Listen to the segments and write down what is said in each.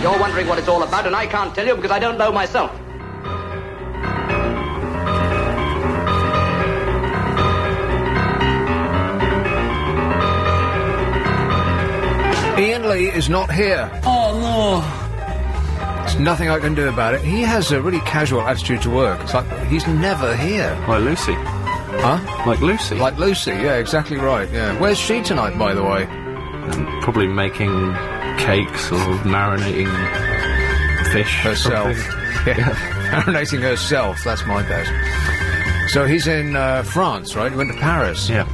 You're wondering what it's all about, and I can't tell you because I don't know myself. Ian Lee is not here. Oh, no. There's nothing I can do about it. He has a really casual attitude to work. It's like he's never here. Like Lucy. Huh? Like Lucy. Like Lucy, yeah, exactly right, yeah. Where's she tonight, by the way? Probably making cakes or marinating fish. Herself. Yeah. Marinating herself, that's my bet. So he's in France, right? He went to Paris. Yeah.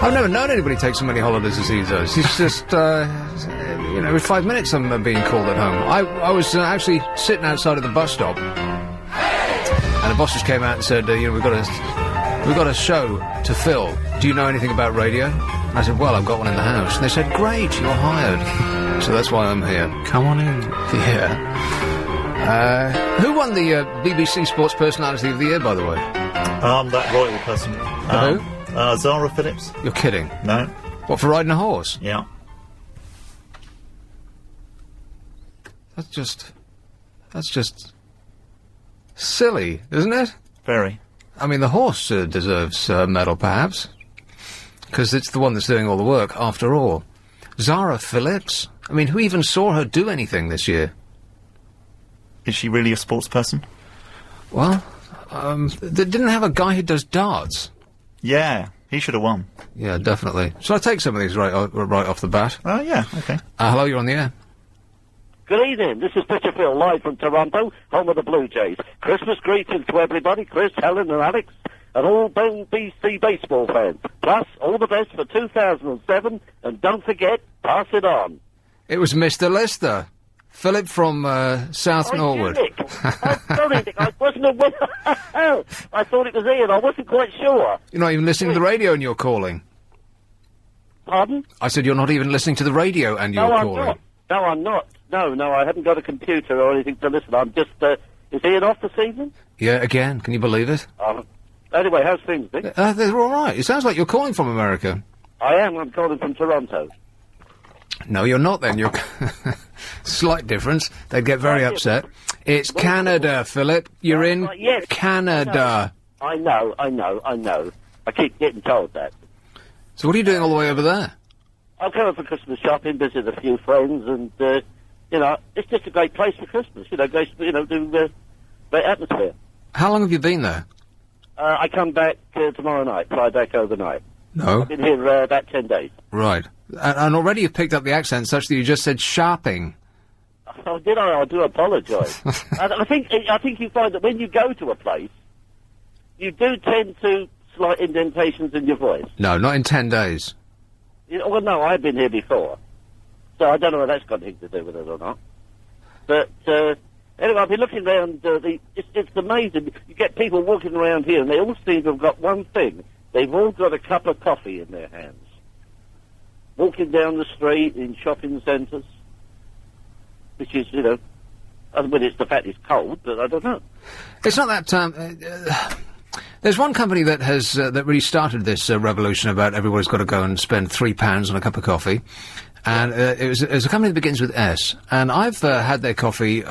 I've never known anybody take so many holidays as he does. He's just, every 5 minutes I'm being called at home. I was actually sitting outside of the bus stop, and the boss just came out and said, we've got a show to fill. Do you know anything about radio? And I said, well, I've got one in the house. And they said, great, you're hired. So that's why I'm here. Come on in. Yeah. Who won the BBC Sports Personality of the Year, by the way? That royal person. Who? Zara Phillips. You're kidding. No. What, for riding a horse? Yeah. That's just silly, isn't it? Very. I mean, the horse deserves a medal, perhaps, because it's the one that's doing all the work, after all. Zara Phillips? I mean, who even saw her do anything this year? Is she really a sports person? Well, they didn't have a guy who does darts. Yeah, he should have won. Yeah, definitely. Shall I take some of these right off the bat? Oh, yeah, okay. Hello, you're on the air. Good evening, this is Pitcher Phil, live from Toronto, home of the Blue Jays. Christmas greetings to everybody, Chris, Helen and Alex, and all BC baseball fans. Plus, all the best for 2007, and don't forget, pass it on. It was Mr. Lister. Philip from South Norwood. Nick. Sorry, Nick, I wasn't aware. I thought it was Ian, I wasn't quite sure. You're not even listening to the radio and you're calling. Pardon? I said you're not even listening to the radio and you're calling. I'm not. No, I'm not. No, I haven't got a computer or anything to listen. I'm just, is Ian off this evening? Yeah, again. Can you believe it? Anyway, how's things, Nick? They're all right. It sounds like you're calling from America. I am. I'm calling from Toronto. No, you're not then. You're... Slight difference. They'd get very upset. It's Canada, Philip. You're in yes, Canada. I know. I keep getting told that. So what are you doing all the way over there? I'm going for Christmas shopping, visit a few friends, and, it's just a great place for Christmas. Great atmosphere. How long have you been there? I come back tomorrow night, fly back overnight. No. I've been here about 10 days. Right. And already you've picked up the accent such that you just said shopping. Oh, did I? I do apologise. I think you find that when you go to a place, you do tend to slight indentations in your voice. No, not in 10 days. Well, no, I've been here before. So I don't know if that's got anything to do with it or not. But, anyway, I've been looking around, it's amazing. You get people walking around here and they all seem to have got one thing. They've all got a cup of coffee in their hands. Walking down the street in shopping centres. Which is, I mean, it's the fact it's cold, but I don't know. It's not that, there's one company that has, that really started this revolution about everybody's got to go and spend £3 on a cup of coffee. And it's a company that begins with S. And I've had their coffee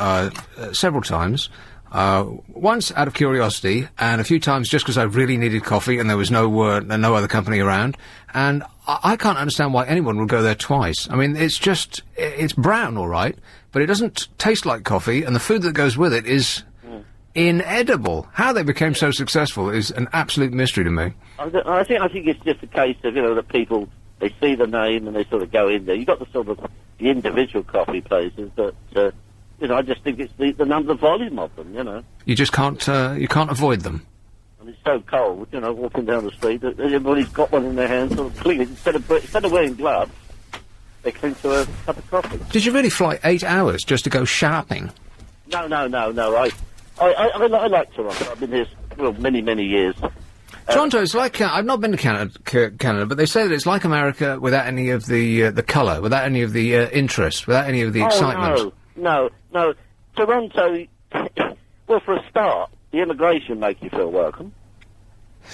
several times. Once out of curiosity, and a few times just because I really needed coffee and there was no other company around. And I can't understand why anyone would go there twice. I mean, it's brown, all right, but it doesn't taste like coffee, and the food that goes with it is inedible. How they became so successful is an absolute mystery to me. I think it's just a case of, that people, they see the name and they sort of go in there. You've got the sort of the individual coffee places, but, I just think it's the volume of them, You just can't avoid them. And it's so cold, walking down the street, that everybody's got one in their hand, sort of clinging, instead of wearing gloves, they cling to a cup of coffee. Did you really fly 8 hours just to go shopping? No. I like Toronto. I've been here, many, many years. Toronto is like, I've not been to Canada, but they say that it's like America without any of the colour, without any of the interest, without any of the excitement. No. Toronto, well, for a start, the immigration make you feel welcome.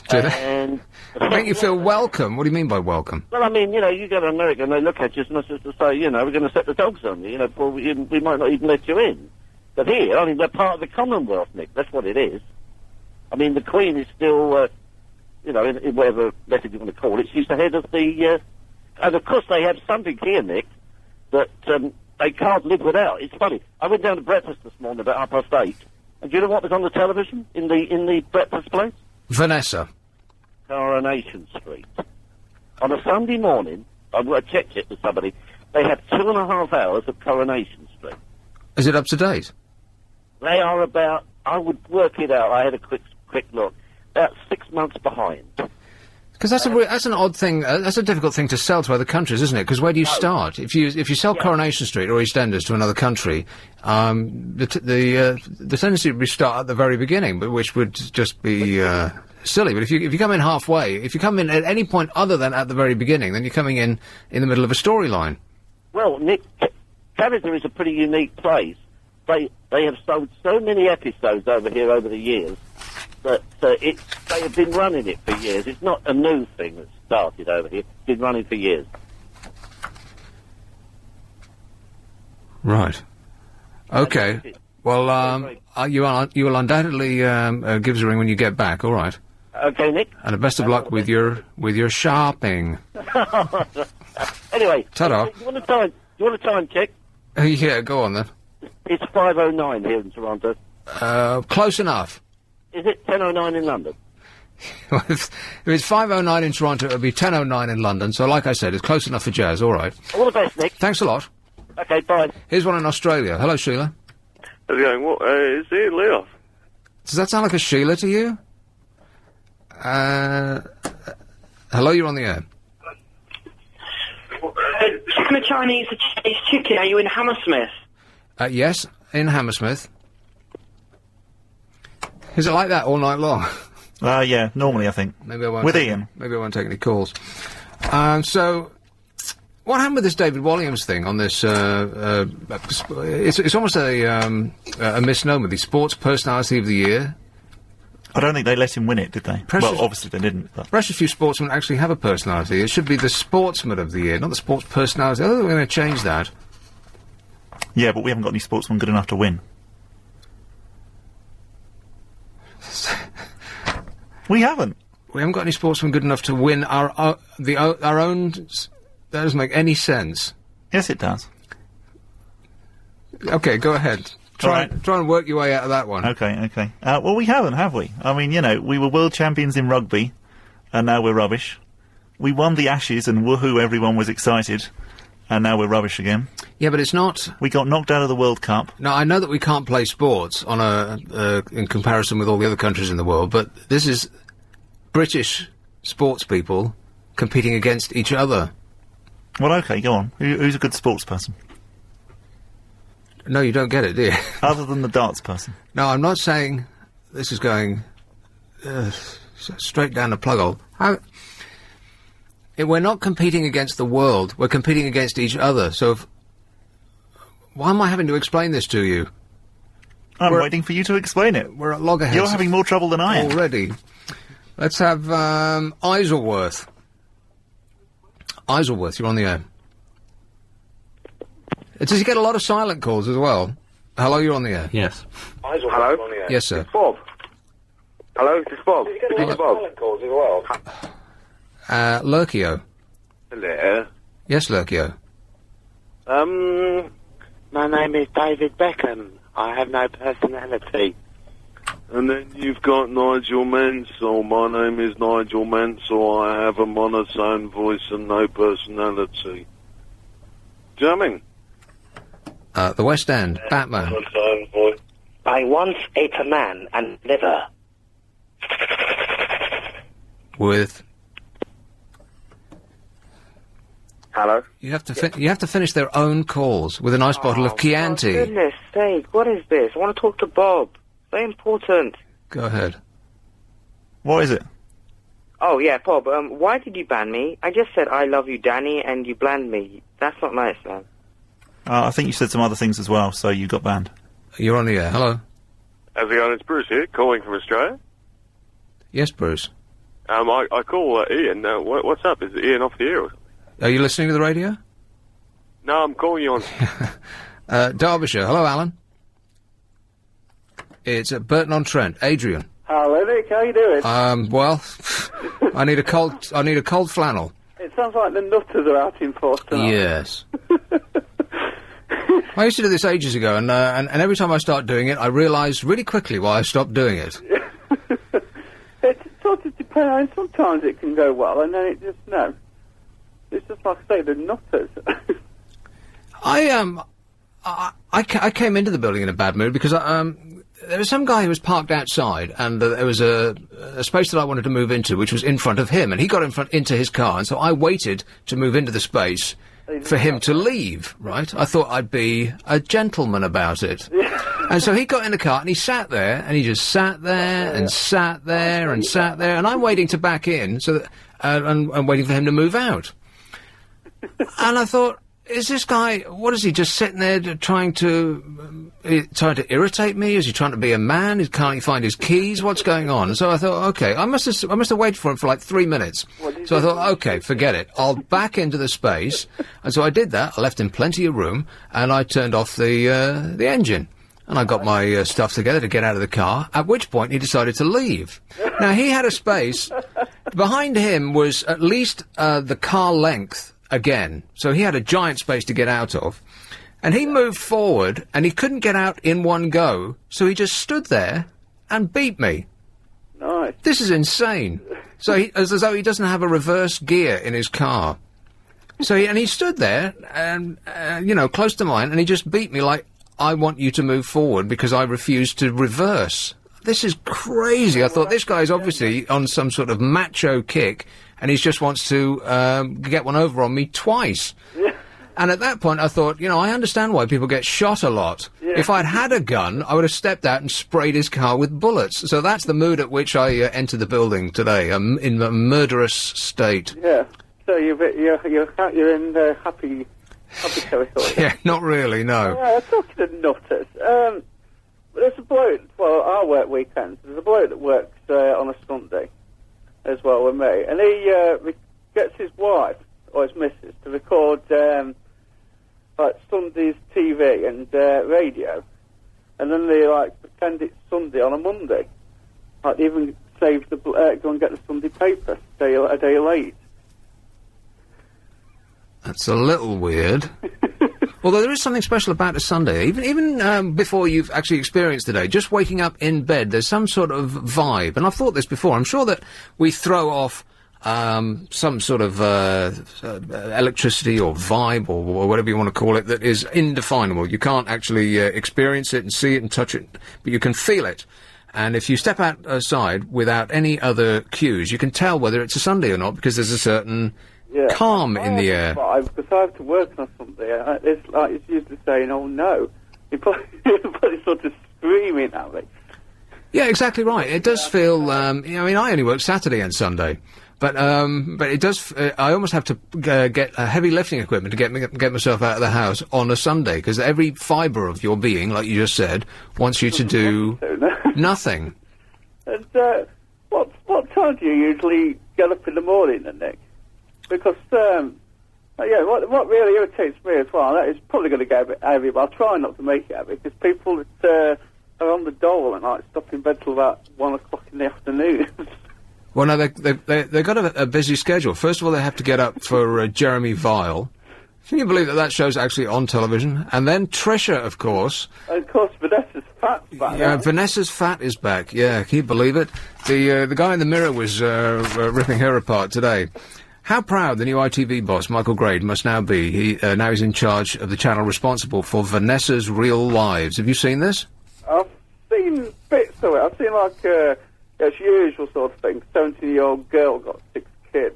Do they? And Make you feel welcome? What do you mean by welcome? well, I mean, you go to America and they look at you and just to say, we're going to set the dogs on you. Before we might not even let you in. But here, I mean, they're part of the Commonwealth, Nick. That's what it is. I mean, the Queen is still, in whatever method you want to call it, she's the head of the. And of course, they have something here, Nick, that they can't live without. It's funny. I went down to breakfast this morning about 8:30, and do you know what was on the television in the breakfast place? Vanessa. Coronation Street. On a Sunday morning, I checked it with somebody. They have 2.5 hours of Coronation Street. Is it up to date? They are about. I would work it out. I had a quick look. About 6 months behind. Because that's an odd thing. That's a difficult thing to sell to other countries, isn't it? Because where do you start? If you sell Coronation Street or EastEnders to another country, the tendency would be start at the very beginning, but which would just be silly. But if you come in halfway, if you come in at any point other than at the very beginning, then you're coming in the middle of a storyline. Well, Nick, Canada is a pretty unique place. They have sold so many episodes over here over the years. But they have been running it for years. It's not a new thing that started over here. It's been running for years. Right. Okay. Well, you will undoubtedly give us a ring when you get back. All right. Okay, Nick. And the best of luck with your shopping. Anyway, ta-da. You want a time check? Yeah, go on then. It's 5:09 here in Toronto. Close enough. Is it 10:09 in London? If it's 5:09 in Toronto, it'll be 10:09 in London. So, like I said, it's close enough for jazz. All right. All the best, Nick. Thanks a lot. Okay, bye. Here's one in Australia. Hello, Sheila. How's it going? What, is it Leo? Does that sound like a Sheila to you? Hello, you're on the air. Chicken or Chinese or Chinese chicken? Are you in Hammersmith? Yes, in Hammersmith. Is it like that all night long? Yeah, normally I think. Maybe I won't. With Ian. Maybe I won't take any calls. So, what happened with this David Walliams thing on this? It's almost a misnomer. The Sports Personality of the Year. I don't think they let him win it, did they? Precious- Well, obviously they didn't. But. Precious few sportsmen actually have a personality. It should be the Sportsman of the Year, not the Sports Personality. I don't think we're going to change that. Yeah, but we haven't got any sportsmen good enough to win. We haven't. We haven't got any sportsmen good enough to win our own. That doesn't make any sense. Yes, it does. Okay, go ahead. Try and work your way out of that one. Okay. Well, we haven't, have we? I mean, we were world champions in rugby, and now we're rubbish. We won the Ashes, and woohoo, everyone was excited, and now we're rubbish again. Yeah, but it's not. We got knocked out of the World Cup. No, I know that we can't play sports on in comparison with all the other countries in the world, but this is British sports people competing against each other. Well, okay, go on. Who's a good sports person? No, you don't get it, do you? Other than the darts person. No, I'm not saying this is going straight down the plug hole. We're not competing against the world. We're competing against each other. So, why am I having to explain this to you? I'm waiting for you to explain it. We're at loggerheads. You're having more trouble than I am. Already. Let's have Isleworth. Isleworth, you're on the air. Does he get a lot of silent calls as well? Hello, you're on the air. Yes. Hello? Yes, sir. It's Bob. Hello, it's Bob. It's Bob. Calls as well. Lurkio. Hello. Yes, Lurkio. My name is David Beckham. I have no personality. And then you've got Nigel Mansell. My name is Nigel Mansell. I have a monotone voice and no personality. Do you know what I mean? The West End, Batman. Monotone voice. I once ate a man and liver. With. Hello? You have to finish their own calls with a nice bottle of Chianti. For goodness sake, what is this? I want to talk to Bob. Very important. Go ahead. What is it? Oh, yeah, Bob, why did you ban me? I just said I love you, Danny, and you banned me. That's not nice, man. I think you said some other things as well, so you got banned. You're on the air. Hello. How's it going? It's Bruce here, calling from Australia. Yes, Bruce. I call Ian. What's up? Is Ian off the air or something? Are you listening to the radio? No, I'm calling you on... Derbyshire. Hello, Alan. It's Burton-on-Trent. Adrian. Hello, Nick. How you doing? Well, I need a cold flannel. It sounds like the Nutters are out in force tonight. Yes. I used to do this ages ago, and every time I start doing it, I realise really quickly why I stopped doing it. It sort of depends. Sometimes it can go well, and then it just, no. It's just like I say, the Nutters. I came into the building in a bad mood because there was some guy who was parked outside, and there was a space that I wanted to move into, which was in front of him, and he got into his car, and so I waited to move into the space for him to leave, right? I thought I'd be a gentleman about it. And so he got in the car, and he sat there, and he just sat there, and sat there, and sat there, and I'm waiting to back in, so that, and waiting for him to move out. And I thought, is this guy, what is he, just sitting there trying to irritate me? Is he trying to be a man? Can't he find his keys? What's going on? So I thought, okay, I must have waited for him for like 3 minutes. So I thought, okay, forget it. I'll back into the space. And so I did that. I left him plenty of room, and I turned off the engine. And I got my stuff together to get out of the car, at which point he decided to leave. Now, he had a space. Behind him was at least the car length again. So he had a giant space to get out of. And he moved forward, and he couldn't get out in one go, so he just stood there and beat me. Nice. This is insane. So as though he doesn't have a reverse gear in his car. So he stood there, and close to mine, and he just beat me like, I want you to move forward because I refuse to reverse. This is crazy. I thought this guy's obviously on some sort of macho kick, and he just wants to get one over on me twice. Yeah. And at that point, I thought, I understand why people get shot a lot. Yeah. If I'd had a gun, I would have stepped out and sprayed his car with bullets. So that's the mood at which I entered the building today, in a murderous state. Yeah. So you're in happy territory. Yeah, not really, no. Talking of nutters, there's a bloke, I work weekends, there's a bloke that works on a Sunday as well with me, and he gets his wife, or his missus, to record Sunday's TV and radio, and then they pretend it's Sunday on a Monday. They even save go and get the Sunday paper a day late. That's a little weird. Although there is something special about a Sunday. Even before you've actually experienced the day, just waking up in bed, there's some sort of vibe. And I've thought this before. I'm sure that we throw off some sort of electricity or vibe or whatever you want to call it that is indefinable. You can't actually experience it and see it and touch it, but you can feel it. And if you step outside without any other cues, you can tell whether it's a Sunday or not because there's a certain calm in the air. Because I have to work on something. It's usually saying, "Oh no," you're probably sort of screaming at me. Yeah, exactly right. It does feel. I only work Saturday and Sunday, but it does. I almost have to get heavy lifting equipment to get myself out of the house on a Sunday because every fibre of your being, like you just said, wants you to do nothing. And what time do you usually get up in the morning, then, Nick? Because, what really irritates me as well, that is probably going to get a bit heavy, but I'll try not to make it heavy, because people that are on the dole at night stop in bed till about 1 o'clock in the afternoon. Well, no, they've got a busy schedule. First of all, they have to get up for Jeremy Vile. Can you believe that show's actually on television? And then Trisha, of course. And of course, Vanessa's Fat's back. Yeah, Vanessa's Fat is back, yeah, can you believe it? The guy in the mirror was ripping her apart today. How proud the new ITV boss, Michael Grade, must now be. Now he's in charge of the channel responsible for Vanessa's Real Lives. Have you seen this? I've seen bits of it. I've seen, it's usual sort of thing. 17-year-old girl got 6 kids.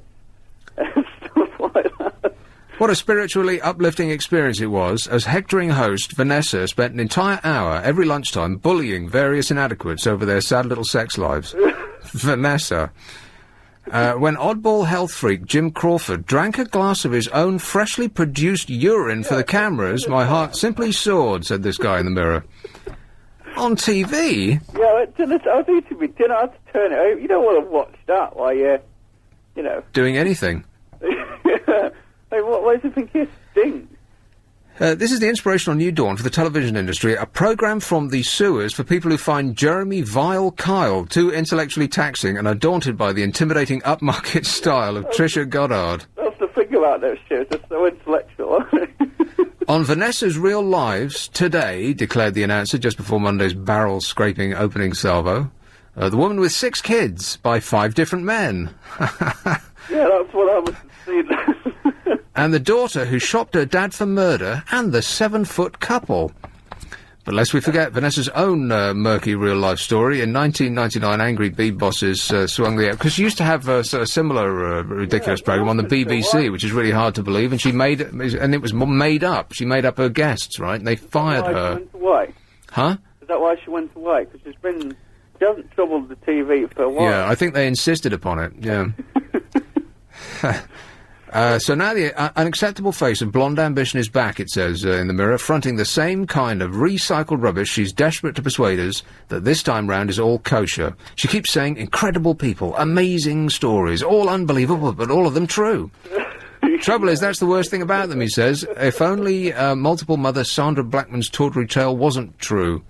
And stuff like that. What a spiritually uplifting experience it was, as hectoring host Vanessa spent an entire hour every lunchtime bullying various inadequates over their sad little sex lives. Vanessa. When oddball health freak Jim Crawford drank a glass of his own freshly produced urine for the cameras, my heart simply soared, said this guy in the mirror. On TV? Yeah, I was eating my dinner, I had to turn it over. You don't want to watch that while you're, you know... Doing anything. Hey, why do you think you stink? This is the inspirational new dawn for the television industry, a programme from the sewers for people who find Jeremy Vile Kyle too intellectually taxing and are daunted by the intimidating upmarket style of Trisha Goddard. That's the thing about those shows, they're so intellectual, aren't they? On Vanessa's Real Lives today, declared the announcer just before Monday's barrel-scraping opening salvo, the woman with 6 kids by 5 different men. Yeah, that's what I was seeing. And the daughter who shopped her dad for murder, and the 7-foot couple. But lest we forget Vanessa's own murky real-life story. In 1999, angry bee bosses swung the... Because she used to have a sort of similar ridiculous programme on the BBC, which is really hard to believe, and she made it... And it was made up. She made up her guests, right? And they fired her. She went away? Huh? Is that why she went away? Because she hasn't troubled the TV for a while. Yeah, I think they insisted upon it, yeah. So now the unacceptable face of blonde ambition is back, it says in the Mirror, fronting the same kind of recycled rubbish. She's desperate to persuade us that this time round is all kosher. She keeps saying incredible people, amazing stories, all unbelievable, but all of them true. Trouble is, that's the worst thing about them, he says. If only multiple mother Sandra Blackman's tawdry tale wasn't true.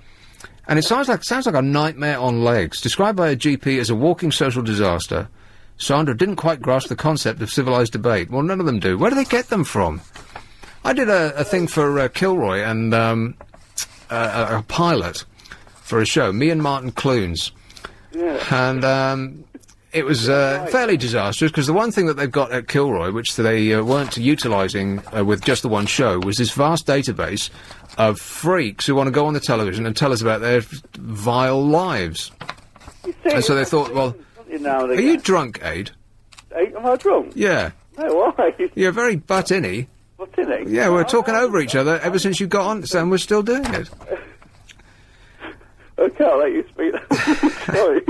And it sounds like a nightmare on legs. Described by a GP as a walking social disaster, Sandra didn't quite grasp the concept of civilised debate. Well, none of them do. Where do they get them from? I did a thing for Kilroy and a pilot for a show, me and Martin Clunes. Yeah. And it was fairly disastrous, because the one thing that they've got at Kilroy, which they weren't utilising with just the one show, was this vast database of freaks who want to go on the television and tell us about their vile lives. And so they thought, well... Are you drunk, Aid? Am I drunk? Yeah. No, why? You're very butt-inny. Butt-inny? Yeah, we're talking over each other ever since you got on, and we're still doing it. Okay, I'll let you speak. Sorry.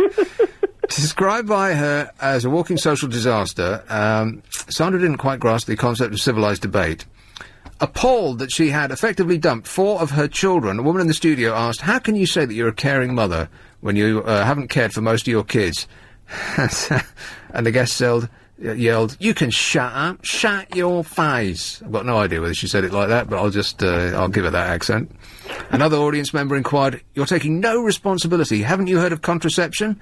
Described by her as a walking social disaster, Sandra didn't quite grasp the concept of civilised debate. Appalled that she had effectively dumped 4 of her children, a woman in the studio asked, "How can you say that you're a caring mother when you haven't cared for most of your kids?" And the guest yelled, "You can shut up, shut your face." I've got no idea whether she said it like that, but I'll just, I'll give it that accent. Another audience member inquired, "You're taking no responsibility. Haven't you heard of contraception?"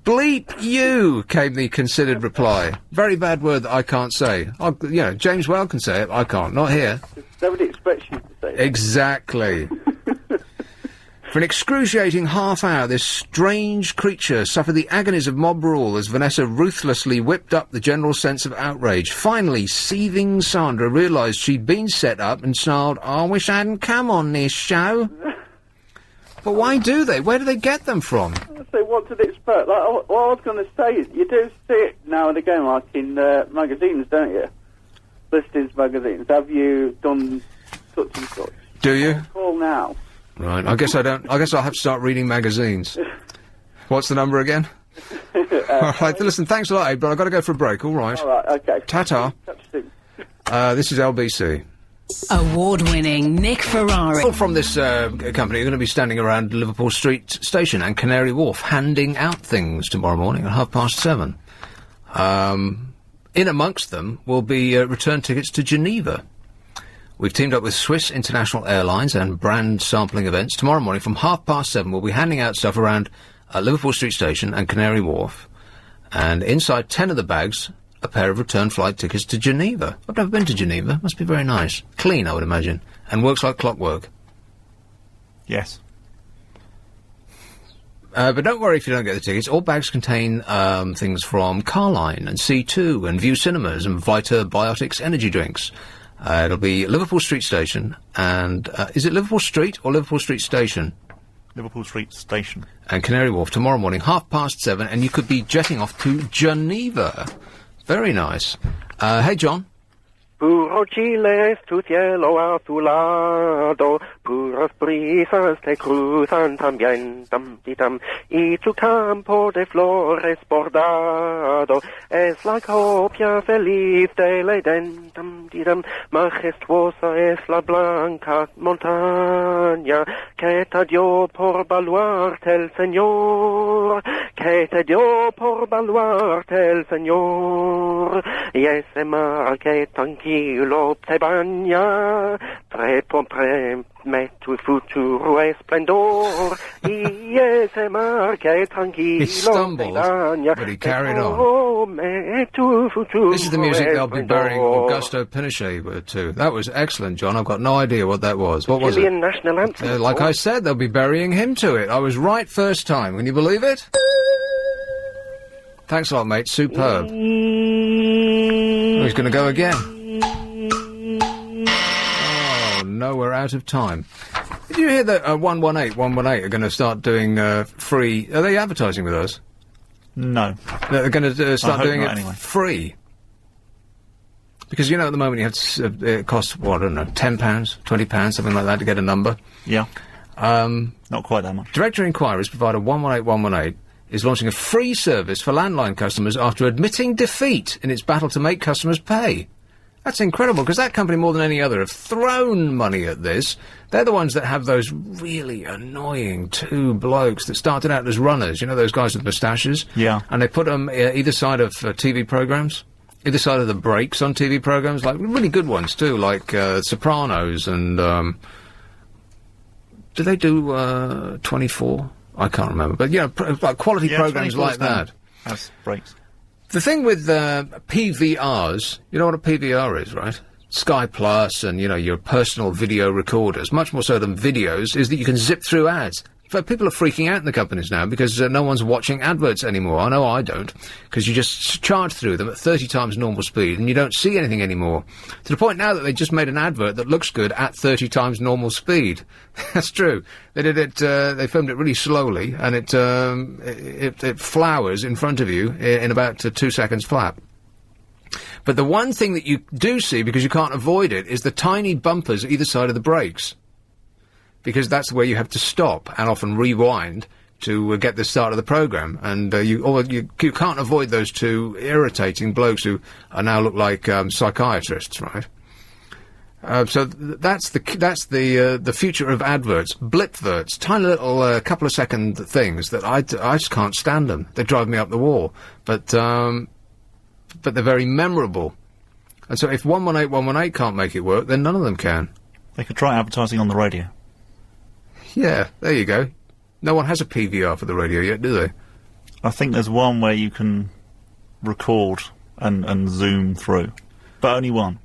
"Bleep you," came the considered reply. Very bad word that I can't say. James Well can say it, I can't, not here. Nobody expects you to say it. Exactly. For an excruciating half hour, this strange creature suffered the agonies of mob rule as Vanessa ruthlessly whipped up the general sense of outrage. Finally, seething Sandra realised she'd been set up and snarled, "I wish I hadn't come on this show." But why do they? Where do they get them from? So what did it expect? Like, what I was going to say is, you do see it now and again, like in magazines, don't you? Listings magazines. Have you done such and such? Do you? Call now. Right, I guess I don't. I guess I'll have to start reading magazines. What's the number again? All right, listen, thanks a lot, Abe, but I've got to go for a break, all right? All right, okay. Ta-ta. This is LBC. Award-winning Nick Ferrari. People from this company are going to be standing around Liverpool Street Station and Canary Wharf handing out things tomorrow morning at 7:30. In amongst them will be return tickets to Geneva. We've teamed up with Swiss International Airlines and brand sampling events. Tomorrow morning from 7:30 we'll be handing out stuff around Liverpool Street Station and Canary Wharf. And inside 10 of the bags, a pair of return flight tickets to Geneva. I've never been to Geneva. Must be very nice. Clean, I would imagine. And works like clockwork. Yes. But don't worry if you don't get the tickets. All bags contain things from Carline and C2 and View Cinemas and Vita Biotics energy drinks. It'll be Liverpool Street Station and... is it Liverpool Street or Liverpool Street Station? Liverpool Street Station. And Canary Wharf tomorrow morning, 7:30, and you could be jetting off to Geneva. Very nice. Hey, John. Puro Chile, tu cielo azulado, puros brisas te cruzan también, dum-di-dum, y tu campo de flores bordado es la copia feliz del Edén, dum-di-dum, majestuosa es la blanca montaña que te dio por baluarte el Señor, que te dio por baluarte el Señor, y ese mar que tranquilo te baña, promete tu futuro esplendor, y ese mar que tranquilo te baña, but he carried on. tu futuro This is the music they'll be burying esplendor. Augusto Pinochet to. That was excellent, John. I've got no idea what that was. What was it? Chilean national anthem. Like I said, they'll be burying him to it. I was right first time. Can you believe it? Thanks a lot, mate. Superb. Oh, he's going to go again. Oh, no, we're out of time. Did you hear that 118 are going to start doing free... Are they advertising with us? No. They're going to start hope doing not, it anyway. free. Because, you know, at the moment you have to... it costs, what, I don't know, £10, £20, something like that to get a number. Yeah. Not quite that much. Directory Inquiries provider 118 is launching a free service for landline customers after admitting defeat in its battle to make customers pay. That's incredible, because that company, more than any other, have thrown money at this. They're the ones that have those really annoying two blokes that started out as runners, you know, those guys with moustaches? Yeah. And they put them either side of TV programmes, either side of the breaks on TV programmes, like really good ones too, like Sopranos and... do they do 24? I can't remember. But, you know, like quality programmes like that. Has breaks. The thing with PVRs, you know what a PVR is, right? Sky Plus and, you know, your personal video recorders, much more so than videos, is that you can zip through ads. In fact, people are freaking out in the companies now because no one's watching adverts anymore. I know I don't, because you just charge through them at 30 times normal speed and you don't see anything anymore. To the point now that they just made an advert that looks good at 30 times normal speed. That's true. They did it, they filmed it really slowly, and it flowers in front of you in about 2 seconds flat. But the one thing that you do see, because you can't avoid it, is the tiny bumpers either side of the brakes. Because that's where you have to stop and often rewind to get the start of the programme. And you can't avoid those two irritating blokes who now look like psychiatrists, right? So that's the future of adverts. Blipverts, tiny little couple of second things that I just can't stand them. They drive me up the wall. But they're very memorable. And so if 118 can't make it work, then none of them can. They could try advertising on the radio. Yeah, there you go. No one has a PVR for the radio yet, do they? I think there's one where you can record and zoom through. But only one.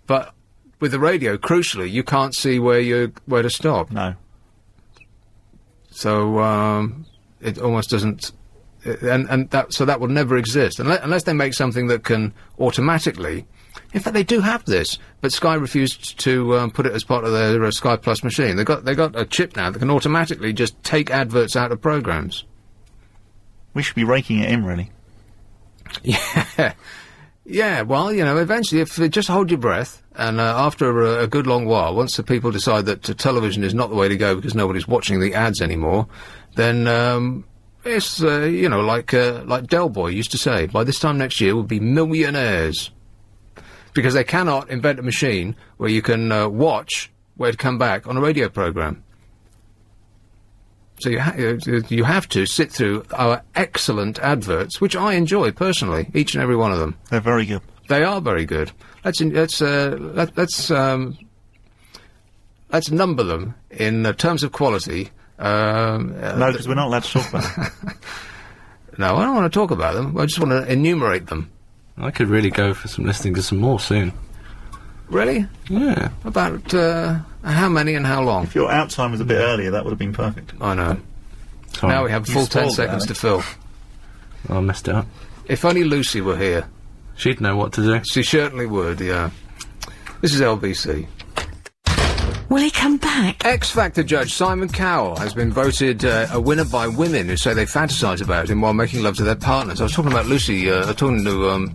But with the radio, crucially, you can't see where to stop. No. So it almost doesn't... So that will never exist. Unless they make something that can automatically... In fact, they do have this, but Sky refused to put it as part of their Sky Plus machine. They got a chip now that can automatically just take adverts out of programmes. We should be raking it in, really. Yeah. Yeah, well, you know, eventually, if you just hold your breath, and after a good long while, once the people decide that television is not the way to go because nobody's watching the ads anymore, then it's, you know, like Del Boy used to say, by this time next year we'll be millionaires. Because they cannot invent a machine where you can watch where to come back on a radio programme. So you have to sit through our excellent adverts, which I enjoy personally, each and every one of them. They're very good. They are very good. Let's number them in terms of quality. No, because we're not allowed to talk about them. No, I don't want to talk about them. I just want to enumerate them. I could really go for listening to some more soon. Really? Yeah. About how many and how long? If your out time was a bit earlier, that would have been perfect. I know. Sorry. Now we have a full 10 seconds to fill. I messed it up. If only Lucy were here. She'd know what to do. She certainly would, yeah. This is LBC. Will he come back? X Factor judge Simon Cowell has been voted a winner by women who say they fantasise about him while making love to their partners. I was talking about Lucy, talking to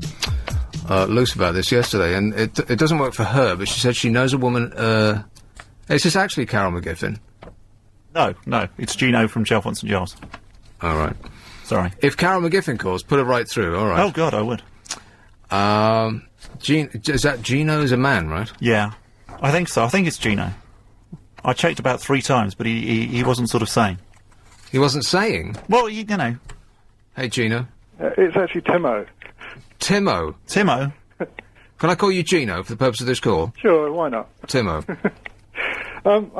Lucy about this yesterday, and it doesn't work for her, but she said she knows a woman, it's just actually Carol McGiffin, No, it's Gino from Chalfont St Giles. All right. Sorry. If Carol McGiffin calls, put her right through. All right. Oh God, I would. Is that Gino's a man, right? Yeah, I think so. I think it's Gino. I checked about 3 times, but he wasn't sort of saying. He wasn't saying? Well, you know. Hey, Gino. It's actually Timo. Timo? Timo? Can I call you Gino for the purpose of this call? Sure, why not? Timo. I'm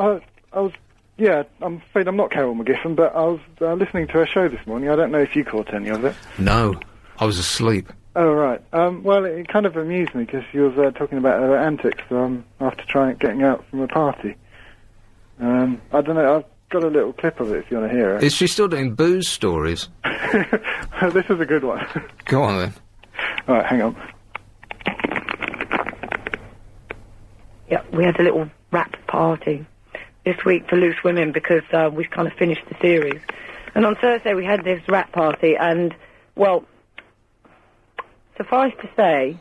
afraid I'm not Carol McGiffin, but I was listening to her show this morning. I don't know if you caught any of it. No, I was asleep. Oh, right. Well, it kind of amused me because she was talking about her antics after getting out from a party. I don't know, I've got a little clip of it if you want to hear it. Is she still doing booze stories? This is a good one. Go on, then. All right, hang on. Yeah, we had a little rap party this week for Loose Women because we kind of finished the series. And on Thursday we had this rap party and, well, suffice to say,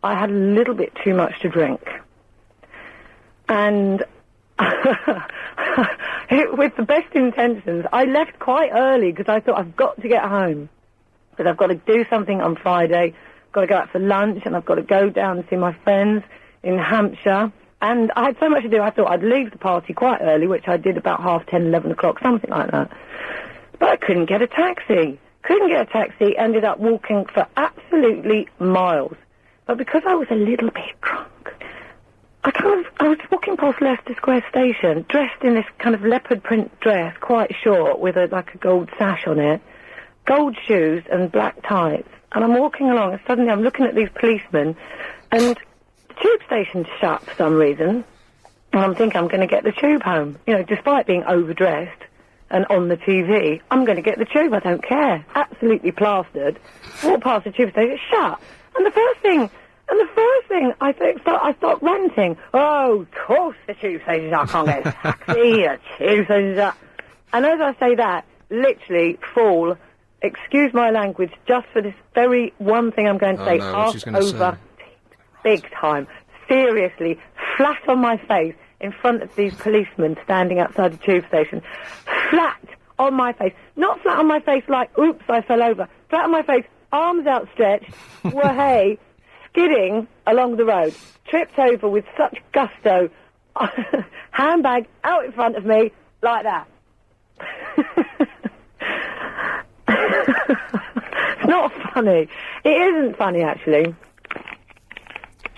I had a little bit too much to drink. And with the best intentions, I left quite early because I thought I've got to get home. Because I've got to do something on Friday, got to go out for lunch, and I've got to go down and see my friends in Hampshire. And I had so much to do, I thought I'd leave the party quite early, which I did about 10:30, 11 o'clock, something like that. But I couldn't get a taxi. Ended up walking for absolutely miles. But because I was a little bit drunk, I was walking past Leicester Square Station, dressed in this kind of leopard print dress, quite short, with a gold sash on it, gold shoes and black tights. And I'm walking along, and suddenly I'm looking at these policemen, and the tube station's shut for some reason, and I'm thinking I'm going to get the tube home. You know, despite being overdressed and on the TV, I'm going to get the tube, I don't care. Absolutely plastered. Walk past the tube station, it's shut. And the first thing I start ranting. Oh, of course the tube station's shut, I can't get a taxi, the tube station's shut. And as I say that, literally fall, excuse my language, just for this very one thing I'm going to say, arse over big time. Seriously, flat on my face in front of these policemen standing outside the tube station. Flat on my face. Not flat on my face like, oops, I fell over. Flat on my face, arms outstretched, way skidding along the road. Tripped over with such gusto. Handbag out in front of me, like that. It's not funny. It isn't funny, actually.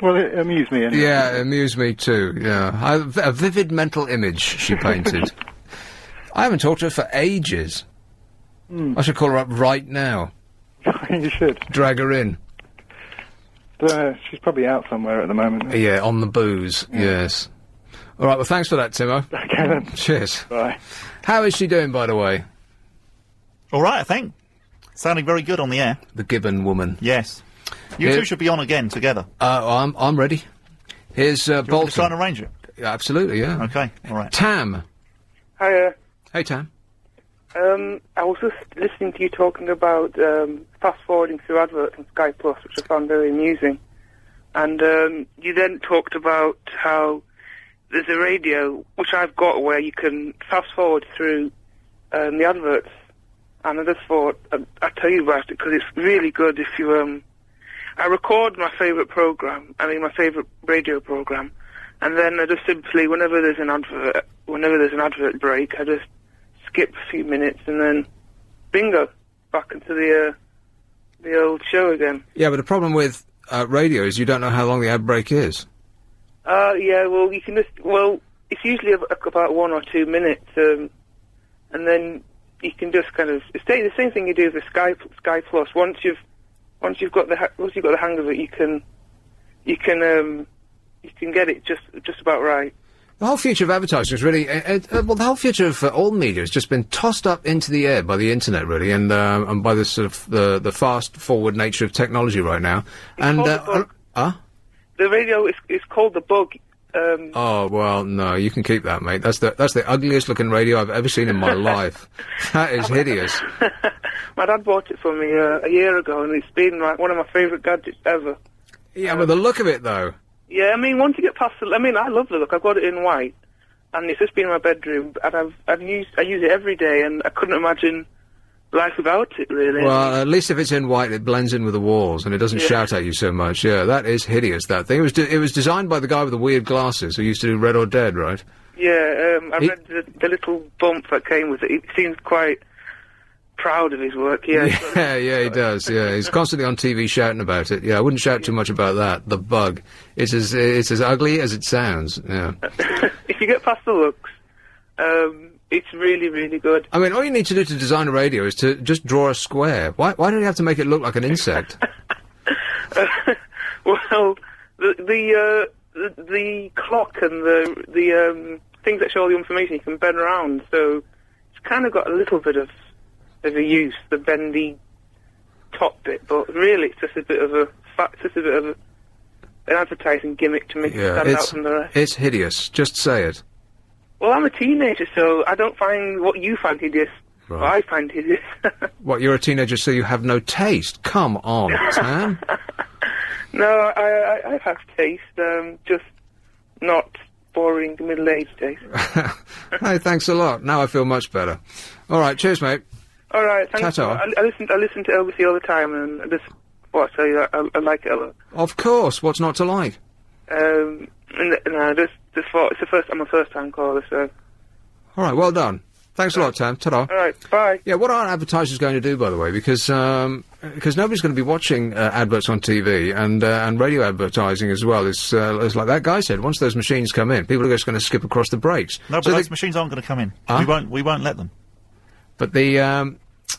Well, it amused me anyway. Yeah, it amused me too, yeah. A vivid mental image she painted. I haven't talked to her for ages. I should call her up right now. You should. Drag her in. She's probably out somewhere at the moment. Yeah, on the booze, yes. All right, well, thanks for that, Timo. Okay, then. Cheers. Bye. How is she doing, by the way? All right, I think. Sounding very good on the air. The Gibbon woman. Yes. You two should be on again together. I'm ready. Here's Do you want Bolton. me to try and arrange it? Absolutely, yeah. Okay, all right. Tam. Hiya. Hey, Tam. I was just listening to you talking about fast-forwarding through adverts on Sky Plus, which I found very amusing. And you then talked about how there's a radio, which I've got, where you can fast-forward through the adverts. And I just thought, I'd tell you about it, because it's really good if you... I record my favourite my favourite radio programme, and then I just simply, whenever there's an advert break, I just skip a few minutes, and then bingo, back into the old show again. Yeah, but the problem with radio is you don't know how long the ad break is. Yeah, well, you can it's usually about 1 or 2 minutes, and then you can just kind of, it's the same thing you do with Sky Plus. Once you've got the hang of it, you can get it just about right. The whole future of advertising is really, well, the whole future of all media has just been tossed up into the air by the internet, really, and by the sort of the fast forward nature of technology right now. The radio is called the Bug. Oh well, no, you can keep that, mate. That's the ugliest looking radio I've ever seen in my life. That is hideous. My dad bought it for me a year ago, and it's been like one of my favourite gadgets ever. Yeah, but the look of it, though. Yeah, I mean, once you get past I love the look. I've got it in white, and it's just been in my bedroom, and I use it every day, and I couldn't imagine life without it, really. Well, at least if it's in white, it blends in with the walls, and it doesn't shout at you so much. Yeah, that is hideous, that thing. It was designed by the guy with the weird glasses who used to do Red or Dead, right? Yeah, I read the little bump that came with it. He seems quite proud of his work, yeah. Yeah, he does, yeah. He's constantly on TV shouting about it. Yeah, I wouldn't shout too much about that. The bug. It's as ugly as it sounds, yeah. If you get past the looks, it's really, really good. I mean, all you need to do to design a radio is to just draw a square. Why do you have to make it look like an insect? Well, the clock and the things that show all the information you can bend around, so it's kind of got a little bit of a use, the bendy top bit, but really it's just a bit of an advertising gimmick to make it stand out from the rest. It's hideous. Just say it. Well, I'm a teenager, so I don't find what you find hideous. Right. What I find hideous. What, you're a teenager, so you have no taste? Come on, Tam. No, I have taste, just not boring middle-aged taste. Hey, thanks a lot. Now I feel much better. All right, cheers, mate. All right, thanks. Ta-ta. I listen to LBC all the time, and I like it a lot. Of course. What's not to like? No, I'm a first-time caller, so. All right, well done. Thanks a lot, Tam. Ta-da. All right, bye. Yeah, what are advertisers going to do, by the way? Because nobody's going to be watching adverts on TV and radio advertising as well. It's like that guy said. Once those machines come in, people are just going to skip across the breaks. No, but those machines aren't going to come in. We won't let them. But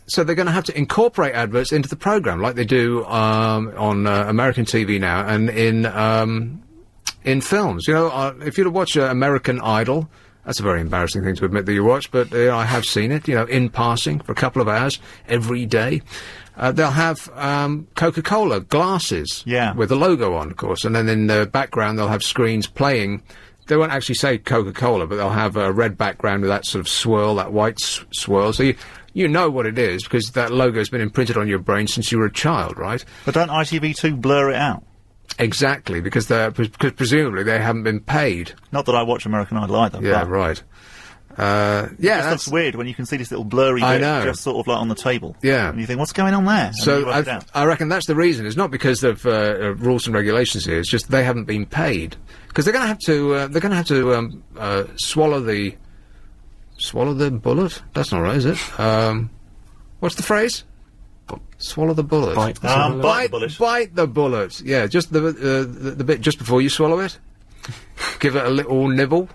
so they're going to have to incorporate adverts into the program, like they do on American TV now, and in films. You know, if you watch American Idol. That's a very embarrassing thing to admit that you watch, but I have seen it, you know, in passing for a couple of hours every day. They'll have Coca-Cola glasses with the logo on, of course, and then in the background they'll have screens playing. They won't actually say Coca-Cola, but they'll have a red background with that sort of swirl, that white swirl. So you know what it is, because that logo's been imprinted on your brain since you were a child, right? But don't ITV2 blur it out? Exactly, because presumably they haven't been paid. Not that I watch American Idol either. Yeah, right. It looks weird when you can see this little blurry bit just sort of like on the table. Yeah. And you think, what's going on there? So I reckon that's the reason. It's not because of rules and regulations here. It's just they haven't been paid, because they're going to have to swallow the bullet. That's not right, is it? What's the phrase? Swallow the bullet. Bite the bullet. Bite the bullet. Yeah, just the bit just before you swallow it. Give it a little nibble,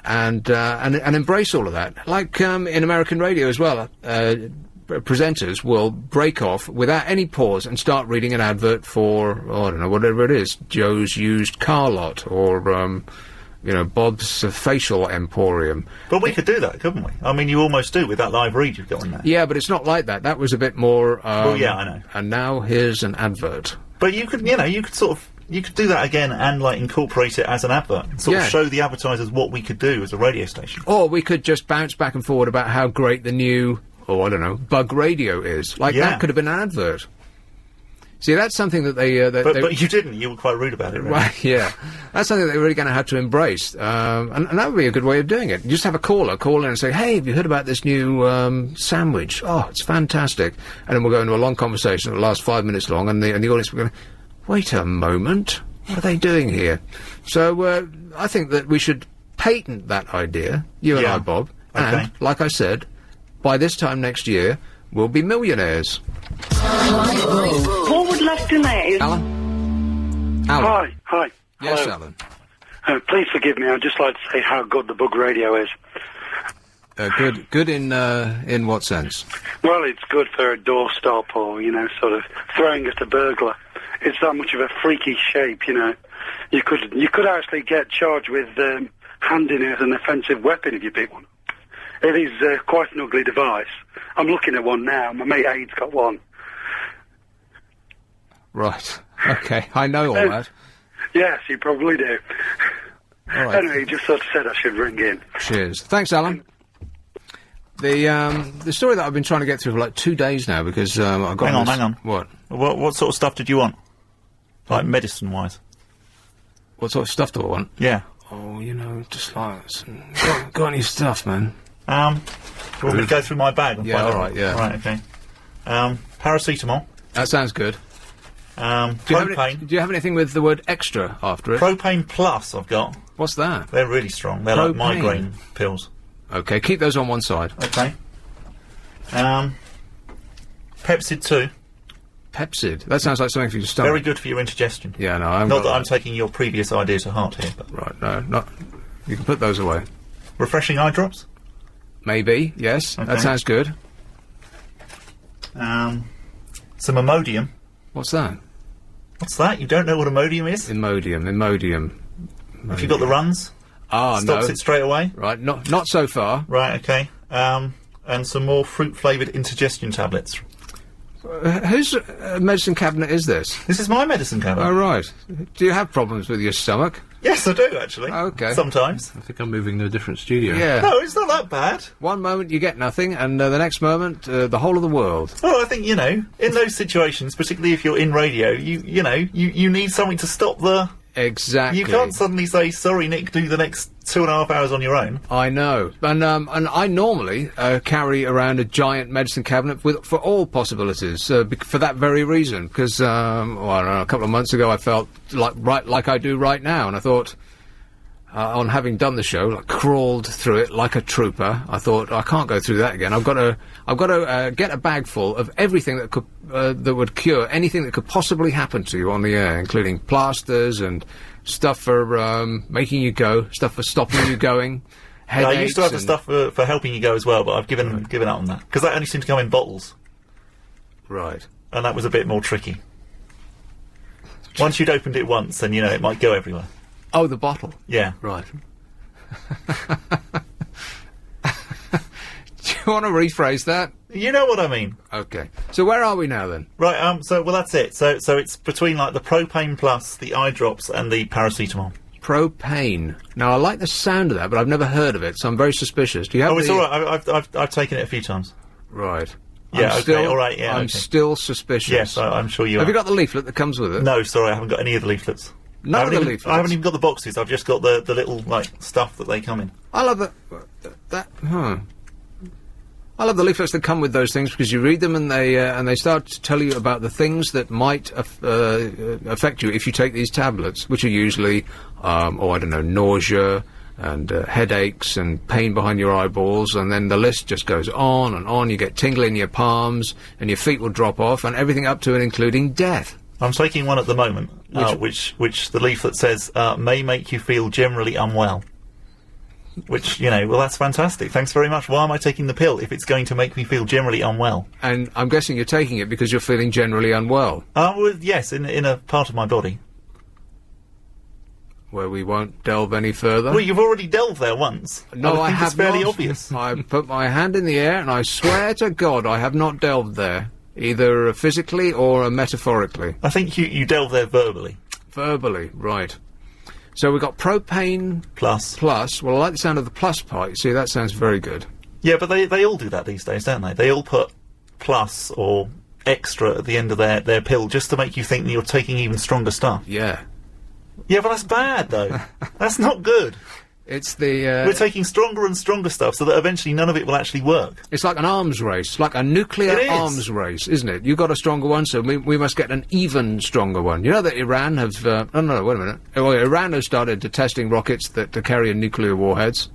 and embrace all of that. Like in American radio as well, presenters will break off without any pause and start reading an advert for, I don't know, whatever it is, Joe's used car lot, or Bob's facial emporium. But we could do that, couldn't we? I mean, you almost do with that live read you've got on there. Yeah, but it's not like that. That was a bit more. Well, yeah, I know. And now here's an advert. But you could do that again and like incorporate it as an advert. Sort of show the advertisers what we could do as a radio station. Or we could just bounce back and forward about how great the new, bug radio is. Like that could have been an advert. See, that's something that they... But you didn't. You were quite rude about it, right? Right, yeah. That's something they're really going to have to embrace. And that would be a good way of doing it. You just have a caller call in and say, hey, have you heard about this new sandwich? Oh, it's fantastic. And then we'll go into a long conversation that will last 5 minutes long, and the audience will go, wait a moment, what are they doing here? So I think that we should patent that idea, you and I, Bob. Okay. And, like I said, by this time next year, we'll be millionaires. What would love to know is... Alan? Hi. Yes, Hello. Alan. Please forgive me, I'd just like to say how good the bug radio is. Good in what sense? Well, it's good for a doorstop or, sort of throwing at a burglar. It's that much of a freaky shape, You could actually get charged with handing it as an offensive weapon if you pick one. It is quite an ugly device. I'm looking at one now. My mate Aid's got one. Right. Okay. I know all that. Yes, you probably do. All right. Anyway, just sort of said I should ring in. Cheers. Thanks, Alan. The story that I've been trying to get through for like 2 days now, because I've got... Hang on. What sort of stuff did you want? Like medicine-wise? What sort of stuff do I want? Yeah. Oh, or, you know, just like, got any stuff, man? You want me to go through my bag? And Yeah, find all out? right, yeah. Right, okay. Paracetamol. That sounds good. Propane. Do you have anything with the word extra after it? Propane Plus I've got. What's that? They're really strong. They're like Propane. migraine pills. Okay, keep those on one side. Okay. Pepsid 2. Pepsid? That sounds like something for your stomach. Very good for your indigestion. Yeah, no, I'm Not that I'm taking your previous idea to heart here, but... Right, no, not... You can put those away. Refreshing eye drops? Maybe, yes. Okay. That sounds good. Some Imodium. What's that? What's that? You don't know what Imodium is? Imodium. Have you got the runs? Ah, Stops no. it straight away? Right, not so far. Right, okay. And some more fruit-flavoured indigestion tablets. Whose medicine cabinet is this? This is my medicine cabinet. Oh, right. Do you have problems with your stomach? Yes, I do, actually. Okay. Sometimes. I think I'm moving to a different studio. Yeah. No, it's not that bad. One moment you get nothing, and the next moment, the whole of the world. Well, I think, you know, in those situations, particularly if you're in radio, you need something to stop the... Exactly. You can't suddenly say, sorry, Nick, do the next 2.5 hours on your own. I know. And I normally carry around a giant medicine cabinet for all possibilities, for that very reason. Because, I don't know, a couple of months ago I felt like I do right now, and I thought, on having done the show, crawled through it like a trooper, I thought, I can't go through that again. I've got to get a bag full of everything that could that would cure anything that could possibly happen to you on the air, including plasters and stuff for making you go, stuff for stopping you going. Headaches. I used to have the stuff for helping you go as well, but I've given up on that because that only seemed to come in bottles. Right. And that was a bit more tricky. Once you'd opened it once, then it might go everywhere. Oh, the bottle. Yeah. Right. Do you want to rephrase that? You know what I mean. Okay. So where are we now then? Right. So that's it. So it's between the Propane Plus, the eye drops, and the paracetamol. Propane. Now I like the sound of that, but I've never heard of it, so I'm very suspicious. Do you have? Oh, it's all right. I've taken it a few times. Right. Yeah. Okay. All right. Yeah. I'm still suspicious. Yes, I'm sure you are. Have you got the leaflet that comes with it? No, sorry, I haven't got any of the leaflets. None of the leaflets? I haven't even got the boxes. I've just got the little stuff that they come in. I love I love the leaflets that come with those things because you read them and they start to tell you about the things that might affect you if you take these tablets, which are usually, nausea and headaches and pain behind your eyeballs, and then the list just goes on and on. You get tingling in your palms and your feet will drop off, and everything up to and including death. I'm taking one at the moment, which the leaflet says may make you feel generally unwell. Which, that's fantastic. Thanks very much. Why am I taking the pill if it's going to make me feel generally unwell? And I'm guessing you're taking it because you're feeling generally unwell. Well, yes, in a part of my body. Where we won't delve any further. Well, you've already delved there once. No, I have it's fairly not. Obvious. I put my hand in the air and I swear to God I have not delved there. Either physically or metaphorically. I think you delve there verbally. Verbally, right. So we've got Propane Plus. Well, I like the sound of the plus part. You see, that sounds very good. Yeah, but they all do that these days, don't they? They all put plus or extra at the end of their pill just to make you think that you're taking even stronger stuff. Yeah. Yeah, but that's bad, though. That's not good. It's the... We're taking stronger and stronger stuff so that eventually none of it will actually work. It's like an arms race, like a nuclear arms race, isn't it? You got a stronger one, so we must get an even stronger one. You know that Iran have... wait a minute. Well, Iran has started testing rockets that carry nuclear warheads,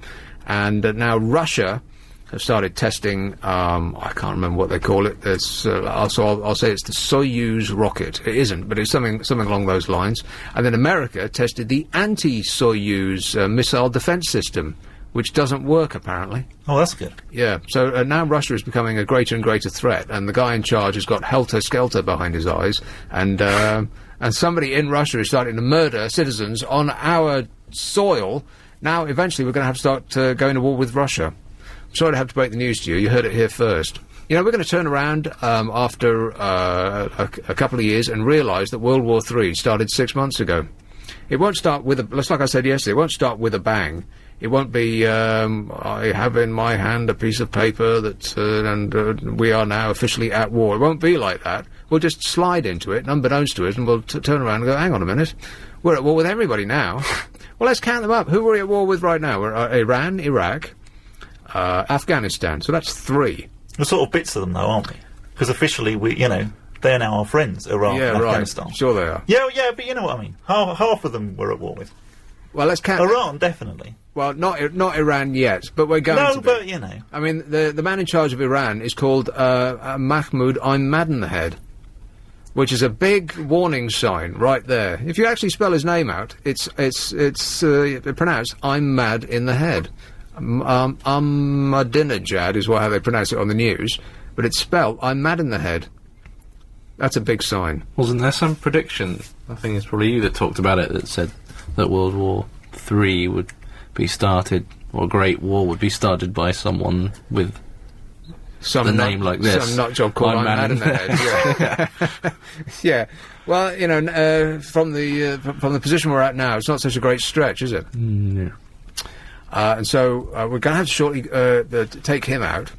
and now Russia have started testing, I can't remember what they call it. It's, I'll say it's the Soyuz rocket. It isn't, but it's something along those lines. And then America tested the anti-Soyuz missile defense system, which doesn't work, apparently. Oh, that's good. Yeah, so now Russia is becoming a greater and greater threat, and the guy in charge has got helter-skelter behind his eyes, and somebody in Russia is starting to murder citizens on our soil. Now, eventually, we're going to have to start going to war with Russia. Sorry to have to break the news to you. You heard it here first. We're going to turn around after a couple of years and realise that World War III started 6 months ago. It won't start with just like I said yesterday, it won't start with a bang. It won't be, I have in my hand a piece of paper that, and we are now officially at war. It won't be like that. We'll just slide into it, unbeknownst to us, and we'll turn around and go, hang on a minute, we're at war with everybody now. Well, let's count them up. Who are we at war with right now? We're Iran, Iraq, Afghanistan. So that's 3. We're sort of bits of them, though, aren't we? Because officially, they're now our friends, Iran and Afghanistan. Right. Sure they are. Yeah, but you know what I mean. Half of them we're at war with. Well, let's count... Iran, definitely. Well, not Iran yet, but we're going to be. No, but, you know. I mean, the man in charge of Iran is called Mahmoud I'm mad in the head, which is a big warning sign right there. If you actually spell his name out, it's pronounced I'm mad in the head. Ahmadinejad is how they pronounce it on the news, but it's spelled I'm mad in the head. That's a big sign. Wasn't there some prediction? I think it's probably you that talked about it, that said that World War III would be started, or Great War would be started by someone with a name like this. Some nutjob called I'm mad in the head. Yeah. Yeah. Well, you know, from the position we're at now, it's not such a great stretch, is it? No. And so we're going to have to shortly take him out.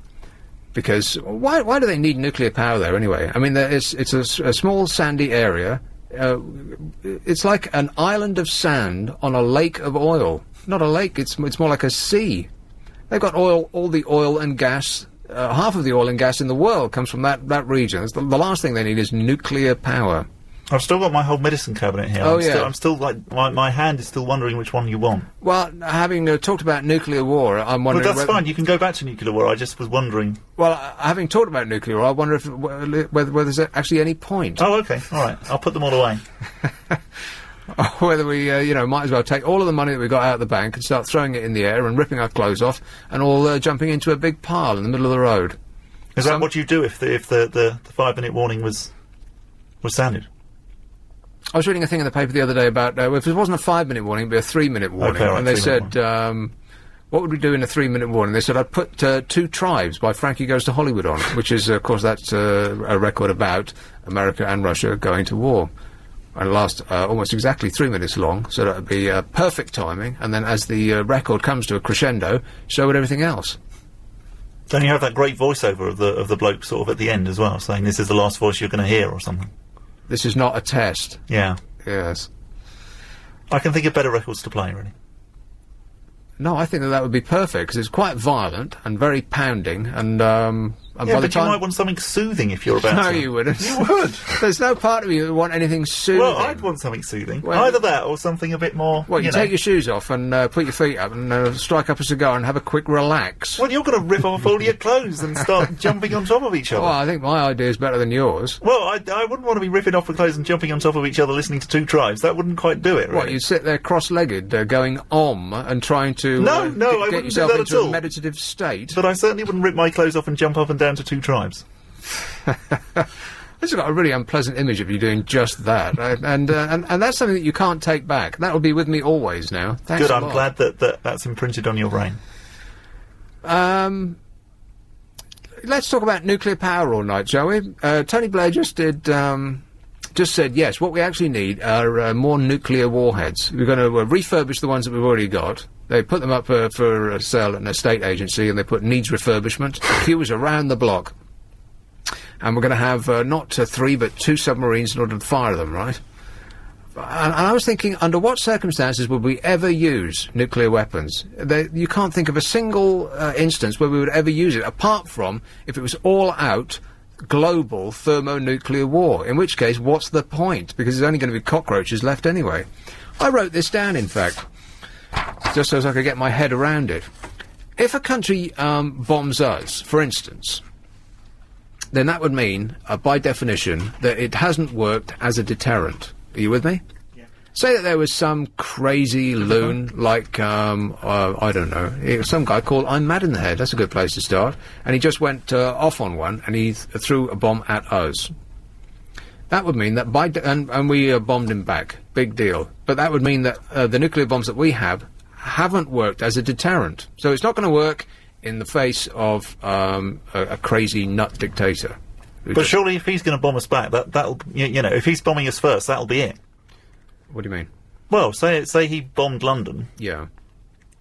Because why do they need nuclear power there anyway? I mean, it's a small sandy area. It's like an island of sand on a lake of oil. Not a lake. It's more like a sea. They've got all the oil and gas. Half of the oil and gas in the world comes from that region. The last thing they need is nuclear power. I've still got my whole medicine cabinet here. I'm still like, my hand is still wondering which one you want. Well, having talked about nuclear war, I'm wondering... Well, that's fine, you can go back to nuclear war, I just was wondering... Well, having talked about nuclear war, I wonder if whether there's actually any point. Oh, OK, alright, I'll put them all away. Whether we, might as well take all of the money that we got out of the bank and start throwing it in the air and ripping our clothes off and all jumping into a big pile in the middle of the road. Is that what you do if the 5-minute warning was sounded? I was reading a thing in the paper the other day about if it wasn't a 5-minute warning, it'd be a 3-minute warning. Okay, right, and they said, what would we do in a 3-minute warning? They said, I'd put 2 Tribes by Frankie Goes to Hollywood on, which is, of course, that's a record about America and Russia going to war. And last almost exactly 3 minutes long, so that would be perfect timing. And then as the record comes to a crescendo, so would everything else. Don't you have that great voiceover of the bloke sort of at the end as well, saying this is the last voice you're going to hear or something? This is not a test. Yeah. Yes. I can think of better records to play, really. No, I think that would be perfect, because it's quite violent and very pounding, and by yeah, the but time... you might want something soothing if you're about to. No, you wouldn't. You would. There's no part of you that would want anything soothing. Well, I'd want something soothing. Well, either that or something a bit more... Well, you take your shoes off and put your feet up and strike up a cigar and have a quick relax. Well, you're going to rip off all your clothes and start jumping on top of each other. Well, I think my idea is better than yours. Well, I wouldn't want to be ripping off the clothes and jumping on top of each other listening to 2 Tribes. That wouldn't quite do it, really. What, you'd sit there cross-legged, going and trying to I get wouldn't yourself do that into at all. a meditative state. But I certainly wouldn't rip my clothes off and jump up and down to 2 Tribes. This has got a really unpleasant image of you doing just that, and that's something that you can't take back. That will be with me always now. Thanks Good, a I'm lot. glad that's imprinted on your brain. Let's talk about nuclear power all night, shall we? Tony Blair just said, yes, what we actually need are more nuclear warheads. We're going to refurbish the ones that we've already got. They put them up for sale at an estate agency, and they put needs refurbishment. The queue is around the block. And we're going to have not 3 but 2 submarines in order to fire them, right? And I was thinking, under what circumstances would we ever use nuclear weapons? You can't think of a single instance where we would ever use it, apart from if it was all-out global thermonuclear war, in which case, what's the point? Because there's only going to be cockroaches left anyway. I wrote this down, in fact, just so as I could get my head around it. If a country bombs us, for instance, then that would mean, by definition, that it hasn't worked as a deterrent. Are you with me? Yeah. Say that there was some crazy loon, like, I don't know, some guy called I'm Mad in the Head. That's a good place to start. And he just went off on one, and he threw a bomb at us. That would mean that and we bombed him back. Big deal. But that would mean that the nuclear bombs that we have haven't worked as a deterrent. So it's not going to work in the face of a crazy nut dictator. But surely if he's going to bomb us back, that'll if he's bombing us first, that'll be it. What do you mean? Well, say he bombed London. Yeah.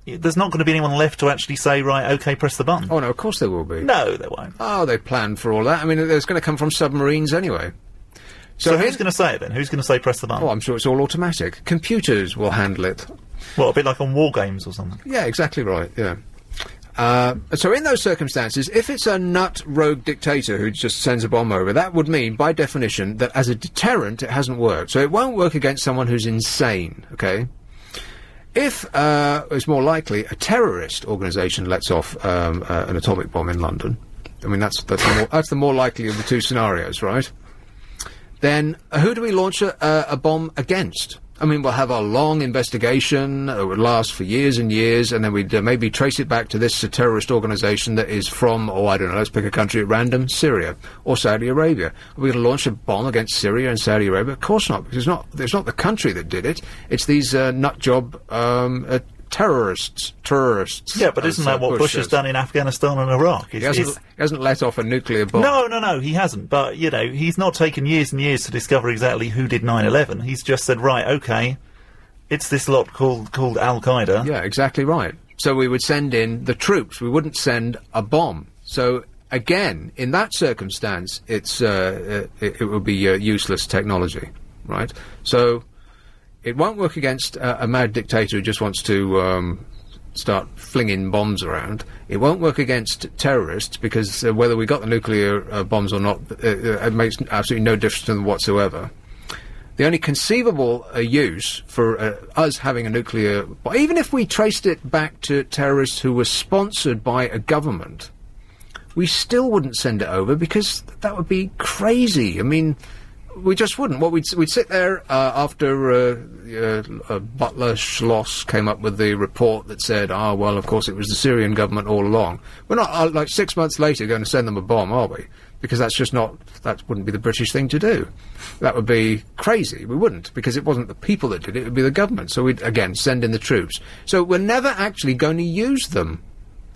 There's not going to be anyone left to actually say, right, OK, press the button. Oh, no, of course there will be. No, there won't. Oh, they planned for all that. I mean, there's going to come from submarines anyway. So who's going to say it then? Who's going to say press the button? Oh, I'm sure it's all automatic. Computers will handle it. Well, a bit like on War Games or something. Yeah, exactly right, yeah. So in those circumstances, if it's a nut rogue dictator who just sends a bomb over, that would mean, by definition, that as a deterrent it hasn't worked. So it won't work against someone who's insane, okay? If, it's more likely, a terrorist organisation lets off an atomic bomb in London, I mean, that's the more likely of the two scenarios, right? Then who do we launch a bomb against? I mean, we'll have a long investigation, it would last for years and years, and then we'd maybe trace it back to this terrorist organisation that is from, I don't know, let's pick a country at random, Syria, or Saudi Arabia. Are we going to launch a bomb against Syria and Saudi Arabia? Of course not, because it's not the country that did it, it's these nut-job terrorists. Yeah, but isn't that what Bush has done in Afghanistan and Iraq? He hasn't let off a nuclear bomb. No, he hasn't. But, you know, he's not taken years and years to discover exactly who did 9/11. He's just said, right, okay, it's this lot called Al-Qaeda. Yeah, exactly right. So we would send in the troops. We wouldn't send a bomb. So, again, in that circumstance, it would be useless technology, right? So it won't work against a mad dictator who just wants to start flinging bombs around. It won't work against terrorists because whether we got the nuclear bombs or not, it makes absolutely no difference to them whatsoever. The only conceivable use for us having a nuclear bomb, even if we traced it back to terrorists who were sponsored by a government, we still wouldn't send it over because that would be crazy. I mean, we just wouldn't. We'd sit there after Butler Schloss came up with the report that said, well, of course it was the Syrian government all along. We're not, like 6 months later, going to send them a bomb, are we? Because that's just not, that wouldn't be the British thing to do. That would be crazy. We wouldn't, because it wasn't the people that did it, it would be the government. So we'd, again, send in the troops. So we're never actually going to use them.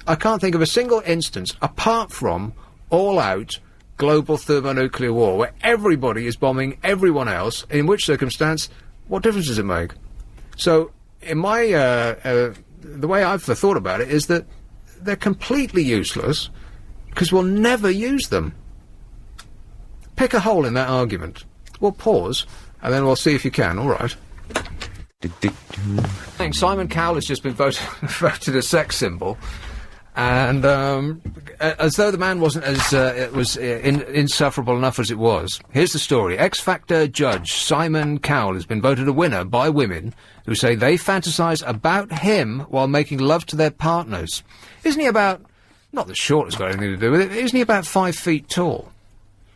I can't think of a single instance, apart from all-out global thermonuclear war, where everybody is bombing everyone else, in which circumstance, what difference does it make? So, in my, the way I've thought about it is that they're completely useless, because we'll never use them. Pick a hole in that argument. We'll pause, and then we'll see if you can, alright. Simon Cowell has just been voted a sex symbol. And as though the man wasn't as insufferable enough as it was. Here's the story. X Factor judge Simon Cowell has been voted a winner by women who say they fantasize about him while making love to their partners. Isn't he about, not that short has got anything to do with it, isn't he about 5 feet tall?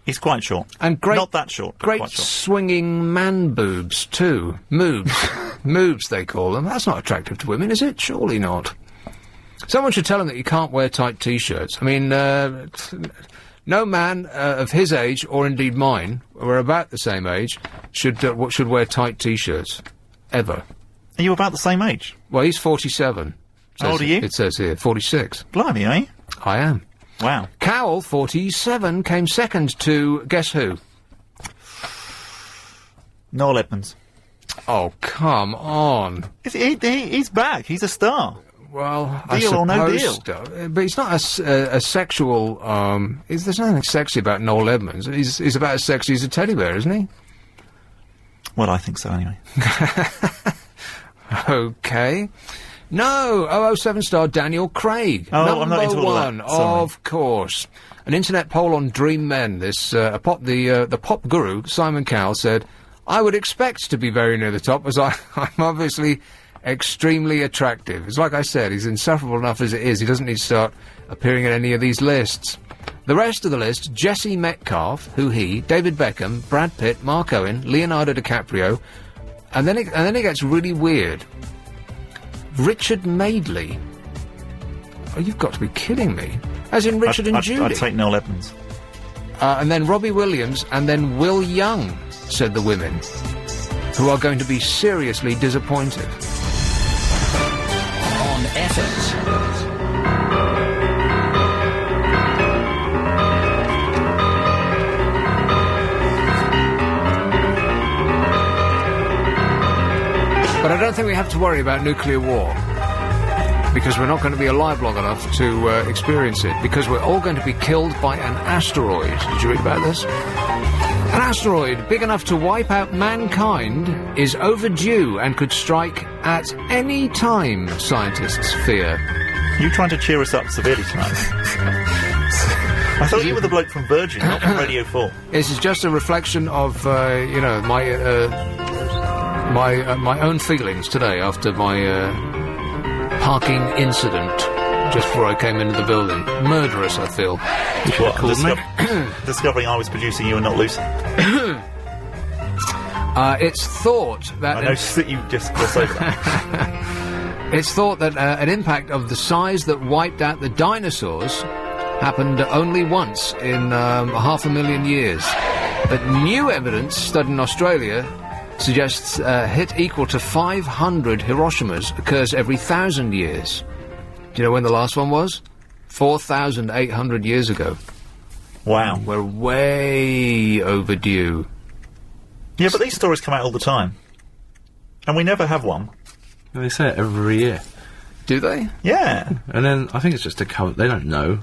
He's quite short. And great, not that short, but great quite short. Swinging man boobs too. Moobs. Moobs they call them. That's not attractive to women, is it? Surely not. Someone should tell him that he can't wear tight T-shirts. I mean, no man of his age, or indeed mine, we're about the same age, should wear tight T-shirts. Ever. Are you about the same age? Well, he's 47. How old are you? It says here, 46. Blimey, are you? I am. Wow. Cowell, 47, came second to, guess who? Noel Edmonds. Oh, come on. He's back. He's a star. Well, deal or no deal. But he's not a sexual, there's nothing sexy about Noel Edmonds. He's about as sexy as a teddy bear, isn't he? Well, I think so, anyway. Okay. No, 007 star Daniel Craig. Oh, I'm not into all one, that. Sorry. of course. An internet poll on Dream Men. The pop guru, Simon Cowell, said, I would expect to be very near the top, as I'm obviously extremely attractive. It's like I said, he's insufferable enough as it is. He doesn't need to start appearing in any of these lists. The rest of the list, Jesse Metcalfe, David Beckham, Brad Pitt, Mark Owen, Leonardo DiCaprio, and then it gets really weird. Richard Madeley. Oh, you've got to be kidding me. As in Richard and Judy. I'd take Noel Edmonds. And then Robbie Williams, and then Will Young, said the women, who are going to be seriously disappointed. On effort. But I don't think we have to worry about nuclear war, because we're not going to be alive long enough to experience it, because we're all going to be killed by an asteroid. Did you read about this? An asteroid big enough to wipe out mankind is overdue and could strike at any time, scientists fear. You trying to cheer us up severely tonight? I thought you were the bloke from Virgin, not from Radio 4. This is just a reflection of, my own feelings today after my parking incident just before I came into the building. Murderous, I feel. Discovering I was producing you and not Lucy. It's thought that... I noticed that you just glossed over that. It's thought that an impact of the size that wiped out the dinosaurs happened only once in 500,000 years. But new evidence studied in Australia suggests a hit equal to 500 Hiroshimas occurs every 1,000 years. Do you know when the last one was? 4,800 years ago. Wow. We're way overdue. Yeah, but these stories come out all the time. And we never have one. They say it every year. Do they? Yeah. And then I think it's just to cover... They don't know.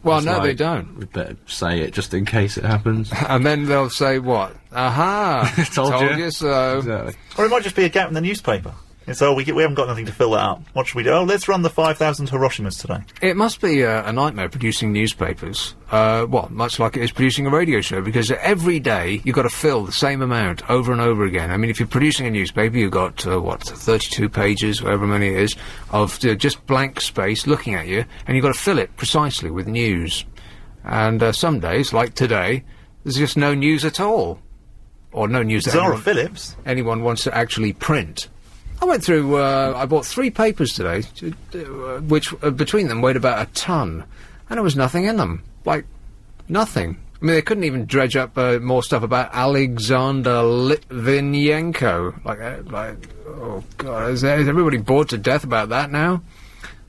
Well, no, they don't. We better say it just in case it happens. And then they'll say what? Aha! Told you so. Exactly. Or it might just be a gap in the newspaper. It's, we haven't got nothing to fill that up. What should we do? Oh, let's run the 5,000 Hiroshimas today. It must be a nightmare producing newspapers. Much like it is producing a radio show, because every day you've got to fill the same amount over and over again. I mean, if you're producing a newspaper, you've got, 32 pages, however many it is, of just blank space looking at you, and you've got to fill it precisely with news. And some days, like today, there's just no news at all. Or no news that anyone wants to actually print. I went through, I bought 3 papers today, which between them weighed about a ton, and there was nothing in them. Like, nothing. I mean, they couldn't even dredge up more stuff about Alexander Litvinenko. Oh God, is everybody bored to death about that now?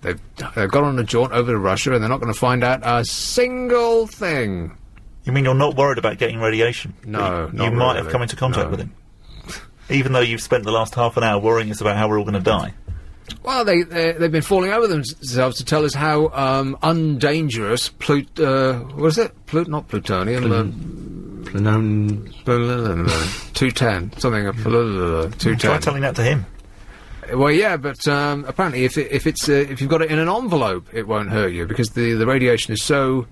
They've got on a jaunt over to Russia, and they're not going to find out a single thing. You mean you're not worried about getting radiation? No, you might have come into contact with him. Even though you've spent the last half an hour worrying us about how we're all going to die. Well, they've been falling over themselves to tell us how undangerous not plutonium. 210 something. 210. Try telling that to him. Well, yeah, but apparently, if you've got it in an envelope, it won't hurt you because the radiation is so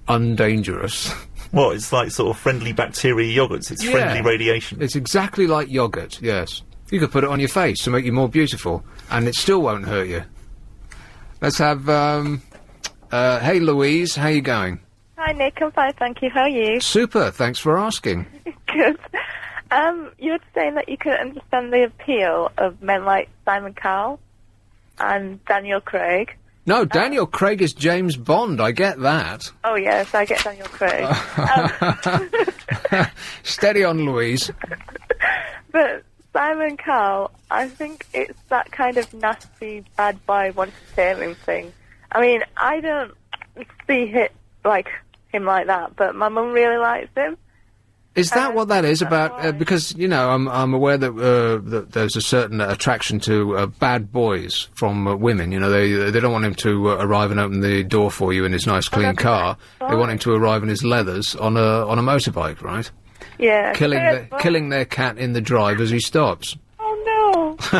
undangerous. Well, it's like sort of friendly bacteria yogurts. It's friendly radiation. It's exactly like yogurt, yes. You could put it on your face to make you more beautiful, and it still won't hurt you. Let's have, hey Louise, how you going? Hi Nick, I'm fine, thank you. How are you? Super, thanks for asking. Good. You were saying that you could understand the appeal of men like Simon Cowell and Daniel Craig. No, Daniel Craig is James Bond, I get that. Oh yes, I get Daniel Craig. Steady on, Louise. But Simon Cowell, I think it's that kind of nasty, bad boy, wanting to tame him thing. I mean, I don't see him like that, but my mum really likes him. Is that what that is about? Because, you know, I'm aware that, that there's a certain attraction to bad boys from women. You know, they don't want him to arrive and open the door for you in his nice clean car. They want him to arrive in his leathers on a motorbike, right? Yeah. Killing their cat in the drive as he stops. Oh no!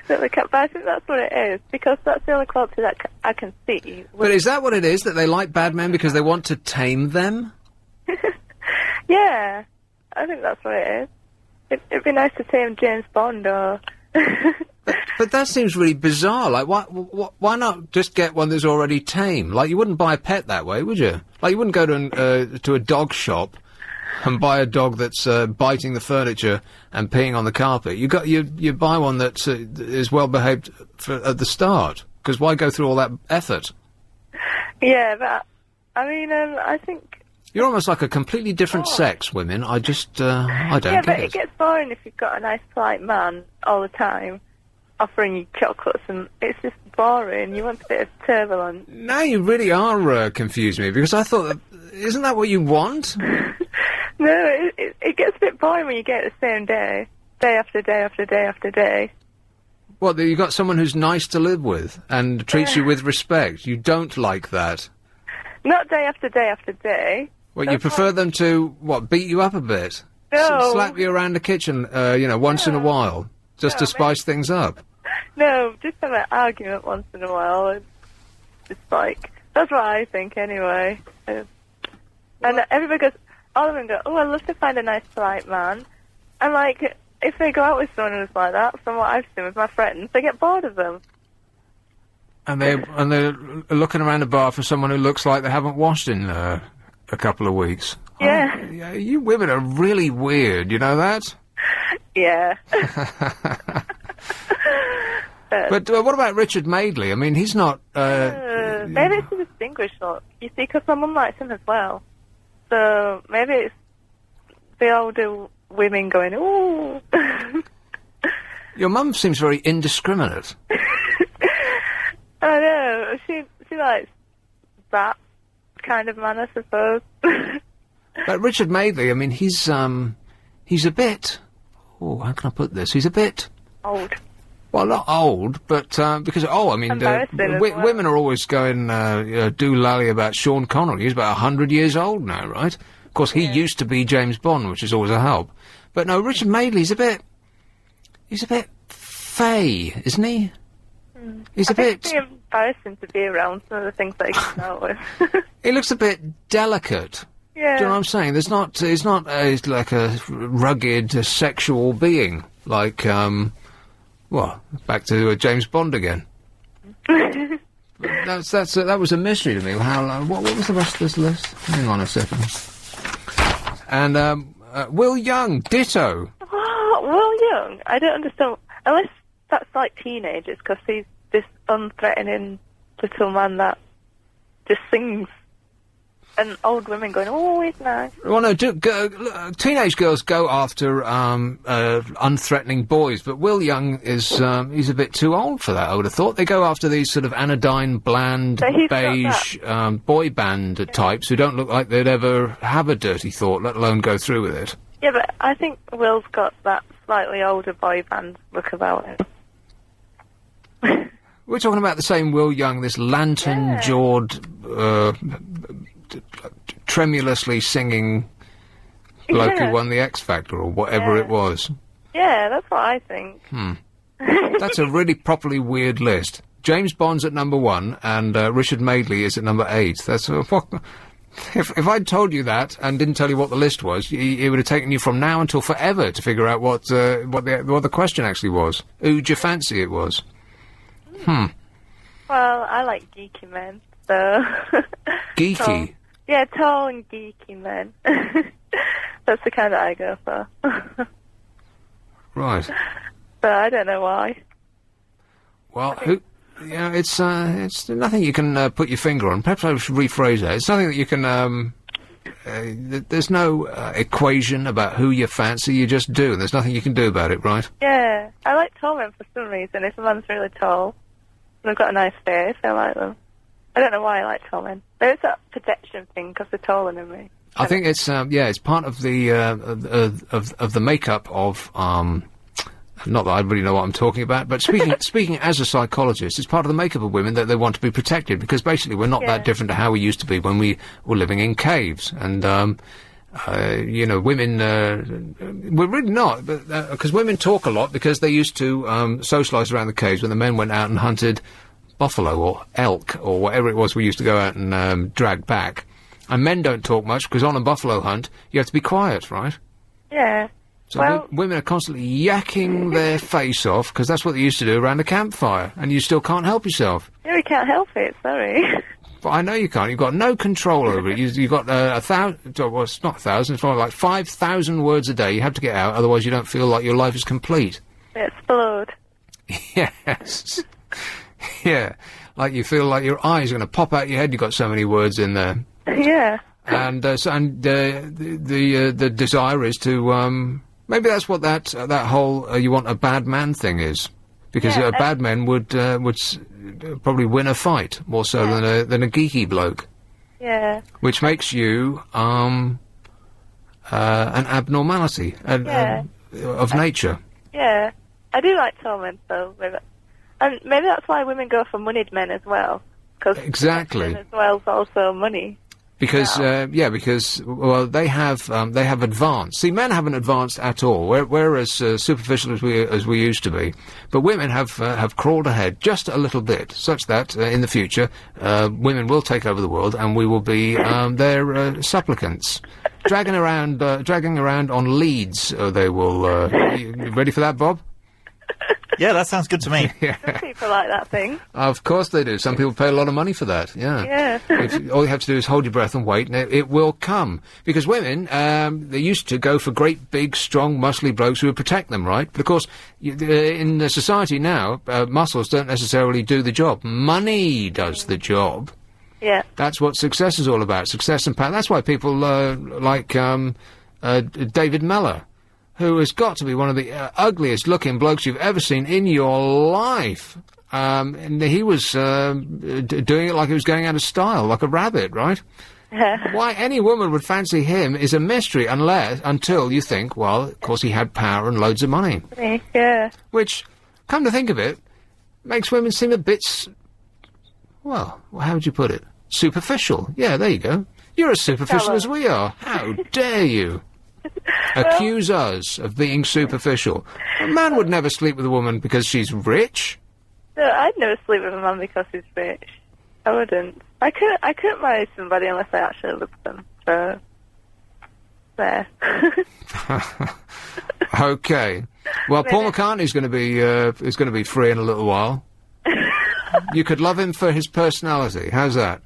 But I think that's what it is, because that's the only quality that I can see. But is that what it is, that they like bad men because they want to tame them? Yeah, I think that's what it is. It'd be nice to tame James Bond, or... but that seems really bizarre. Like, why not just get one that's already tame? Like, you wouldn't buy a pet that way, would you? Like, you wouldn't go to a dog shop and buy a dog that's biting the furniture and peeing on the carpet. You buy one that is well behaved at the start. Because why go through all that effort? Yeah, but I mean, I think. You're almost like a completely different sex, women. I just, I don't get it. Yeah, but it gets boring if you've got a nice, polite man all the time offering you chocolates, and it's just boring. You want a bit of turbulence. Now you really are confusing me, because I thought, isn't that what you want? No, it gets a bit boring when you get it the same day after day after day after day. What, you got someone who's nice to live with and treats you with respect? You don't like that? Not day after day after day. Well, you prefer them to, beat you up a bit? No. Slap you around the kitchen, once in a while, just to spice things up? No, just have an argument once in a while. And it's like, that's what I think anyway. And everybody goes, all of them go, oh, I'd love to find a nice, polite man. And like, if they go out with someone who's like that, from what I've seen with my friends, they get bored of them. And they're looking around the bar for someone who looks like they haven't washed in a couple of weeks. Yeah. Oh, you women are really weird, you know that? Yeah. But what about Richard Madeley? I mean, he's not... maybe it's a distinguished look. You see, because my mum likes him as well. So maybe it's the older women going, ooh. Your mum seems very indiscriminate. I know. She likes that kind of man, I suppose. But Richard Madeley, I mean, he's a bit... Oh, how can I put this? He's a bit... Old. Well, not old, but, because, women are always going, do-lally about Sean Connery. He's about 100 years old now, right? Of course, he used to be James Bond, which is always a help. But no, Richard Madeley's a bit fey, isn't he? He's a bit... It's embarrassing to be around some of the things that he comes out with. He looks a bit delicate. Yeah. Do you know what I'm saying? He's not like a rugged sexual being, like, back to James Bond again. That was a mystery to me. What was the rest of this list? Hang on a second. And, Will Young, ditto. Oh, Will Young? I don't understand. Unless that's like teenagers, because he's this unthreatening little man that just sings. And old women going, oh, he's nice. Well, no, teenage girls go after unthreatening boys, but Will Young is he's a bit too old for that, I would have thought. They go after these sort of anodyne, bland, beige boy band types who don't look like they'd ever have a dirty thought, let alone go through with it. Yeah, but I think Will's got that slightly older boy band look about him. We're talking about the same Will Young, this lantern-jawed... tremulously singing bloke who won the X Factor or whatever it was. Yeah, that's what I think. That's a really properly weird list. James Bond's at number 1 and Richard Madeley is at number 8. That's if I'd told you that and didn't tell you what the list was, it would have taken you from now until forever to figure out what the question actually was. Who'd you fancy it was? Well, I like geeky men, so... Geeky? Yeah, tall and geeky men. That's the kind that I go for. Right. But I don't know why. Well, it's nothing you can put your finger on. Perhaps I should rephrase that. It's something that you can, there's no equation about who you fancy, you just do. There's nothing you can do about it, right? Yeah, I like tall men for some reason. If a man's really tall, and they've got a nice face, I like them. I don't know why I like tall men. There's that protection thing because they're taller than me. I think it's it's part of the of the makeup of not that I really know what I'm talking about, but speaking as a psychologist, it's part of the makeup of women that they want to be protected because basically we're not that different to how we used to be when we were living in caves and. Women, we're really not, because women talk a lot because they used to socialise around the caves when the men went out and hunted buffalo or elk or whatever it was we used to go out and drag back. And men don't talk much because on a buffalo hunt you have to be quiet, right? Yeah. So women are constantly yakking their face off because that's what they used to do around a campfire, and you still can't help yourself. Yeah, we can't help it, sorry. But I know you can't. You've got no control over it. You've got 1,000... Well, it's not 1,000. It's more like 5,000 words a day you have to get out, otherwise you don't feel like your life is complete. Explode. Yes. Yeah. Like you feel like your eyes are going to pop out your head. You've got so many words in there. Yeah. And the desire is to maybe that's what that whole you want a bad man thing is, because a bad man would probably win a fight more so than a geeky bloke. Yeah. Which makes you an abnormality of nature. Yeah, I do like tall men though, and maybe that's why women go for moneyed men as well. because Exactly. as well as also money. Because well, they have advanced. See, men haven't advanced at all. We're as superficial as we used to be, but women have crawled ahead just a little bit, such that in the future, women will take over the world, and we will be their supplicants, dragging around on leads. They will. You ready for that, Bob? Yeah, that sounds good to me. Some people like that thing. Of course they do. Some people pay a lot of money for that, yeah. Yeah. All you have to do is hold your breath and wait, and it will come. Because women, they used to go for great, big, strong, muscly blokes who would protect them, right? But of course, in the society now, muscles don't necessarily do the job. Money does the job. Yeah. That's what success is all about, success and power. That's why people like David Mellor, who has got to be one of the ugliest-looking blokes you've ever seen in your life. And he was doing it like he was going out of style, like a rabbit, right? Why any woman would fancy him is a mystery, until you think, well, of course he had power and loads of money. Yeah. Which, come to think of it, makes women seem a bit, well, how would you put it? Superficial. Yeah, there you go. You're as superficial as we are. How dare you? Accuse us of being superficial. A man would never sleep with a woman because she's rich. No, I'd never sleep with a man because he's rich. I wouldn't. I couldn't marry somebody unless I actually loved them. So, there. Okay. Well, Paul McCartney's going to be free in a little while. You could love him for his personality. How's that?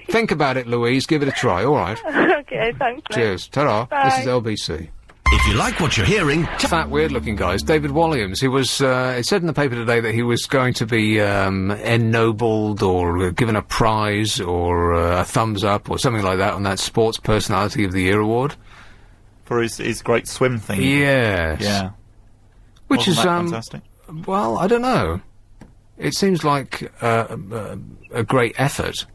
Think about it, Louise. Give it a try. All right. Okay, thanks. Mate. Cheers. Ta-ra. Bye. This is LBC. If you like what you're hearing... Fat, weird-looking guys. David Walliams. He was... it said in the paper today that he was going to be ennobled or given a prize or a thumbs up or something like that on that Sports Personality of the Year award. For his great swim thing. Yes. Yeah. Which Wasn't is... that fantastic? Well, I don't know. It seems like a great effort.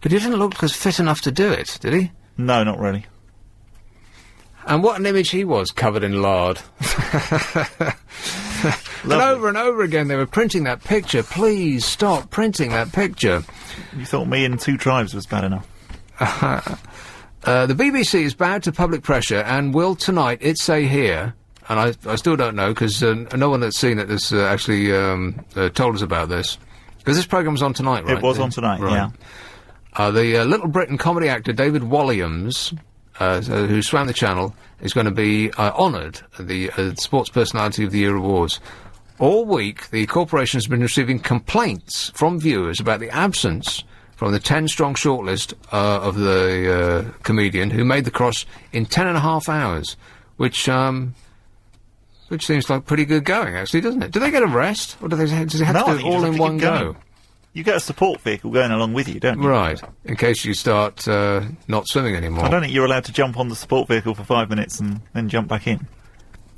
But he didn't look fit enough to do it, did he? No, not really. And what an image he was, covered in lard. And over again they were printing that picture. Please stop printing that picture. You thought Me and Two Tribes was bad enough. The BBC is bowed to public pressure and will tonight, it say here, and I still don't know, because no one that's seen it has actually told us about this. Because this programme's on tonight, right? It was on tonight, right. yeah. The Little Britain comedy actor David Walliams, who swam the channel, is going to be honoured at the Sports Personality of the Year Awards. All week, the corporation has been receiving complaints from viewers about the absence from the 10-strong shortlist of the comedian who made the cross in 10.5 hours, which seems like pretty good going, actually, doesn't it? Do they get a rest, or does he have to do it all in one go? You get a support vehicle going along with you, don't you? Right, in case you start not swimming anymore. I don't think you're allowed to jump on the support vehicle for 5 minutes and then jump back in.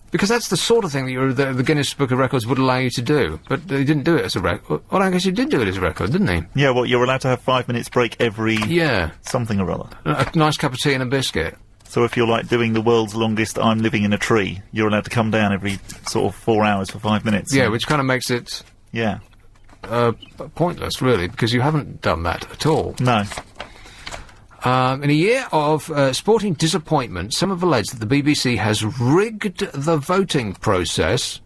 Because that's the sort of thing that the Guinness Book of Records would allow you to do. But he didn't do it as a record. Well, I guess he did do it as a record, didn't he? Yeah, well, you're allowed to have 5 minutes break every... Yeah. Something or other. A nice cup of tea and a biscuit. So if you're, like, doing the world's longest I'm living in a tree, you're allowed to come down every sort of 4 hours for 5 minutes. Yeah, which kind of makes it... Yeah. Pointless, really, because you haven't done that at all. No. In a year of sporting disappointment, some have alleged that the BBC has rigged the voting process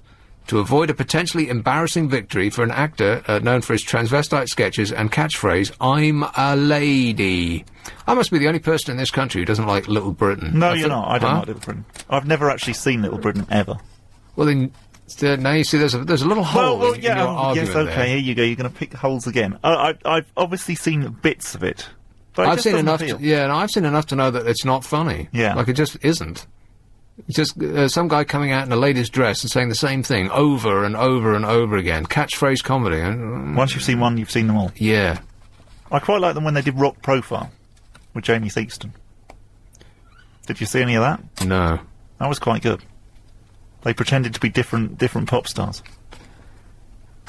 to avoid a potentially embarrassing victory for an actor known for his transvestite sketches and catchphrase, "I'm a lady." I must be the only person in this country who doesn't like Little Britain. No, you're not. I don't like Little Britain. I've never actually seen Little Britain, ever. Well, then... now you see, there's a little hole in your argument yes, okay, there. here you go. You're going to pick holes again. I've obviously seen bits of it. But I've seen enough. I've seen enough to know that it's not funny. Yeah, like it just isn't. It's just some guy coming out in a lady's dress and saying the same thing over and over and over again. Catchphrase comedy. Once you've seen one, you've seen them all. Yeah. I quite like them when they did Rock Profile with Jamie Theakston. Did you see any of that? No. That was quite good. They pretended to be different pop stars.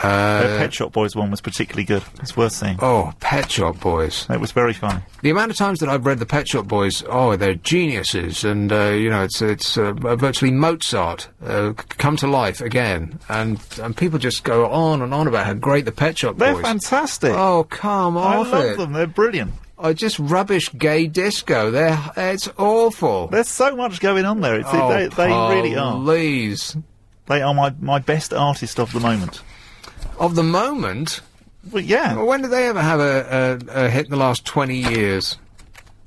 Their Pet Shop Boys one was particularly good. It's worth seeing. Oh, Pet Shop Boys. It was very funny. The amount of times that I've read the Pet Shop Boys, they're geniuses, and, it's virtually Mozart, come to life again, and people just go on and on about how great the Pet Shop Boys. They're fantastic. Oh, come off it. I love them, they're brilliant. Oh, just rubbish gay disco. It's awful. There's so much going on there. They really are. Please. They are my best artist of the moment. Of the moment? Well, yeah. Well, when did they ever have a hit in the last 20 years?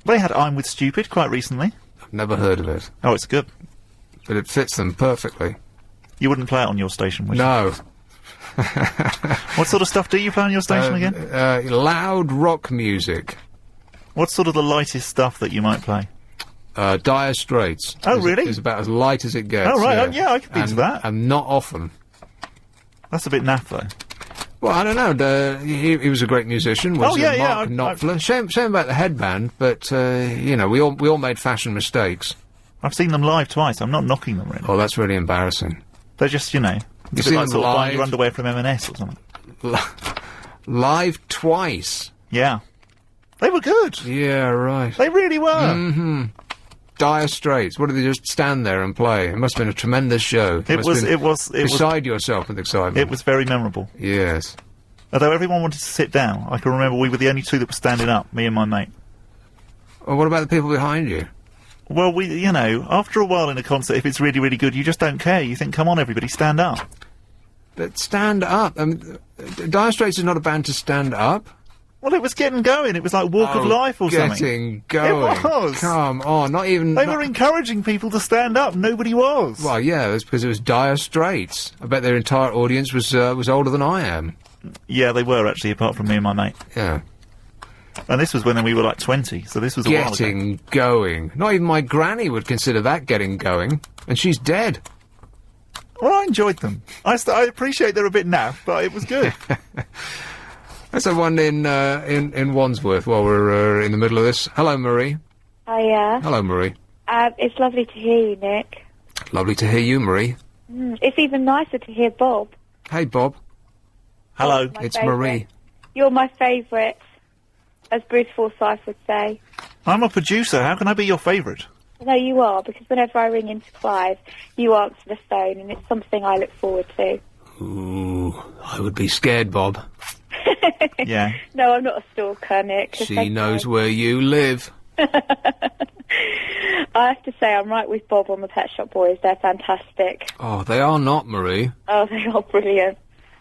They had I'm With Stupid quite recently. I've never heard of it. Oh, it's good. But it fits them perfectly. You wouldn't play it on your station, would you? No. What sort of stuff do you play on your station again? Loud rock music. What's sort of the lightest stuff that you might play? Dire Straits. Oh, really? It's about as light as it gets. Oh, right. Yeah, I could be into that. And not often. That's a bit naff, though. Well, I don't know. He was a great musician. Was Mark Knopfler. Shame about the headband, but we all made fashion mistakes. I've seen them live twice. I'm not knocking them, really. Oh, that's really embarrassing. They're just, You it's seen like them sort of buying live? your underwear from M&S or something. Live twice. Yeah. They were good. Yeah, right. They really were. Mm-hmm. Dire Straits. What did they just stand there and play? It must have been a tremendous show. It was beside yourself with excitement. It was very memorable. Yes. Although everyone wanted to sit down, I can remember we were the only two that were standing up, me and my mate. Well, what about the people behind you? Well, after a while in a concert, if it's really, really good, you just don't care. You think, come on, everybody, stand up. But stand up. Dire Straits is not a band to stand up. Well, it was getting going. It was like Walk of Life or something. Getting going. It was. Come on, not even... They were encouraging people to stand up. Nobody was. Well, yeah, it's because it was Dire Straits. I bet their entire audience was older than I am. Yeah, they were, actually, apart from me and my mate. Yeah. And this was when we were like 20, so this was a while ago. Getting going. Not even my granny would consider that getting going. And she's dead. Well, I enjoyed them. I appreciate they're a bit naff, but it was good. Let's have one in Wandsworth while we're in the middle of this. Hello, Marie. Hiya. Hello, Marie. It's lovely to hear you, Nick. Lovely to hear you, Marie. It's even nicer to hear Bob. Hey, Bob. Hello. It's Marie. You're my favourite, as Bruce Forsyth would say. I'm a producer. How can I be your favourite? No, you are, because whenever I ring into Clive, you answer the phone, and it's something I look forward to. Ooh, I would be scared, Bob. Yeah. No, I'm not a stalker, Nick. She knows where you live. I have to say, I'm right with Bob on the Pet Shop Boys. They're fantastic. Oh, they are not, Marie. Oh, they are brilliant.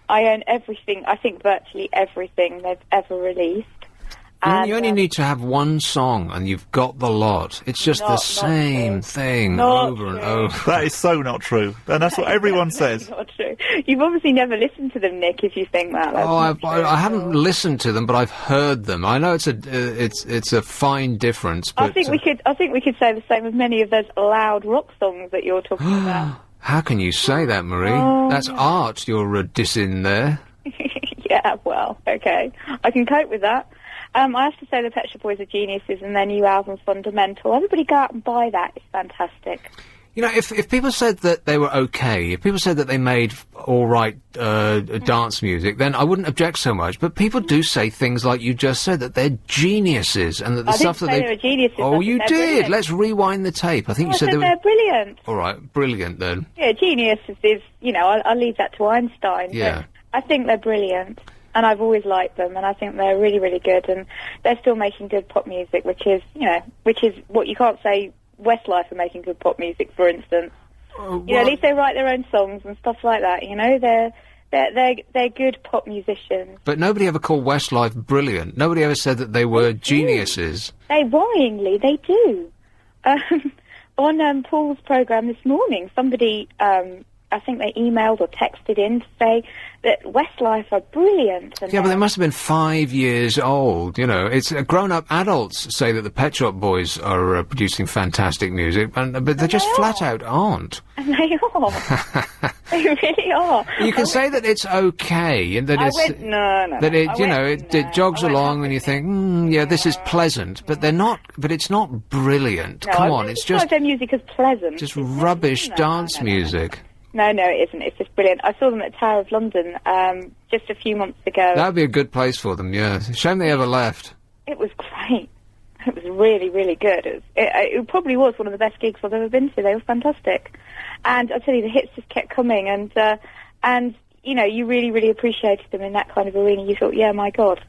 I own everything, I think virtually everything they've ever released. You only need to have one song and you've got the lot. It's just the same thing over and over. That is so not true. And that's what everyone says. Not true. You've obviously never listened to them, Nick, if you think that. I haven't listened to them, but I've heard them. I know it's a fine difference, but... I think we could say the same of many of those loud rock songs that you're talking about. How can you say that, Marie? That's art you're dissing there. Yeah, well, okay. I can cope with that. I have to say the Pet Shop Boys are geniuses, and their new album, Fundamental. Everybody go out and buy that. It's fantastic. You know, if people said that they were okay, if people said that they made all right dance music, then I wouldn't object so much. But people do say things like you just said, that they're geniuses, and that the stuff that they were geniuses. Oh, you did. Brilliant. Let's rewind the tape. I think you said they're brilliant. All right, brilliant then. Yeah, geniuses is, I'll leave that to Einstein. Yeah. But I think they're brilliant. And I've always liked them, and I think they're really, really good, and they're still making good pop music, which is what you can't say Westlife are making good pop music, for instance. At least they write their own songs and stuff like that, they're good pop musicians. But nobody ever called Westlife brilliant. Nobody ever said that they were geniuses. Worryingly, they do. On Paul's programme this morning, somebody, I think they emailed or texted in to say that Westlife are brilliant. And yeah, but they must have been 5 years old, It's grown-up adults say that the Pet Shop Boys are producing fantastic music, but they just flat out aren't. And they are. They really are. You can say that it's okay, and that it jogs along, and you think, this is pleasant, but they're not. But it's not brilliant. No, Come on, it's just their music is pleasant. Just rubbish dance music. No, it isn't. It's just brilliant. I saw them at Tower of London just a few months ago. That'd be a good place for them, yeah. Shame they ever left. It was great. It was really, really good. It probably was one of the best gigs I've ever been to. They were fantastic. And I'll tell you, the hits just kept coming, and you know, you really, really appreciated them in that kind of arena. You thought, yeah, my God.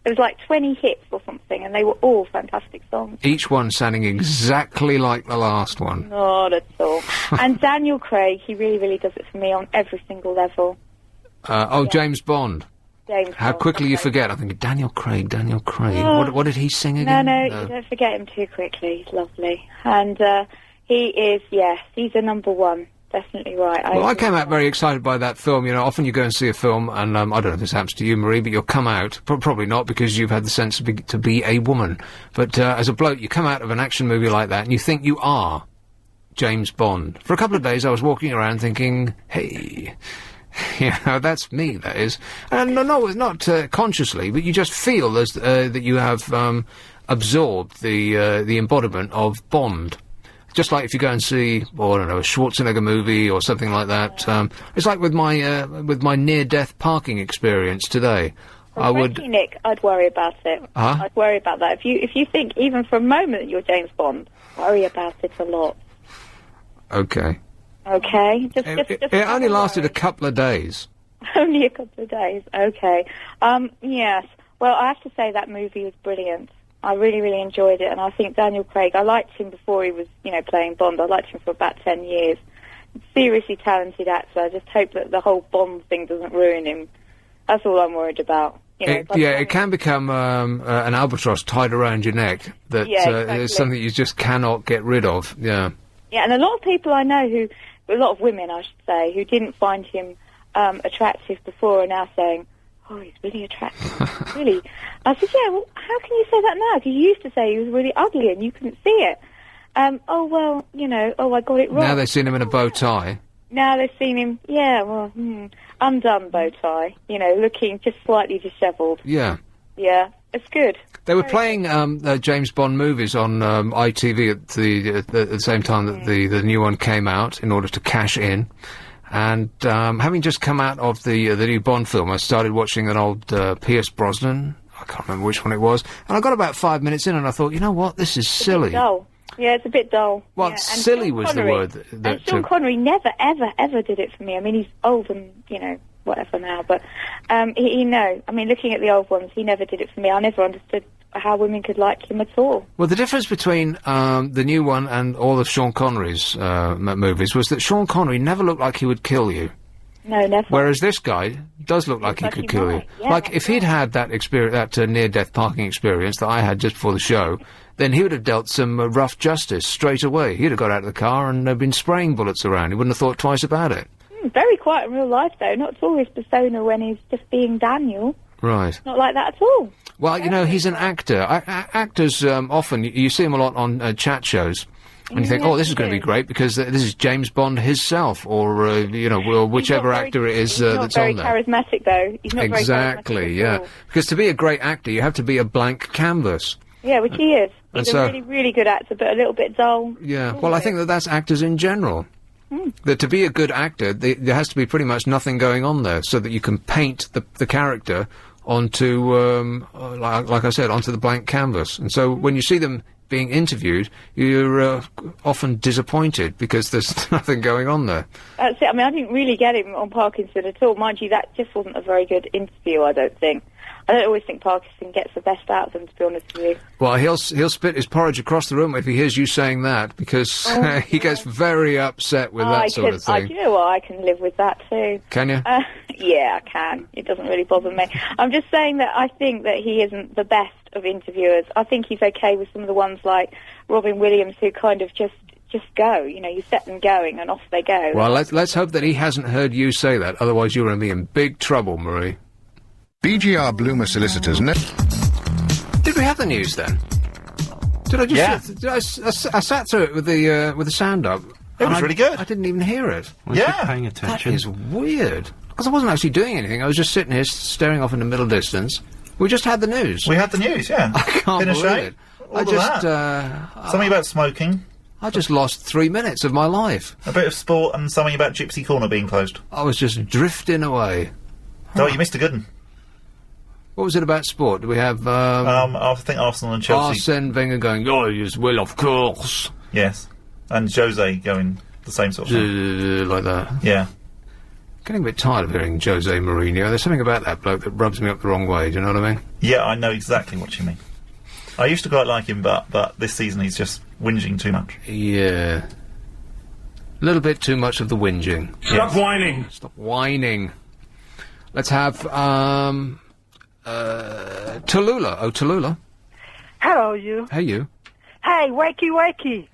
There was like 20 hits or something, and they were all fantastic songs. Each one sounding exactly like the last one. Not at all. And Daniel Craig, he really, really does it for me on every single level. James Bond. How quickly you forget. I think, Daniel Craig. Oh. What did he sing again? No, you don't forget him too quickly. He's lovely. And he is, yes, he's a number one. Definitely right. I came out very excited by that film. You know, often you go and see a film, and I don't know if this happens to you, Marie, but you'll come out, probably not, because you've had the sense to be a woman. But as a bloke, you come out of an action movie like that, and you think you are James Bond. For a couple of days, I was walking around thinking, hey, you know, that's me, that is. And not consciously, but you just feel that you have absorbed the embodiment of Bond. Just like if you go and see, I don't know, a Schwarzenegger movie or something like that. It's like with my near-death parking experience today. Well, frankly, Nick, I'd worry about it. Huh? I'd worry about that. If you think even for a moment that you're James Bond, worry about it a lot. Okay. Okay. Just it only lasted a couple of days. Only a couple of days. Okay. Yes. Well, I have to say that movie was brilliant. I really, really enjoyed it, and I think Daniel Craig, I liked him before he was, you know, playing Bond. I liked him for about 10 years. Seriously talented actor. I just hope that the whole Bond thing doesn't ruin him. That's all I'm worried about. You know, it can become an albatross tied around your neck that exactly. is something you just cannot get rid of. Yeah. Yeah, and a lot of people I know a lot of women, I should say, who didn't find him attractive before are now saying, oh, he's really attractive. Really? I said, yeah, well, how can you say that now? Because you used to say he was really ugly and you couldn't see it. I got it wrong. Now they've seen him in a bow tie. Now they've seen him, undone bow tie, you know, looking just slightly dishevelled. Yeah. Yeah, it's good. They were playing James Bond movies on ITV at the same time that the new one came out in order to cash in. And having just come out of the new Bond film, I started watching an old Pierce Brosnan. I can't remember which one it was. And I got about 5 minutes in and I thought, you know what, this is silly. It's dull. Yeah, it's a bit dull. Well, yeah. silly was the word. And Sean Connery never, ever, ever did it for me. I mean, he's old and, you know, whatever now. But, looking at the old ones, he never did it for me. I never understood how women could like him at all. Well, the difference between the new one and all of Sean Connery's movies was that Sean Connery never looked like he would kill you. No, never. Whereas this guy does look like he could kill you. Yeah, like, if he'd had that experience, that near-death parking experience that I had just before the show, then he would have dealt some rough justice straight away. He'd have got out of the car and been spraying bullets around. He wouldn't have thought twice about it. Very quiet in real life, though. Not at all his persona when he's just being Daniel. Right. Not like that at all. Well, you know, he's an actor. Actors, often, you see him a lot on chat shows. And you think, oh, this is going to be great because this is James Bond himself, or whichever actor it is that's on there. He's not very charismatic, though. He's not exactly, very charismatic yeah. Because to be a great actor, you have to be a blank canvas. Yeah, which he is. He's a really, really good actor, but a little bit dull. Yeah, well, I think that's actors in general. That to be a good actor, there has to be pretty much nothing going on there, so that you can paint the character onto, like I said, onto the blank canvas. And so when you see them being interviewed, you're often disappointed because there's nothing going on there. That's it. I mean, I didn't really get him on Parkinson at all. Mind you, that just wasn't a very good interview, I don't think. I don't always think Parkinson gets the best out of them, to be honest with you. Well, he'll spit his porridge across the room if he hears you saying that, because he gets very upset with that sort of thing. You know what, I can live with that too. Can you? Yeah, I can. It doesn't really bother me. I'm just saying that I think that he isn't the best of interviewers. I think he's okay with some of the ones like Robin Williams, who kind of just go. You know, you set them going and off they go. Well, let's hope that he hasn't heard you say that. Otherwise, you're going to be in big trouble, Marie. BGR Bloomer Solicitors. Did we have the news then? Did I just? Yeah. I sat through it with the sound up. It was really good. I didn't even hear it. Yeah, paying attention. That is weird. Because I wasn't actually doing anything. I was just sitting here staring off in the middle distance. We just had the news. We had the news. Yeah. I can't believe it. Something about smoking. I just lost 3 minutes of my life. A bit of sport and something about Gypsy Corner being closed. I was just drifting away. Oh, you missed a good one. What was it about sport? Do we have, I think Arsenal and Chelsea. Arsene Wenger going, oh, yes, well, of course. Yes. And Jose going the same sort of thing. Like that. Yeah. Getting a bit tired of hearing Jose Mourinho. There's something about that bloke that rubs me up the wrong way, do you know what I mean? Yeah, I know exactly what you mean. I used to quite like him, but this season he's just whinging too much. Yeah. A little bit too much of the whinging. Stop whining! Stop whining. Let's have, Tallulah. Oh, Tallulah. Hello, you. Hey, you. Hey, wakey.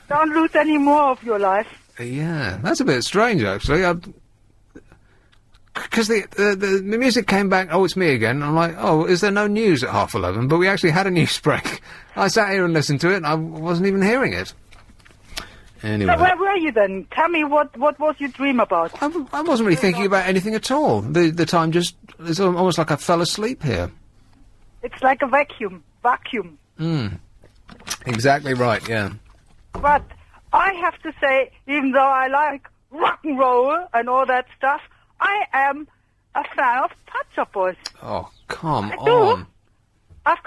Don't lose any more of your life. Yeah, that's a bit strange, actually. Because the music came back, oh, it's me again. I'm like, oh, is there no news at 11:30? But we actually had a news break. I sat here and listened to it, and I wasn't even hearing it. Anyway. So where were you then? Tell me what was your dream about? I wasn't really thinking about anything at all. The time just, it's almost like I fell asleep here. It's like a vacuum. Exactly right, yeah. But I have to say, even though I like rock and roll and all that stuff, I am a fan of Pet Shop Boys. Oh, come I do. on. I've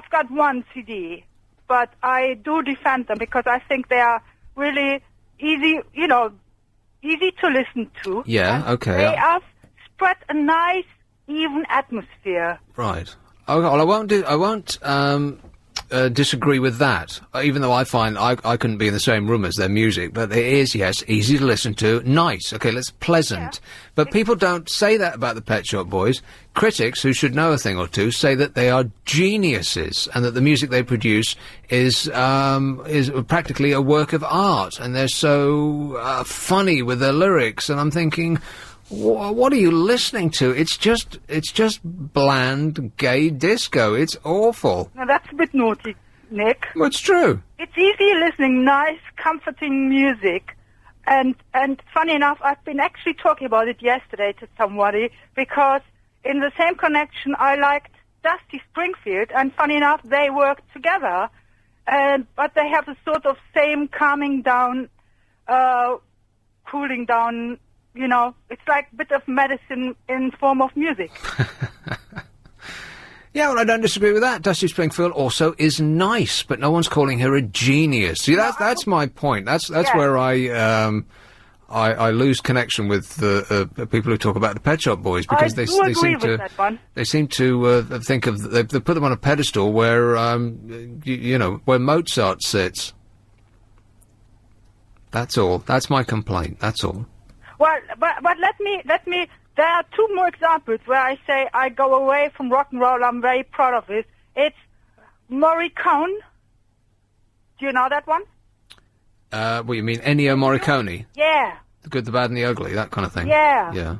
got one CD, but I do defend them because I think they are really easy, easy to listen to. Yeah, okay. They have spread a nice, even atmosphere. Right. Oh, well, I won't disagree with that, even though I find I couldn't be in the same room as their music, but it is, yes, easy to listen to, nice, okay, that's pleasant. Yeah. But people don't say that about the Pet Shop Boys. Critics, who should know a thing or two, say that they are geniuses, and that the music they produce is practically a work of art, and they're so funny with their lyrics, and I'm thinking, what are you listening to? It's just bland gay disco. It's awful. Now that's a bit naughty, Nick. Well, it's true. It's easy listening, nice, comforting music. And funny enough, I've been actually talking about it yesterday to somebody because in the same connection I liked Dusty Springfield, and funny enough, they worked together. But they have a sort of same calming down, cooling down. It's like a bit of medicine in form of music. Yeah, well, I don't disagree with that. Dusty Springfield also is nice, but no one's calling her a genius. See, that's my point. That's where I lose connection with the people who talk about the Pet Shop Boys, because they seem to think of they put them on a pedestal where where Mozart sits. That's all. That's my complaint. That's all. Well, but let me. There are two more examples where I say I go away from rock and roll. I'm very proud of it. It's Morricone. Do you know that one? What you mean, Ennio Morricone? Yeah. The Good, the Bad, and the Ugly, that kind of thing. Yeah. Yeah.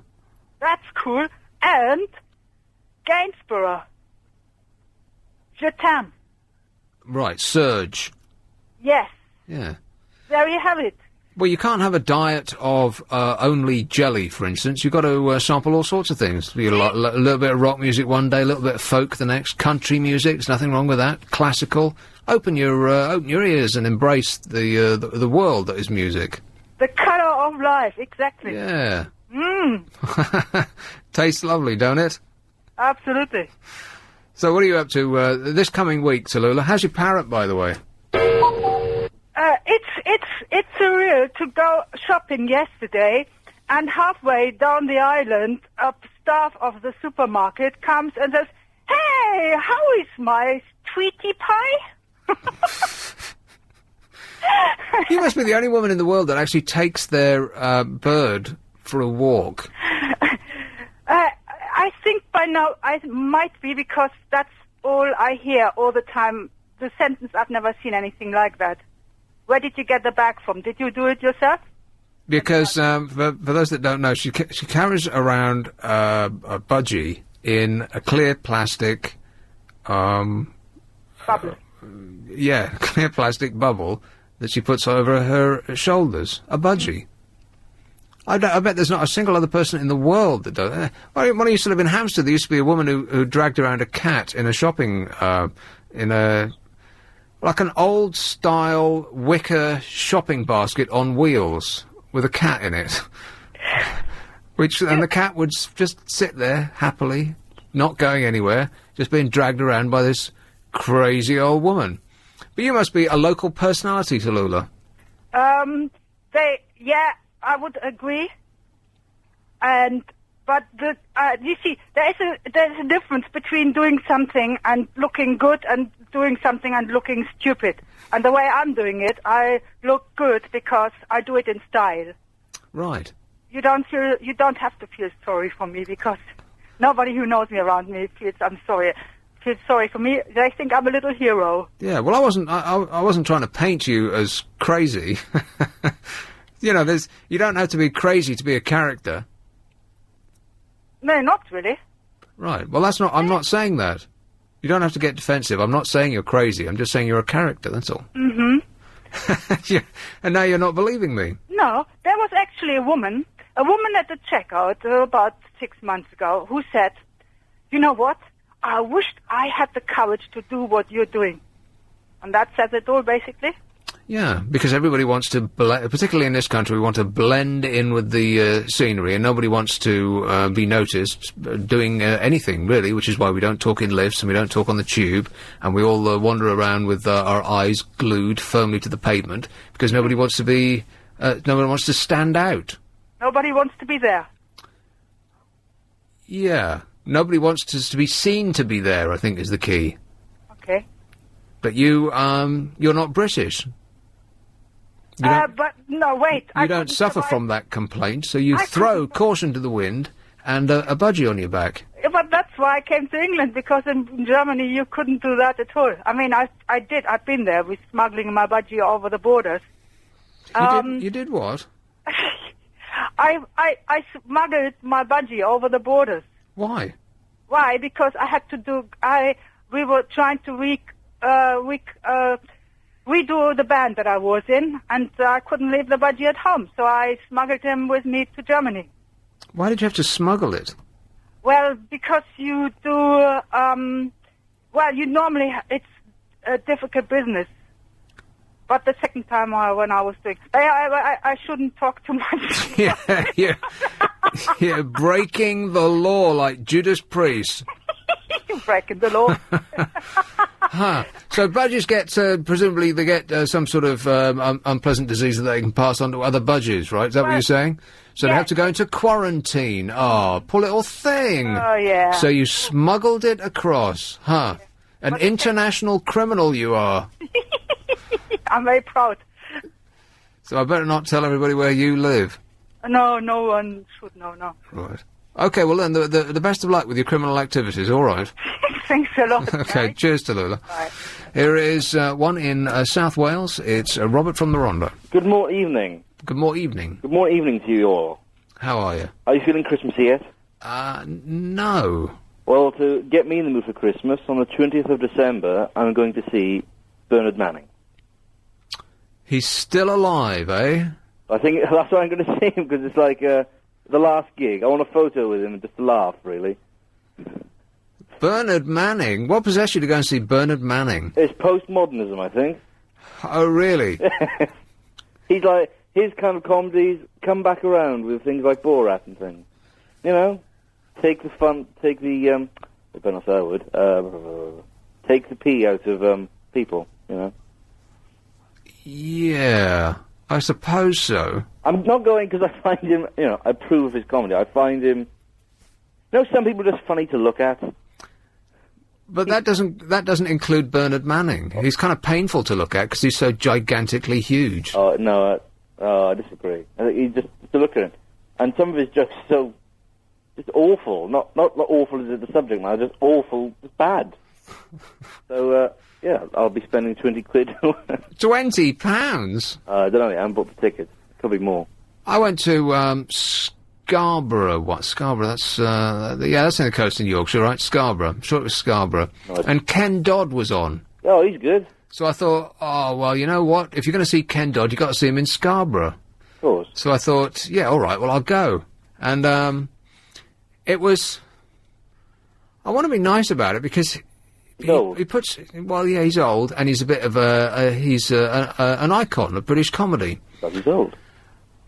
That's cool. And Gainsborough. Je t'aime. Right, Surge. Yes. Yeah. There you have it. Well, you can't have a diet of only jelly, for instance. You've got to sample all sorts of things. A little bit of rock music one day, a little bit of folk the next, country music. There's nothing wrong with that. Classical. Open your ears and embrace the world that is music. The colour of life, exactly. Yeah. Mmm. Tastes lovely, don't it? Absolutely. So, what are you up to this coming week, Tallulah? How's your parrot, by the way? It's surreal to go shopping yesterday, and halfway down the island, a staff of the supermarket comes and says, "Hey, how is my sweetie pie?" You must be the only woman in the world that actually takes their bird for a walk. I think by now I might be, because that's all I hear all the time. The sentence, I've never seen anything like that. Where did you get the bag from? Did you do it yourself? Because, for those that don't know, she carries around a budgie in a clear plastic, bubble. Clear plastic bubble that she puts over her shoulders. A budgie. I bet there's not a single other person in the world that does that. When I used to live in Hampstead, there used to be a woman who dragged around a cat in a shopping, in a Like an old-style wicker shopping basket on wheels with a cat in it. And the cat would just sit there happily, not going anywhere, just being dragged around by this crazy old woman. But you must be a local personality, Tallulah. I would agree. But you see, there's a difference between doing something and looking good and doing something and looking stupid. And the way I'm doing it, I look good because I do it in style. Right. You don't have to feel sorry for me because nobody who knows me around me feels sorry for me. They think I'm a little hero. Yeah. Well, I wasn't trying to paint you as crazy. You know, you don't have to be crazy to be a character. No, not really. Right. Well, I'm not saying that. You don't have to get defensive. I'm not saying you're crazy. I'm just saying you're a character, that's all. Mm-hmm. Yeah. And now you're not believing me. No, there was actually a woman at the checkout about 6 months ago who said, you know what? I wished I had the courage to do what you're doing. And that says it all, basically. Yeah, because everybody wants to, particularly in this country, we want to blend in with the scenery, and nobody wants to be noticed doing anything, really, which is why we don't talk in lifts, and we don't talk on the tube, and we all wander around with our eyes glued firmly to the pavement, because nobody wants to be, nobody wants to stand out. Nobody wants to be there. Yeah, nobody wants to be seen to be there, I think, is the key. Okay. But you're not British. But, no, wait. You don't suffer from that complaint, so you throw caution to the wind and a budgie on your back. Yeah, but that's why I came to England, because in Germany you couldn't do that at all. I mean, I did. I've been there with smuggling my budgie over the borders. You did what? I smuggled my budgie over the borders. Why? Why? Because I had to we were trying to redo the band that I was in, and I couldn't leave the budgie at home, so I smuggled him with me to Germany. Why did you have to smuggle it? Well, because you do, you normally, it's a difficult business. But the second time when I was doing, I shouldn't talk too much. Yeah, breaking the law like Judas Priest. Breaking the law. Huh. So budgies get, presumably they get some sort of unpleasant disease that they can pass on to other budgies, right? Is that what you're saying? So they have to go into quarantine. Oh, poor little thing. Oh, yeah. So you smuggled it across, huh? An international criminal you are. I'm very proud. So I better not tell everybody where you live. No, no one should know, no. Right. Okay, well then, the best of luck with your criminal activities, all right? Thanks a lot. Okay, cheers, Tallulah. Bye. Here is one in South Wales. It's Robert from the Rhondda. Good evening. Good evening. Good evening to you all. How are you? Are you feeling Christmassy yet? No. Well, to get me in the mood for Christmas, on the 20th of December, I'm going to see Bernard Manning. He's still alive, eh? I think that's why I'm going to see him, because it's like the last gig. I want a photo with him just to laugh, really. Bernard Manning? What possessed you to go and see Bernard Manning? It's postmodernism, I think. Oh, really? He's like, his kind of comedies come back around with things like Borat and things. You know? Take the fun, take the, I better not say that word, take the pee out of, people, you know? Yeah, I suppose so. I'm not going because I find him, you know, I approve of his comedy. I find him, you know, some people are just funny to look at. But that doesn't include Bernard Manning. He's kind of painful to look at because he's so gigantically huge. Oh, no, I disagree. I think he just to look at him. And some of his jokes are so, just awful. Not awful as the subject matter, just awful, just bad. So, yeah, I'll be spending 20 quid. £20? I don't know, I haven't bought the tickets. Could be more. I went to, Scarborough. What? Scarborough? That's, that's in the coast in Yorkshire, right? Scarborough. I'm sure it was Scarborough. Nice. And Ken Dodd was on. Oh, he's good. So I thought, oh, well, you know what? If you're going to see Ken Dodd, you've got to see him in Scarborough. Of course. So I thought, yeah, all right, well, I'll go. And, it was... I want to be nice about it because he puts. Well, yeah, he's old, and he's a bit of an icon of British comedy. But he's old.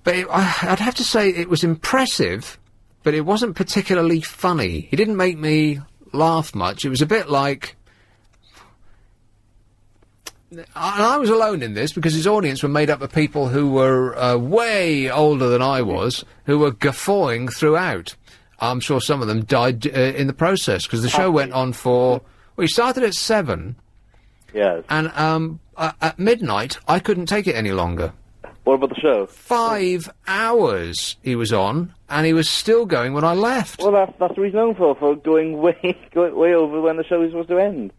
But I'd have to say it was impressive, but it wasn't particularly funny. He didn't make me laugh much. It was a bit like. And I was alone in this because his audience were made up of people who were way older than I was, who were guffawing throughout. I'm sure some of them died in the process because the show went on for. Well, he started at 7. Yes. And at midnight, I couldn't take it any longer. What about the show? 5 hours he was on, and he was still going when I left. Well, that's what he's known for going way over when the show is supposed to end.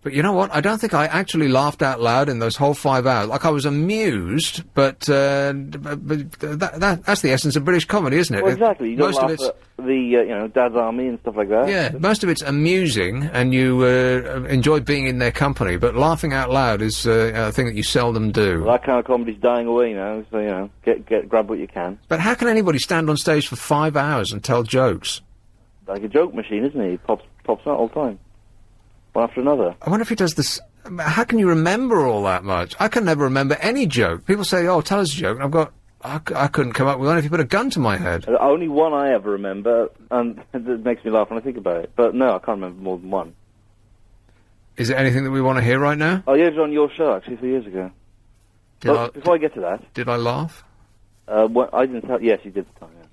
But you know what? I don't think I actually laughed out loud in those whole 5 hours. Like, I was amused, but that's the essence of British comedy, isn't it? Well, exactly. You don't laugh at the, Dad's Army and stuff like that. Yeah, most of it's amusing, and you enjoy being in their company, but laughing out loud is a thing that you seldom do. Well, that kind of comedy's dying away now, so, grab what you can. But how can anybody stand on stage for 5 hours and tell jokes? Like a joke machine, isn't he? He pops out all the time. One after another. I wonder if he does this. How can you remember all that much? I can never remember any joke. People say, "Oh, tell us a joke," and I've got. I couldn't come up with one if you put a gun to my head. Only one I ever remember, and it makes me laugh when I think about it. But no, I can't remember more than one. Is there anything that we want to hear right now? Oh, yeah, it was on your show actually 3 years ago. Before I get to that, did I laugh? I didn't tell. Yes, you did the time. Yeah.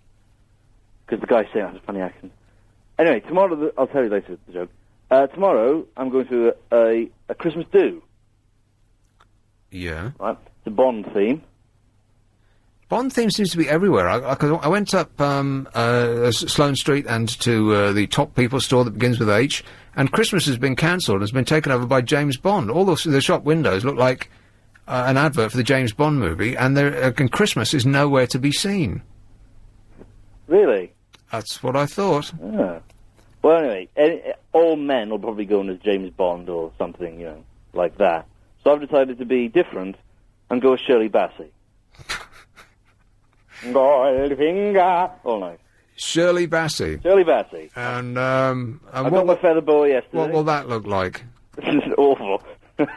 Because the guy saying I has a funny accent. Anyway, tomorrow I'll tell you later the joke. Tomorrow, I'm going to a Christmas do. Yeah. Right? It's a Bond theme. Bond theme seems to be everywhere. I went up Sloane Street and to the Top People store that begins with H, and Christmas has been cancelled and has been taken over by James Bond. All the shop windows look like an advert for the James Bond movie, and Christmas is nowhere to be seen. Really? That's what I thought. Yeah. Well, anyway, all men will probably go in as James Bond or something, like that. So I've decided to be different and go with Shirley Bassey. Goldfinger. All night. Shirley Bassey. Shirley Bassey. And I got my feather boa yesterday. What will that look like? This is awful. Because,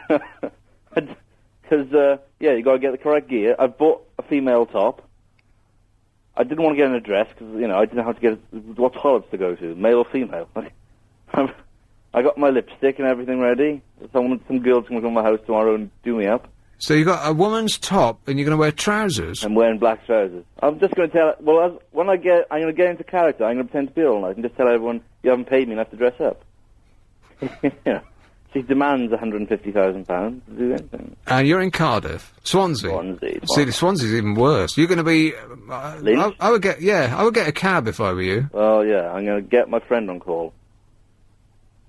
you got to get the correct gear. I bought a female top. I didn't want to get in a dress because, I didn't know how to get what toilets to go to, male or female. I got my lipstick and everything ready. Some girls can come to my house tomorrow and do me up. So you got a woman's top and you're going to wear trousers? I'm wearing black trousers. I'm just going to tell... Well, I'm going to get into character. I'm going to pretend to be all night and just tell everyone, you haven't paid me enough to dress up. She demands £150,000 to do anything. And you're in Cardiff, Swansea. See, the Swansea's even worse. You're going to be. I would get a cab if I were you. Oh yeah, I'm going to get my friend on call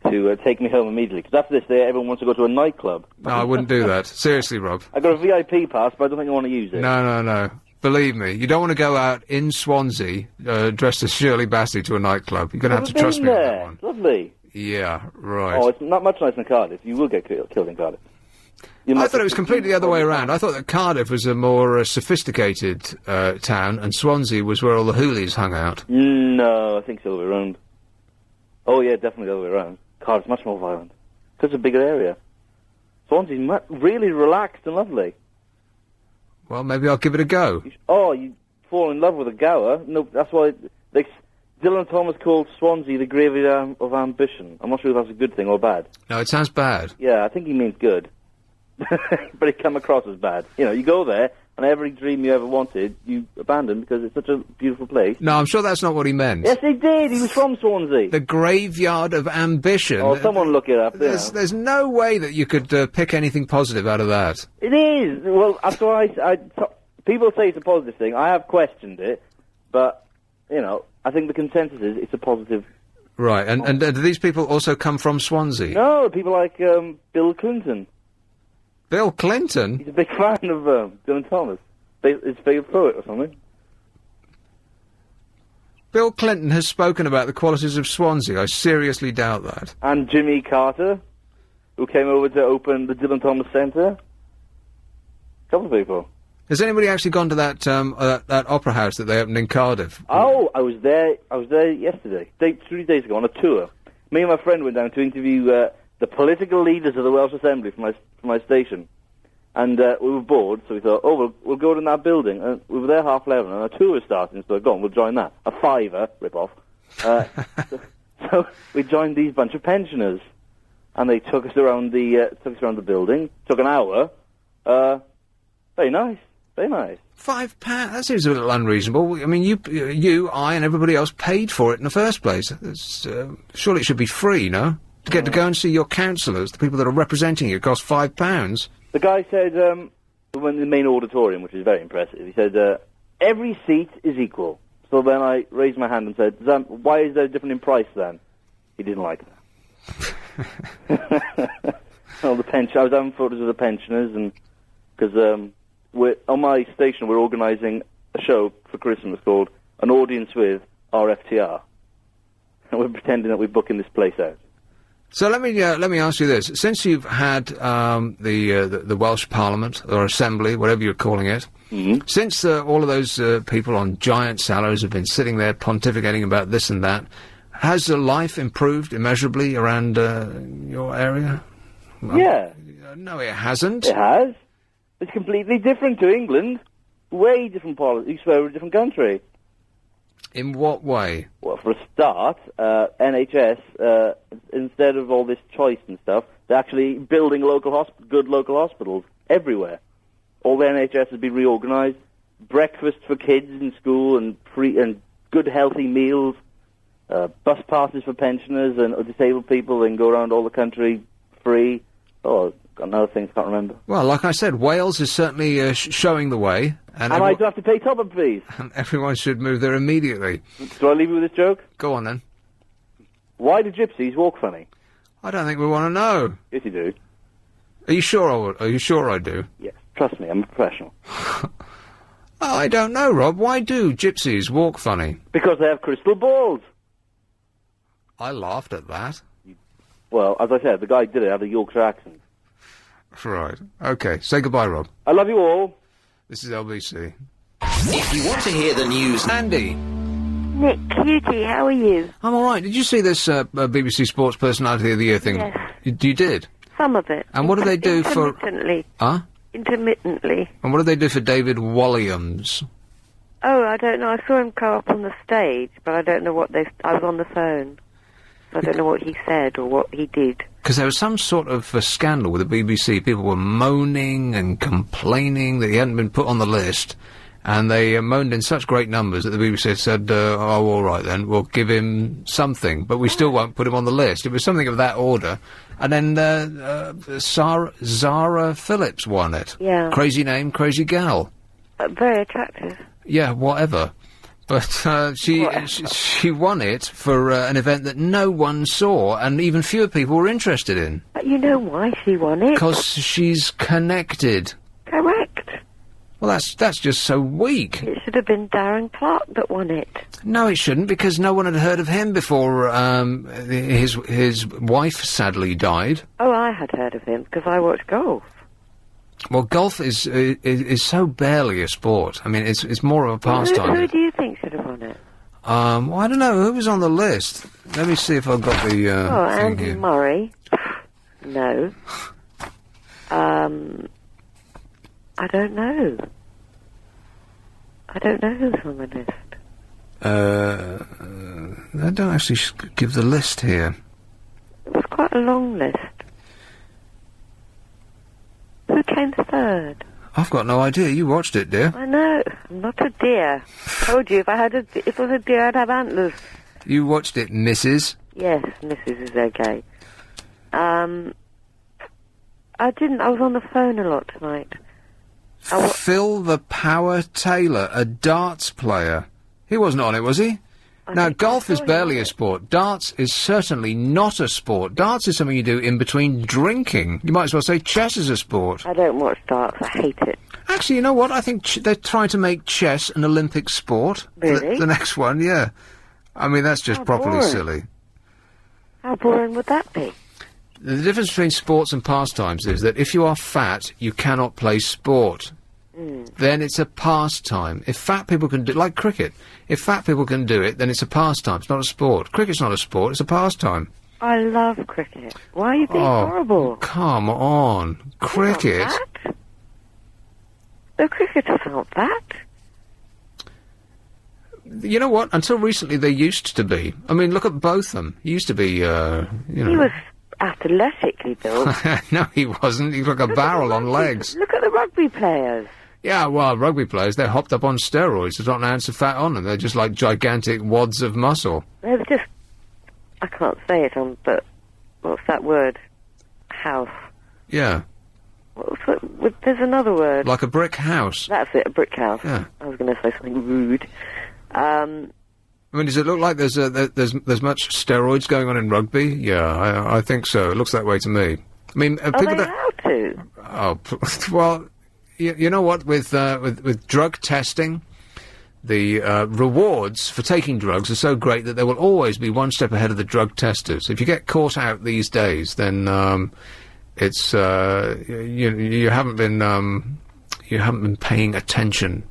to take me home immediately. Because after this, everyone wants to go to a nightclub. No, I wouldn't do that. Seriously, Rob. I got a VIP pass, but I don't think I want to use it. No. Believe me, you don't want to go out in Swansea dressed as Shirley Bassey to a nightclub. You're going to have to trust me on that one. Lovely. Yeah, right. Oh, it's not much nicer than Cardiff. You will get killed in Cardiff. I thought it was completely the other way around. I thought that Cardiff was a more sophisticated town, and Swansea was where all the hoolies hung out. No, I think it's the other way around. Oh, yeah, definitely the other way around. Cardiff's much more violent. Because it's a bigger area. Swansea's really relaxed and lovely. Well, maybe I'll give it a go. You fall in love with a gower. No, that's why... Dylan Thomas called Swansea the graveyard of ambition. I'm not sure if that's a good thing or bad. No, it sounds bad. Yeah, I think he means good. But it come across as bad. You go there, and every dream you ever wanted, you abandon because it's such a beautiful place. No, I'm sure that's not what he meant. Yes, he did. He was from Swansea. The graveyard of ambition. Oh, someone look it up. There's no way that you could pick anything positive out of that. It is. Well, after people say it's a positive thing. I have questioned it, but, I think the consensus is it's a positive. Right, and do these people also come from Swansea? No, people like Bill Clinton. Bill Clinton? He's a big fan of Dylan Thomas. His favourite poet or something. Bill Clinton has spoken about the qualities of Swansea. I seriously doubt that. And Jimmy Carter, who came over to open the Dylan Thomas Centre. A couple of people. Has anybody actually gone to that opera house that they opened in Cardiff? Oh, I was there yesterday, 3 days ago, on a tour. Me and my friend went down to interview the political leaders of the Welsh Assembly from my station. And we were bored, so we thought, we'll go in that building. And we were there 11:30, and a tour was starting, so go on, we'll join that. A fiver, rip-off. So we joined these bunch of pensioners, and they took us around the building. Took an hour. Very nice, very nice. £5? That seems a little unreasonable. I mean, I, and everybody else paid for it in the first place. Surely it should be free, no? To get to go and see your councillors, the people that are representing you, cost £5. The guy said, when in the main auditorium, which is very impressive, he said, every seat is equal. So then I raised my hand and said, why is there a difference in price then? He didn't like that. I was having photos of the pensioners, and because on my station we're organising a show for Christmas called An Audience with RFTR. And we're pretending that we're booking this place out. So let me ask you this: since you've had the Welsh Parliament or Assembly, whatever you're calling it, since all of those people on giant salaries have been sitting there pontificating about this and that, has life improved immeasurably around your area? Yeah. No, it hasn't. It has. It's completely different to England. Way different politics. We're a different country. In what way? Well, for a start, NHS, instead of all this choice and stuff, they're actually building good local hospitals everywhere. All the NHS has been reorganised. Breakfast for kids in school and good healthy meals. Bus passes for pensioners and disabled people. They can go around all the country free. Oh, got another thing I can't remember. Well, like I said, Wales is certainly showing the way. And I do have to pay top-up fees. And everyone should move there immediately. Do I leave you with this joke? Go on, then. Why do gypsies walk funny? I don't think we want to know. Yes, you do. Are you sure Are you sure I do? Yes, trust me, I'm a professional. I don't know, Rob. Why do gypsies walk funny? Because they have crystal balls. I laughed at that. Well, as I said, the guy did it, had a Yorkshire accent. Right. Okay, say goodbye, Rob. I love you all. This is LBC. If you want to hear the news... Andy. Nick, cutie, how are you? I'm all right. Did you see this BBC Sports Personality of the Year thing? Yes. You did? Some of it. And what do they do for... Intermittently. Huh? Intermittently. And what do they do for David Walliams? Oh, I don't know. I saw him go up on the stage, but I don't know what they... I was on the phone. I don't know what he said or what he did. Because there was some sort of scandal with the BBC. People were moaning and complaining that he hadn't been put on the list. And they moaned in such great numbers that the BBC said, all right then, we'll give him something, but we still won't put him on the list. It was something of that order. And then Zara Phillips won it. Yeah. Crazy name, crazy gal. Very attractive. Yeah, whatever. But she won it for an event that no one saw, and even fewer people were interested in. But you know why she won it? Because she's connected. Correct. Well, that's just so weak. It should have been Darren Clark that won it. No, it shouldn't, because no one had heard of him before his wife sadly died. Oh, I had heard of him, because I watch golf. Well, golf is so barely a sport. I mean, it's more of a pastime. Who do you think should have won it? Well, I don't know. Who was on the list? Let me see if I've got the, thing Andy here. Murray. No. I don't know. I don't know who's on the list. They don't actually give the list here. It was quite a long list. Who came third? I've got no idea. You watched it, dear. I know. I'm not a deer. Told you, if it was a deer, I'd have antlers. You watched it, Mrs. Yes, Mrs. is okay. I didn't. I was on the phone a lot tonight. Phil the Power Taylor, a darts player. He wasn't on it, was he? Now, golf is barely a sport. Darts is certainly not a sport. Darts is something you do in between drinking. You might as well say chess is a sport. I don't watch darts. I hate it. Actually, you know what? I think they're trying to make chess an Olympic sport. Really? The next one, yeah. I mean, that's just properly boring. silly. How boring would that be? The difference between sports and pastimes is that if you are fat, you cannot play sport. Then it's a pastime. If fat people can do like cricket, if fat people can do it, then it's a pastime. It's not a sport. Cricket's not a sport, it's a pastime. I love cricket. Why are you being horrible? Come on. Cricket? That? The cricketers aren't that. You know what? Until recently, they used to be. I mean, look at Botham. He used to be, you know... He was athletically built. No, he wasn't. He looked like a barrel on legs. Look at the rugby players. Yeah, well, rugby players, they're hopped up on steroids. There's not an ounce of fat on them. They're just like gigantic wads of muscle. They're just... I can't say it on, but... What's that word? House. Yeah. There's another word. Like a brick house. That's it, a brick house. Yeah. I was going to say something rude. I mean, does it look like there's much steroids going on in rugby? Yeah, I think so. It looks that way to me. I mean, Are people they allowed to? Oh, well, you know what? With drug testing, the rewards for taking drugs are so great that they will always be one step ahead of the drug testers. If you get caught out these days, then it's you haven't been paying attention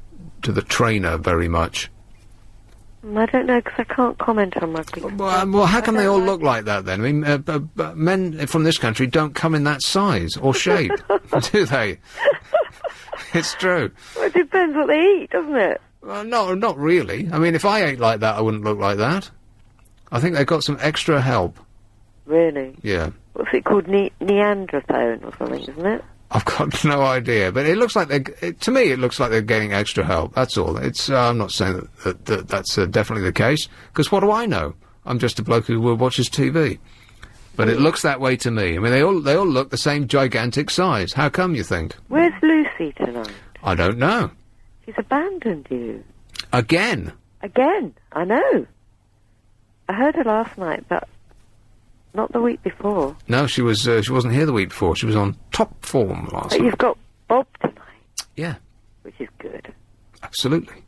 to the trainer very much. I don't know, because I can't comment on rugby. Well, how come they all look like that, then? I mean, men from this country don't come in that size or shape, do they? It's true. Well, it depends what they eat, doesn't it? Well, no, not really. I mean, if I ate like that, I wouldn't look like that. I think they've got some extra help. Really? Yeah. What's it called? Neanderthone or something, isn't it? I've got no idea, but it looks like to me, it looks like they're getting extra help. That's all. It's. I'm not saying that's definitely the case, because what do I know? I'm just a bloke who watches TV. But it looks that way to me. I mean, they all look the same gigantic size. How come, you think? Where's Lucy tonight? I don't know. She's abandoned you. Again? Again, I know. I heard her last night, but not the week before. No, she wasn't here the week before. She was on top form last night. You've got Bob tonight. Yeah. Which is good. Absolutely.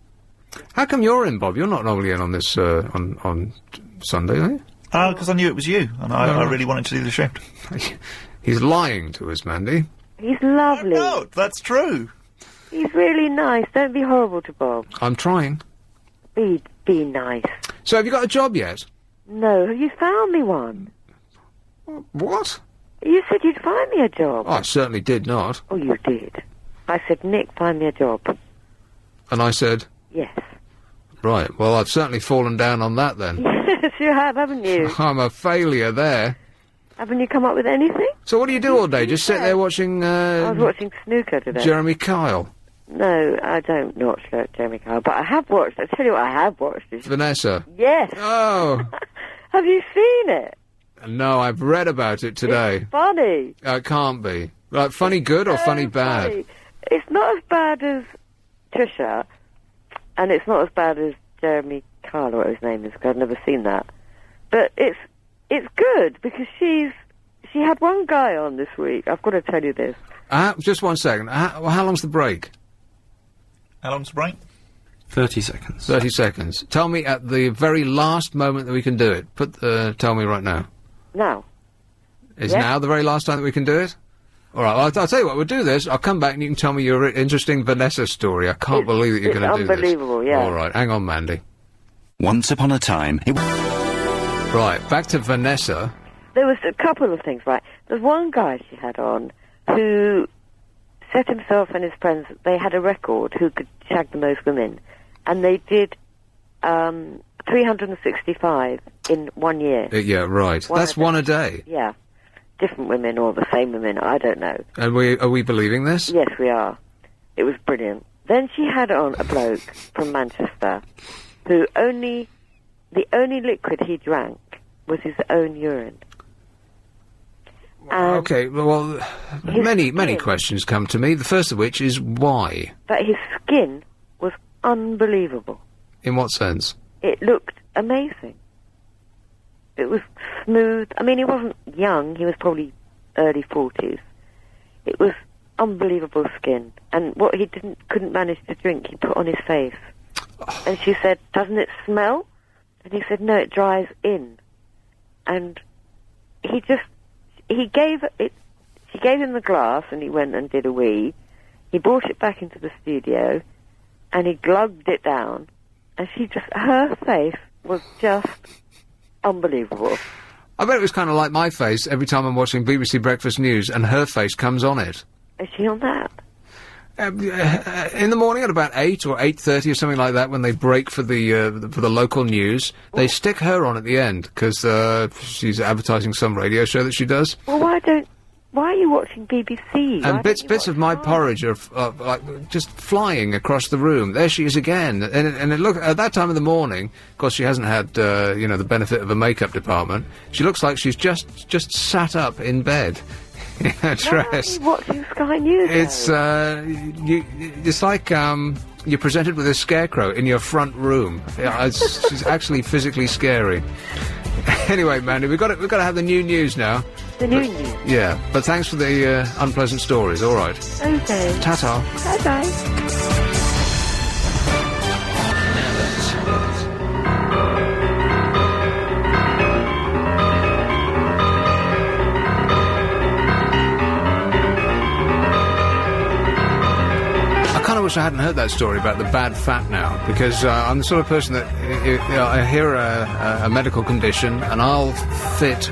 How come you're in, Bob? You're not normally in on this, on Sunday, are you? Because I knew it was you, and I really wanted to do the shift. He's lying to us, Mandy. He's lovely. No, that's true. He's really nice. Don't be horrible to Bob. I'm trying. Be nice. So have you got a job yet? No, have you found me one? What? You said you'd find me a job. Oh, I certainly did not. Oh, you did. I said, Nick, find me a job. And I said? Yes. Right, well, I've certainly fallen down on that then. Yes, you have, haven't you? I'm a failure there. Haven't you come up with anything? So what do you do all day? Just sit there watching, I was watching snooker today. Jeremy Kyle? No, I don't watch Jeremy Kyle, but I have watched, I tell you what I have watched. Vanessa? Yes. Oh. Have you seen it? No, I've read about it today. It's funny. It can't be. Like, funny good or funny bad? Funny. It's not as bad as Trisha, and it's not as bad as Jeremy Kyle, or what his name is, because I've never seen that. But it's good, because she had one guy on this week. I've got to tell you this. Just 1 second. How long's the break? How long's the break? 30 seconds. 30 seconds. Tell me at the very last moment that we can do it. Tell me right now. Now. Is now the very last time that we can do it? All right, well, I'll tell you what, we'll do this. I'll come back and you can tell me your interesting Vanessa story. I can't believe that you're going to do this. It's unbelievable, yeah. All right, hang on, Mandy. Once upon a time... Right, back to Vanessa. There was a couple of things, right? There's one guy she had on who set himself and his friends, they had a record who could shag the most women. And they did 365 in 1 year. Yeah, right. That's one a day. Yeah. Different women or the same women, I don't know. And are we believing this? Yes, we are. It was brilliant. Then she had on a bloke from Manchester who the only liquid he drank was his own urine. Okay, well, many questions come to me, the first of which is why? But his skin was unbelievable. In what sense? It looked amazing. It was smooth. I mean, he wasn't young. He was probably early 40s. It was unbelievable skin. And what he couldn't manage to drink, he put on his face. And she said, "Doesn't it smell?" And he said, "No, it dries in." And she gave him the glass, and he went and did a wee. He brought it back into the studio, and he glugged it down. And her face was just unbelievable. I bet it was kind of like my face every time I'm watching BBC Breakfast News and her face comes on it. Is she on that? In the morning at about 8 or 8:30 or something like that, when they break for the local news, they stick her on at the end, because she's advertising some radio show that she does. Well, why are you watching BBC? And bits of my porridge are like just flying across the room. There she is again. And look, at that time of the morning, of course she hasn't had, the benefit of a makeup department. She looks like she's just sat up in bed. In her dress. Why are you watching Sky News? It's like you're presented with a scarecrow in your front room. She's actually physically scary. Anyway, Mandy, we've got to have the new news now. The new news. Yeah, but thanks for the unpleasant stories. All right. Okay. Ta-ta. Bye-bye. I wish I hadn't heard that story about the bad fat now, because I'm the sort of person that I hear a medical condition and I'll fit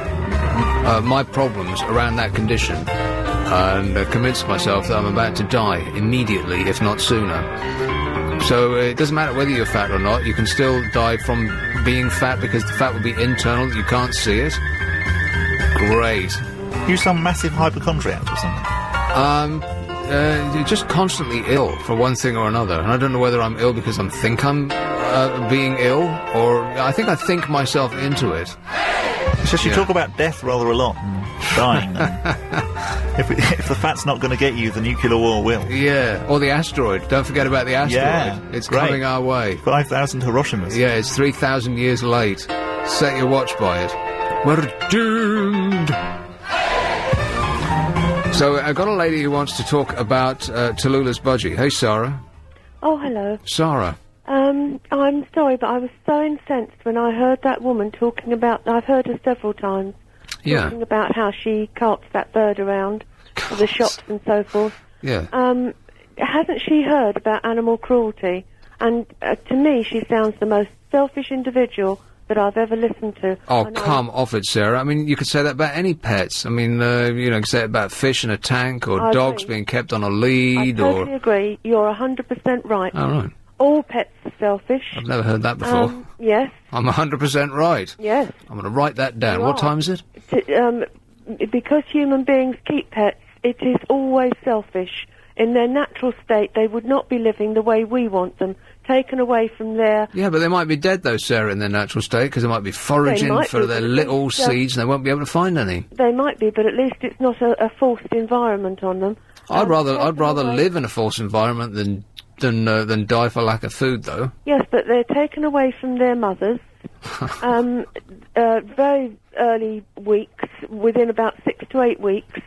my problems around that condition and convince myself that I'm about to die immediately, if not sooner. So it doesn't matter whether you're fat or not, you can still die from being fat because the fat will be internal, you can't see it. Great. You some massive hypochondriac or something? Just constantly ill for one thing or another, and I don't know whether I'm ill because I think I'm being ill, or I think myself into it. It's just you talk about death rather a lot, dying. If the fat's not going to get you, the nuclear war will. Yeah, or the asteroid. Don't forget about the asteroid. Yeah, it's great. coming our way. 5,000 Hiroshimas. Yeah, it's 3,000 years late. Set your watch by it. We're doomed. So I've got a lady who wants to talk about Tallulah's budgie. Hey, Sarah. Oh, hello. Sarah. I'm sorry, but I was so incensed when I heard that woman talking about... I've heard her several times. Yeah. Talking about how she carts that bird around to the shops and so forth. Yeah. Hasn't she heard about animal cruelty? And to me, she sounds the most selfish individual that I've ever listened to. Oh, come off it, Sarah. I mean, you could say that about any pets. I mean, you could say it about fish in a tank, or dogs being kept on a lead, I totally agree. You're 100% right. Oh, right. All pets are selfish. I've never heard that before. Yes. I'm 100% right. Yes. I'm going to write that down. You What are. time is it? Because human beings keep pets, it is always selfish. In their natural state, they would not be living the way we want them. Taken away from their... Yeah, but they might be dead, though, Sarah, in their natural state, because they might be foraging for their little seeds, and they won't be able to find any. They might be, but at least it's not a forced environment on them. I'd rather live in a forced environment than die for lack of food, though. Yes, but they're taken away from their mothers. Very early weeks, within about 6 to 8 weeks.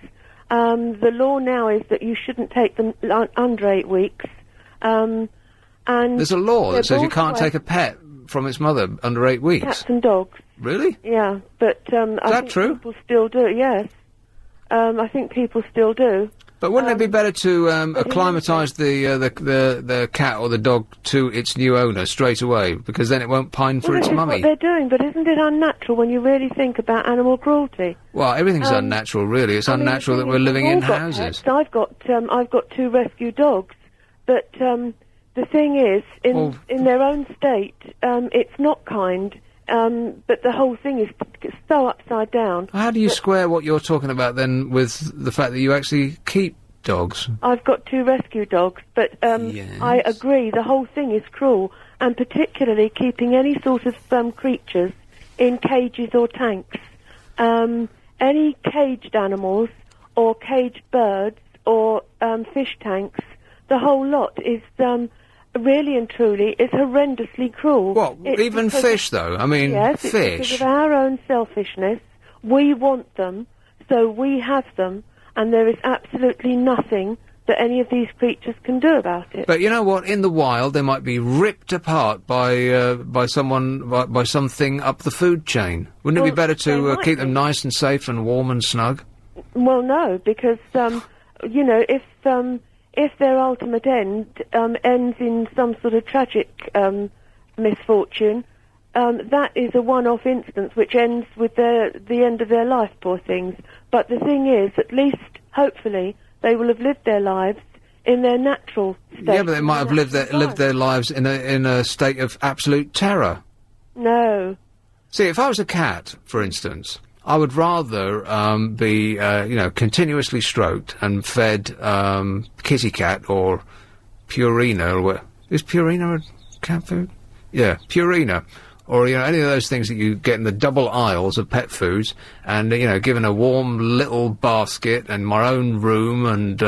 The law now is that you shouldn't take them under 8 weeks. And there's a law that says you can't take a pet from its mother under 8 weeks. Cats and dogs. Really? Yeah, but I think true? People still do. Yes, I think people still do. But wouldn't it be better to acclimatise the cat or the dog to its new owner straight away, because then it won't pine for its mummy? What they're doing, but isn't it unnatural when you really think about animal cruelty? Well, everything's unnatural, really. It's unnatural that we're living in houses. I've got 2 rescue dogs, but the thing is, in their own state, it's not kind. But the whole thing is so upside down. How do you square what you're talking about then with the fact that you actually keep dogs? I've got 2 rescue dogs, but I agree the whole thing is cruel, and particularly keeping any sort of creatures in cages or tanks. Any caged animals or caged birds or fish tanks, the whole lot is... really and truly, is horrendously cruel. What, even fish, though? I mean, yes, fish. It's because of our own selfishness. We want them, so we have them, and there is absolutely nothing that any of these creatures can do about it. But you know what? In the wild, they might be ripped apart by something up the food chain. Wouldn't it be better to keep them nice and safe and warm and snug? Well, no, because if their ultimate end ends in some sort of tragic misfortune, that is a one-off instance which ends with the end of their life, poor things. But the thing is, at least, hopefully, they will have lived their lives in their natural state. Yeah, but they might have lived their lives in a state of absolute terror. No. See, if I was a cat, for instance, I would rather be, continuously stroked and fed kitty cat or Purina, or what? Is Purina a cat food? Yeah, Purina. Or, any of those things that you get in the double aisles of pet foods, and, given a warm little basket and my own room and,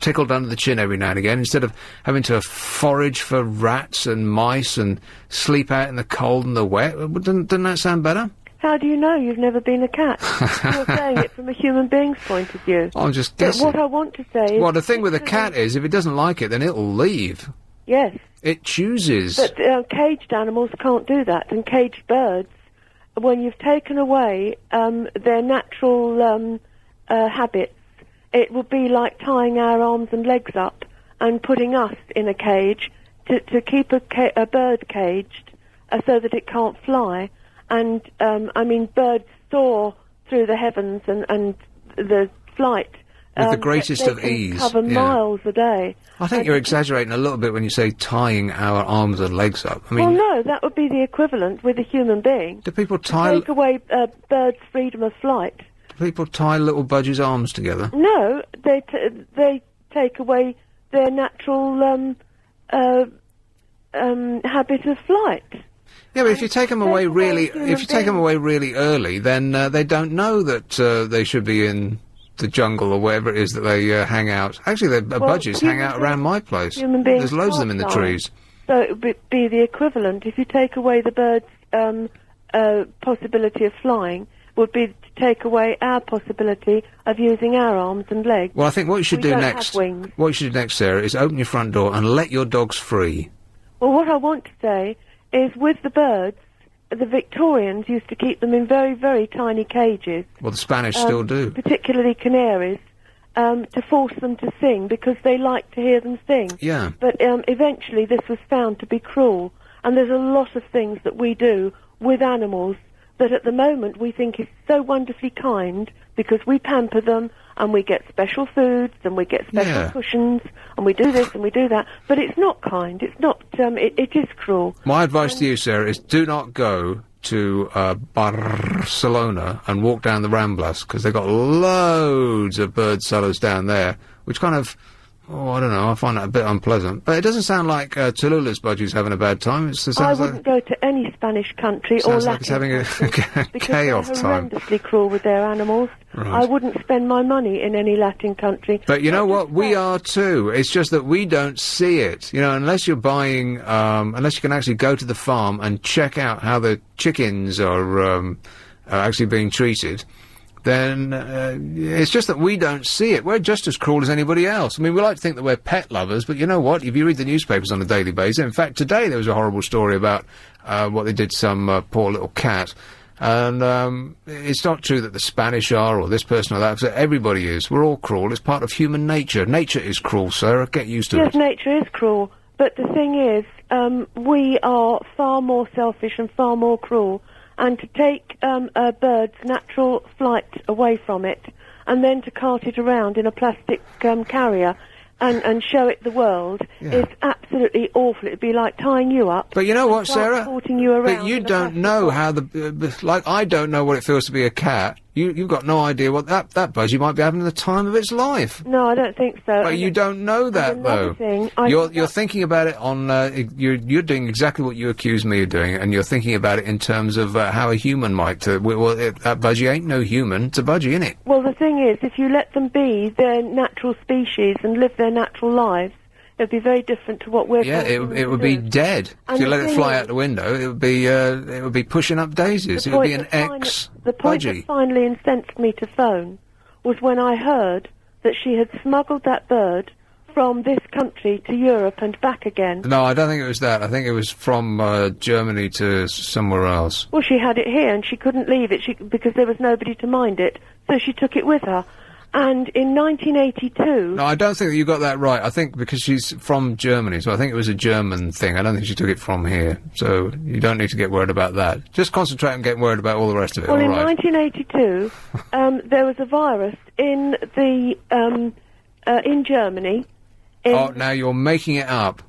tickled under the chin every now and again, instead of having to forage for rats and mice and sleep out in the cold and the wet. Doesn't that sound better? How do you know? You've never been a cat. You're saying it from a human being's point of view. I'm just guessing. But what I want to say is... Well, the thing with a cat is, if it doesn't like it, then it'll leave. Yes. It chooses. But caged animals can't do that, and caged birds, when you've taken away their natural habits, it would be like tying our arms and legs up and putting us in a cage to keep a bird caged so that it can't fly. And, birds soar through the heavens and the flight... with the greatest they of can ease. cover miles a day. I think you're exaggerating a little bit when you say tying our arms and legs up. I mean, well, no, that would be the equivalent with a human being. Do people to tie... take away birds' freedom of flight. Do people tie little Budgie's arms together? No, they take away their natural habit of flight. Yeah, but if you take them away really early, then they don't know that they should be in the jungle or wherever it is that they hang out. Actually, budgies hang out around my place. There's loads of them in the trees. So it would be the equivalent. If you take away the bird's possibility of flying, would be to take away our possibility of using our arms and legs. Well, I think what you should do next, Sarah, is open your front door and let your dogs free. Well, what I want to say is, with the birds, the Victorians used to keep them in very, very tiny cages. Well, the Spanish still do. Particularly canaries, to force them to sing because they like to hear them sing. Yeah. But eventually this was found to be cruel. And there's a lot of things that we do with animals that at the moment we think is so wonderfully kind because we pamper them and we get special foods and we get special cushions and we do this and we do that. But it's not kind. It's not, it is cruel. My advice to you, Sarah, is do not go to Barcelona and walk down the Ramblas, because they've got loads of bird sellers down there, which kind of... Oh, I don't know, I find that a bit unpleasant. But it doesn't sound like Tallulah's budgie's having a bad time. I wouldn't go to any Spanish country or Latin country. It's having a chaos time. They're horrendously cruel with their animals. Right. I wouldn't spend my money in any Latin country. But you know what? We are too. It's just that we don't see it. You know, unless you're buying, unless you can actually go to the farm and check out how the chickens are actually being treated, then it's just that we don't see it. We're just as cruel as anybody else. I mean, we like to think that we're pet lovers, but you know what? If you read the newspapers on a daily basis, in fact, today there was a horrible story about what they did to some poor little cat. And it's not true that the Spanish are, or this person or that. Everybody is. We're all cruel. It's part of human nature. Nature is cruel, Sarah. Get used to it. Yes, nature is cruel. But the thing is, we are far more selfish and far more cruel. And to take a bird's natural flight away from it, and then to cart it around in a plastic carrier and show it the world is absolutely awful. It'd be like tying you up. But you know what, Sarah? Transporting you around. But you don't know how like I don't know what it feels to be a cat. You've got no idea what that budgie might be having the time of its life. No, I don't think so. But you don't know that, though. You're thinking about it on... you're doing exactly what you accuse me of doing, and you're thinking about it in terms of how a human might... that budgie ain't no human. It's a budgie, innit? Well, the thing is, if you let them be their natural species and live their natural lives, it would be very different to what we're... Yeah, it would be dead. If you let it fly out the window, it would be pushing up daisies. It would be an ex-budgie. The point that finally incensed me to phone was when I heard that she had smuggled that bird from this country to Europe and back again. No, I don't think it was that. I think it was from Germany to somewhere else. Well, she had it here and she couldn't leave it because there was nobody to mind it, so she took it with her. And in 1982... No, I don't think that you got that right. I think because she's from Germany, so I think it was a German thing. I don't think she took it from here. So you don't need to get worried about that. Just concentrate on getting worried about all the rest of it, Well, all in right? 1982, there was a virus in Germany. Oh, now you're making it up.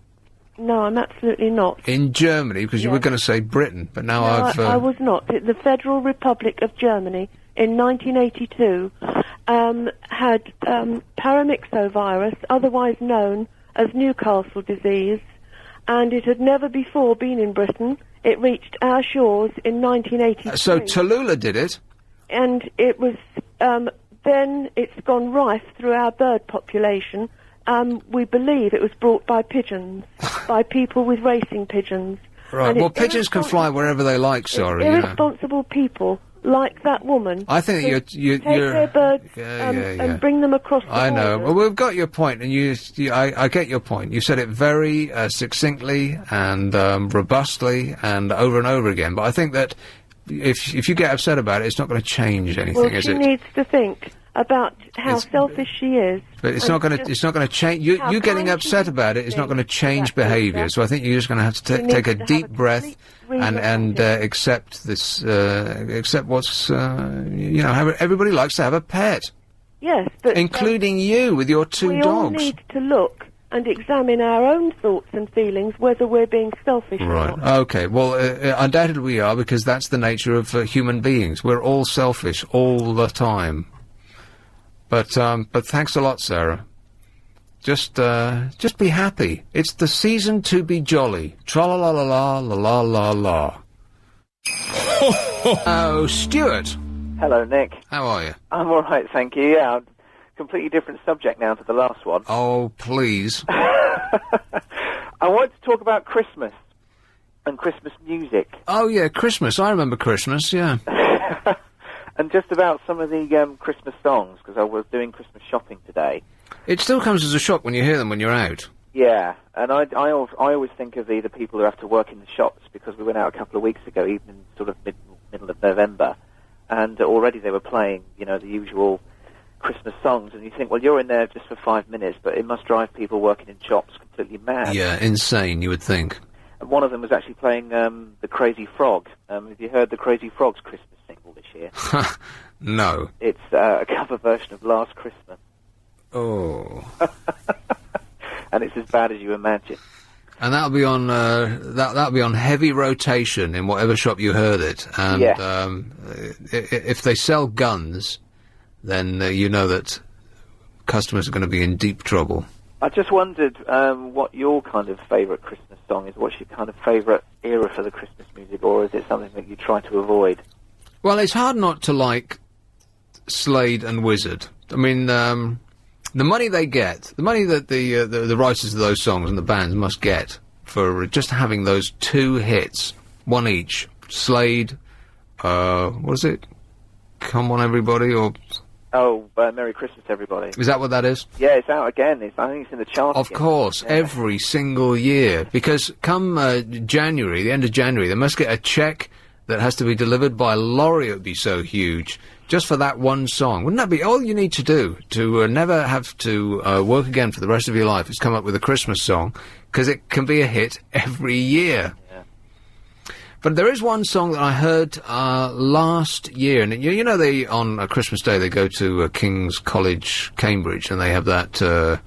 No, I'm absolutely not. In Germany, because you were going to say Britain, but now No, I've... I was not. The Federal Republic of Germany in 1982 had paramyxovirus, otherwise known as Newcastle disease, and it had never before been in Britain. It reached our shores in 1983. So Tallulah did it? And it was, then it's gone rife through our bird population. We believe it was brought by pigeons, by people with racing pigeons. Right, And well, it's pigeons can fly wherever they like, sorry, you know. Irresponsible people like that woman. I think who you're take their birds yeah. and bring them across the I know. border. Well, we've got your point, and I get your point. You said it very succinctly and robustly and over again. But I think that if you get upset about it, it's not going to change anything, Well, is she it? needs to think about how selfish she is. But it's and not going to. just It's not going to change. You how getting kind upset she about it is not going to change Exactly, behaviour. yeah. So I think you're just going to have to She needs take a to have deep a breath and accept this. Accept what's you know. Everybody likes to have a pet, Yes, but including you with your two we all dogs. need to look and examine our own thoughts and feelings, whether we're being selfish or Right. not. Okay. Well, undoubtedly we are, because that's the nature of human beings. We're all selfish all the time. But thanks a lot, Sarah. Just be happy. It's the season to be jolly. Tra-la-la-la-la, la-la-la-la. Oh, Stuart. Hello, Nick. How are you? I'm all right, thank you. Yeah, completely different subject now to the last one. Oh, please. I wanted to talk about Christmas and Christmas music. Oh, yeah, Christmas. I remember Christmas, yeah. And just about some of the Christmas songs, because I was doing Christmas shopping today. It still comes as a shock when you hear them when you're out. Yeah, and I always think of the people who have to work in the shops, because we went out a couple of weeks ago, even in sort of middle of November, and already they were playing, you know, the usual Christmas songs, and you think, well, you're in there just for 5 minutes, but it must drive people working in shops completely mad. Yeah, insane, you would think. And one of them was actually playing The Crazy Frog. Have you heard The Crazy Frog's Christmas single this year? No. It's a cover version of Last Christmas. Oh. And it's as bad as you imagine. And that'll be on that'll be on heavy rotation in whatever shop you heard it. And Yeah. If they sell guns, then you know that customers are going to be in deep trouble. I just wondered what your kind of favourite Christmas song is. What's your kind of favourite era for the Christmas music, or is it something that you try to avoid? Well, it's hard not to like Slade and Wizard. I mean, the money they get, the money that the writers of those songs and the bands must get for just having those two hits, one each. Slade, what is it? Come On Everybody, or... Oh, Merry Christmas, everybody. Is that what that is? Yeah, it's out again. I think it's in the charts Of again. course, Yeah. every single year. Because come January, the end of January, they must get a cheque that has to be delivered by lorry. It would be so huge. Just for that one song. Wouldn't that be all you need to do to never have to work again for the rest of your life, is come up with a Christmas song, because it can be a hit every year. Yeah. But there is one song that I heard last year, and you know they on Christmas Day they go to King's College, Cambridge, and they have that... the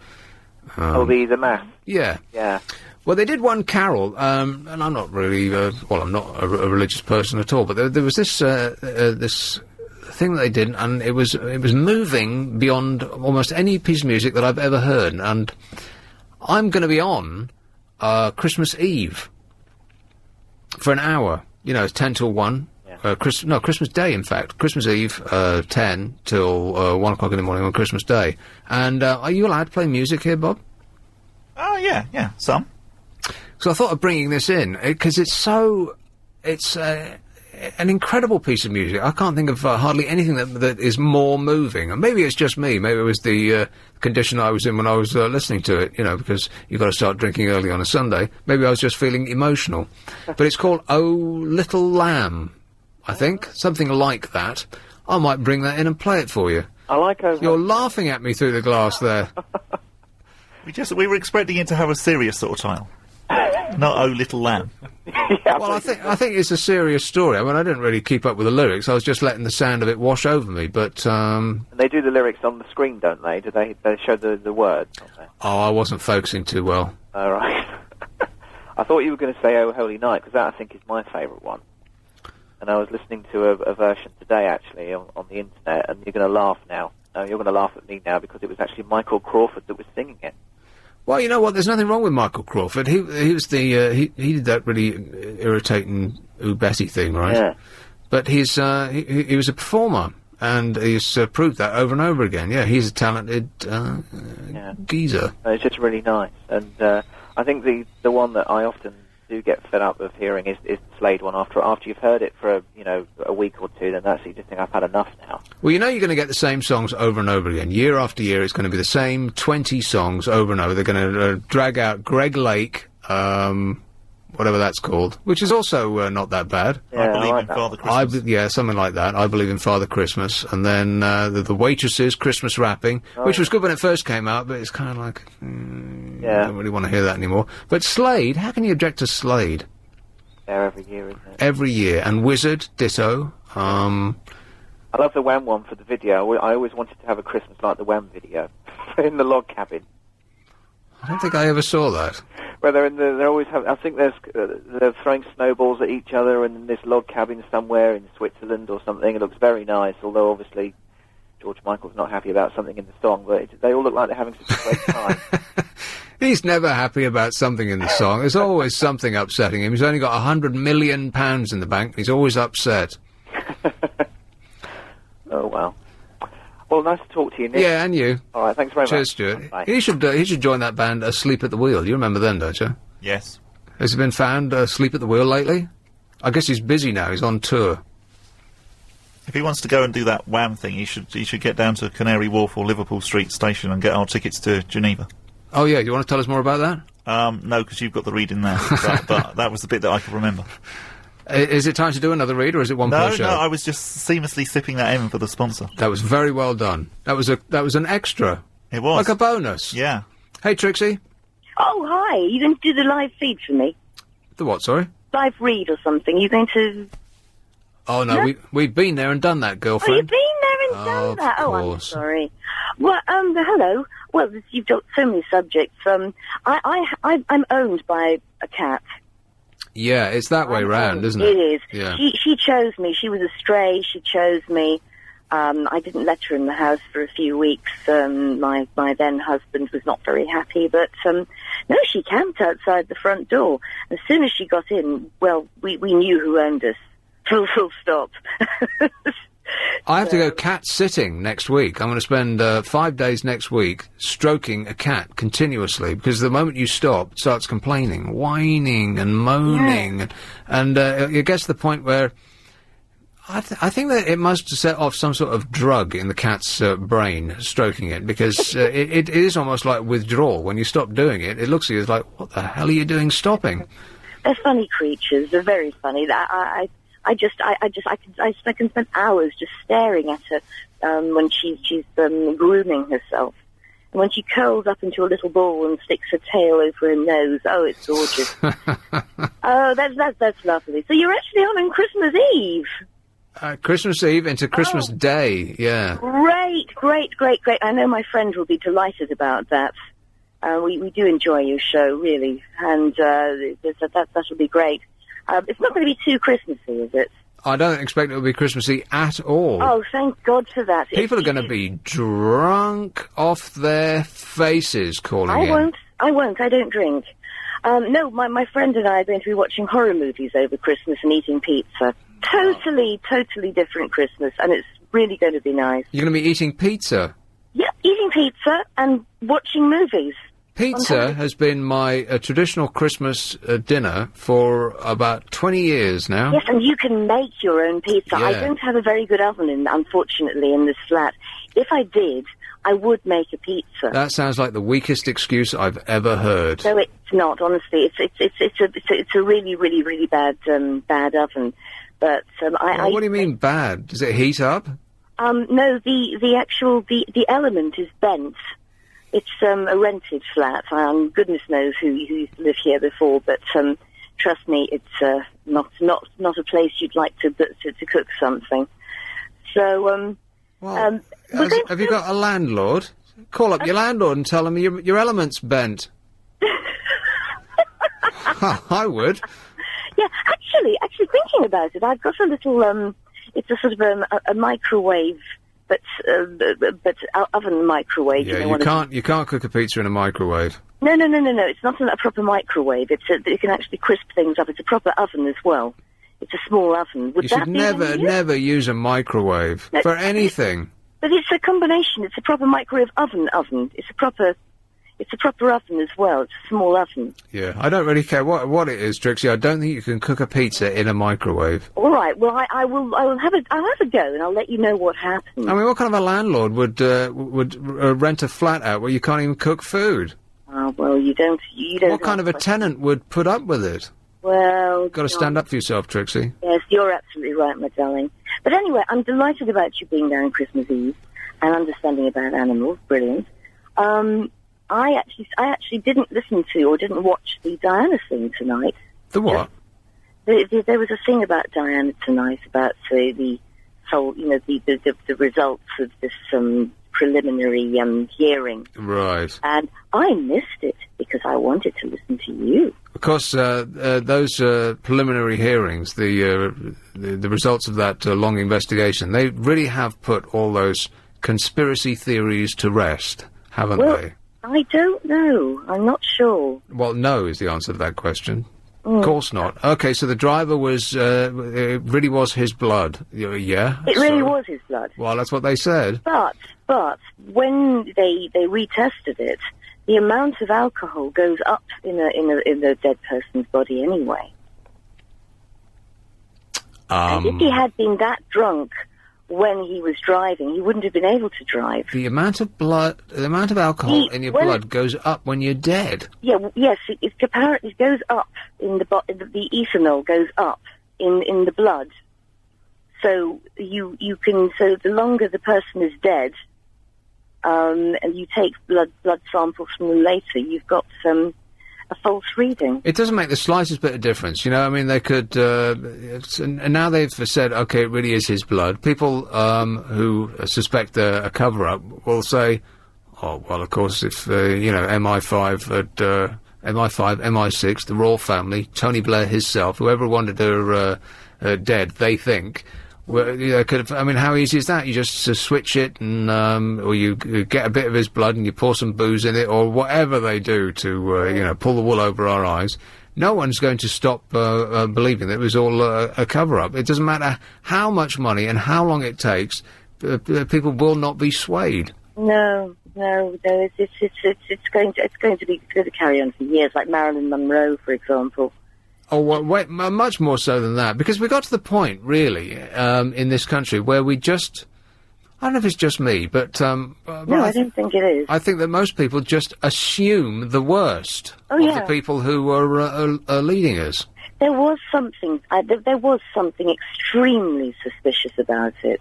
Mass. Yeah. Yeah. Well, they did one carol, and I'm not really... I'm not a religious person at all, but there was this this thing that they did, and it was moving beyond almost any piece of music that I've ever heard, and I'm going to be on Christmas Eve for an hour. You know, it's 10 till 1. Yeah. Christmas Day, in fact. Christmas Eve, 10 till 1 o'clock in the morning on Christmas Day. And are you allowed to play music here, Bob? Oh, yeah, some. So I thought of bringing this in, because it's an incredible piece of music. I can't think of hardly anything that is more moving. And maybe it's just me. Maybe it was the condition I was in when I was listening to it, you know, because you've got to start drinking early on a Sunday. Maybe I was just feeling emotional. But it's called Oh Little Lamb, I think. Something like that. I might bring that in and play it for you. I like O. You're laughing at me through the glass there. We were expecting it to have a serious sort of title. Not Oh Little Lamb. Well, I think it's a serious story. I mean, I didn't really keep up with the lyrics. I was just letting the sound of it wash over me, but, And they do the lyrics on the screen, don't they? Do they show the words? Don't they? Oh, I wasn't focusing too well. All right. I thought you were going to say Oh Holy Night, because that, I think, is my favourite one. And I was listening to a version today, actually, on the internet, and you're going to laugh now. You're going to laugh at me now, because it was actually Michael Crawford that was singing it. Well, you know what? There's nothing wrong with Michael Crawford. He was the he did that really irritating Ooh Betty thing, right? Yeah. But he was a performer, and he's proved that over and over again. Yeah, he's a talented geezer. It's just really nice, and I think the one that I often do get fed up of hearing is the Slade one. After you've heard it for a week or two, then that's you just think I've had enough now. Well, you know you're going to get the same songs over and over again. Year after year, it's going to be the same 20 songs over and over. They're going to drag out Greg Lake, whatever that's called, which is also not that bad. Yeah, I Believe in Father Christmas. Yeah, something like that. I Believe in Father Christmas. And then the Waitresses, Christmas Wrapping, which was good when it first came out, but it's kind of like, I don't really want to hear that anymore. But Slade, how can you object to Slade? There every year, isn't it? Every year. And Wizard, ditto. I love the Wham one for the video. I always wanted to have a Christmas like the Wham video in the log cabin. I don't think I ever saw that. Where they're always I think they're throwing snowballs at each other in this log cabin somewhere in Switzerland or something. It looks very nice, although obviously George Michael's not happy about something in the song, but they all look like they're having such a great time. He's never happy about something in the song. There's always something upsetting him. He's only got £100 million in the bank. He's always upset. Oh, well. Well, nice to talk to you, Nick. Yeah, and you. All right, thanks very much. Cheers, Stuart. Bye. He should join that band, Asleep at the Wheel. You remember them, don't you? Yes. Has he been found asleep at the wheel lately? I guess he's busy now. He's on tour. If he wants to go and do that Wham thing, he should get down to Canary Wharf or Liverpool Street Station and get our tickets to Geneva. Oh, yeah. You want to tell us more about that? No, because you've got the reading there. but that was the bit that I could remember. Is it time to do another read, or is it one per show? No, I was just seamlessly sipping that in for the sponsor. That was very well done. That was an extra. It was. Like a bonus. Yeah. Hey, Trixie. Oh, hi. Are you going to do the live feed for me? The what, sorry? Live read or something. You're going to... Oh, no, we've been there and done that, girlfriend. Oh, you've been there and done that? Of Oh, I'm course. sorry. Well, hello. Well, you've got so many subjects. I'm owned by a cat. Yeah, it's that way round, isn't it? It is. Yeah. She chose me. She was a stray. She chose me. I didn't let her in the house for a few weeks. My then husband was not very happy, but no, she camped outside the front door. As soon as she got in, well, we knew who owned us. Full stop. I have to go cat sitting next week. I'm going to spend 5 days next week stroking a cat continuously, because the moment you stop, it starts complaining, whining and moaning, and it gets to the point where I think that it must set off some sort of drug in the cat's brain, stroking it, because it is almost like withdrawal. When you stop doing it, it looks at you like, what the hell are you doing stopping? They're funny creatures. They're very funny. I can spend hours just staring at her when she's grooming herself. And when she curls up into a little ball and sticks her tail over her nose, oh, it's gorgeous. Oh, that's lovely. So you're actually on Christmas Eve. Christmas Eve into Christmas Day, yeah. Great. I know my friend will be delighted about that. We do enjoy your show, really, and that'll be great. It's not going to be too Christmassy, is it? I don't expect it will be Christmassy at all. Oh, thank God for that. People are going to be drunk off their faces calling in. I won't. I don't drink. No, my friend and I are going to be watching horror movies over Christmas and eating pizza. Totally different Christmas, and it's really going to be nice. You're going to be eating pizza? Yeah, eating pizza and watching movies. Pizza has been my traditional Christmas dinner for about 20 years now. Yes, and you can make your own pizza. Yeah. I don't have a very good oven, unfortunately, in this flat. If I did, I would make a pizza. That sounds like the weakest excuse I've ever heard. No, it's not. Honestly, it's a really bad oven. But What do you mean bad? Does it heat up? No, the element is bent. It's a rented flat. Goodness knows who used to live here before, but trust me, it's not a place you'd like to cook something. So, have you got a landlord? Call up your landlord and tell him your element's bent. I would. Yeah, actually thinking about it, I've got a little, it's a sort of a microwave, but oven microwave. Yeah, you can't cook a pizza in a microwave. No, it's not a proper microwave. You can actually crisp things up. It's a proper oven as well. It's a small oven. You should never use a microwave for anything. But it's a combination. It's a proper microwave oven. It's a proper oven as well. It's a small oven. Yeah, I don't really care what it is, Trixie. I don't think you can cook a pizza in a microwave. All right. Well, I'll have a go, and I'll let you know what happens. I mean, what kind of a landlord would rent a flat out where you can't even cook food? Well, you don't. What kind of a tenant would put up with it? Well, got to stand up for yourself, Trixie. Yes, you're absolutely right, my darling. But anyway, I'm delighted about you being there on Christmas Eve and understanding about animals. Brilliant. I actually didn't listen to or didn't watch the Diana thing tonight. The what? There was a thing about Diana tonight about the whole, the results of this preliminary hearing. Right. And I missed it because I wanted to listen to you. Of course, those preliminary hearings, the results of that long investigation, they really have put all those conspiracy theories to rest, haven't they? I don't know. I'm not sure. Well, no is the answer to that question. Of course not. Okay, so the driver was, it really was his blood. Yeah? It really was his blood. Well, that's what they said. But when they retested it, the amount of alcohol goes up in a dead person's body anyway. And if he had been that drunk when he was driving, he wouldn't have been able to drive. The amount of alcohol in your blood goes up when you're dead. Yeah, yes, it apparently goes up in the ethanol goes up in the blood. So you can, so the longer the person is dead, and you take blood samples from them later, you've got a false reading. It doesn't make the slightest bit of difference, I mean, they could, and now they've said, okay, it really is his blood. People who suspect a cover-up will say, oh, well, of course, if, MI5 had, MI5, MI6, the royal family, Tony Blair himself, whoever wanted her dead, they think. Well, could have, I mean, how easy is that? You just switch it, and or you get a bit of his blood and you pour some booze in it, or whatever they do to, pull the wool over our eyes. No one's going to stop believing that it was all a cover-up. It doesn't matter how much money and how long it takes. People will not be swayed. No. It's going to carry on for years, like Marilyn Monroe, for example. Oh, well, wait, much more so than that, because we got to the point, really, in this country where we just, I don't know if it's just me, but no, I don't think it is. I think that most people just assume the worst of the people who are leading us. There was something extremely suspicious about it.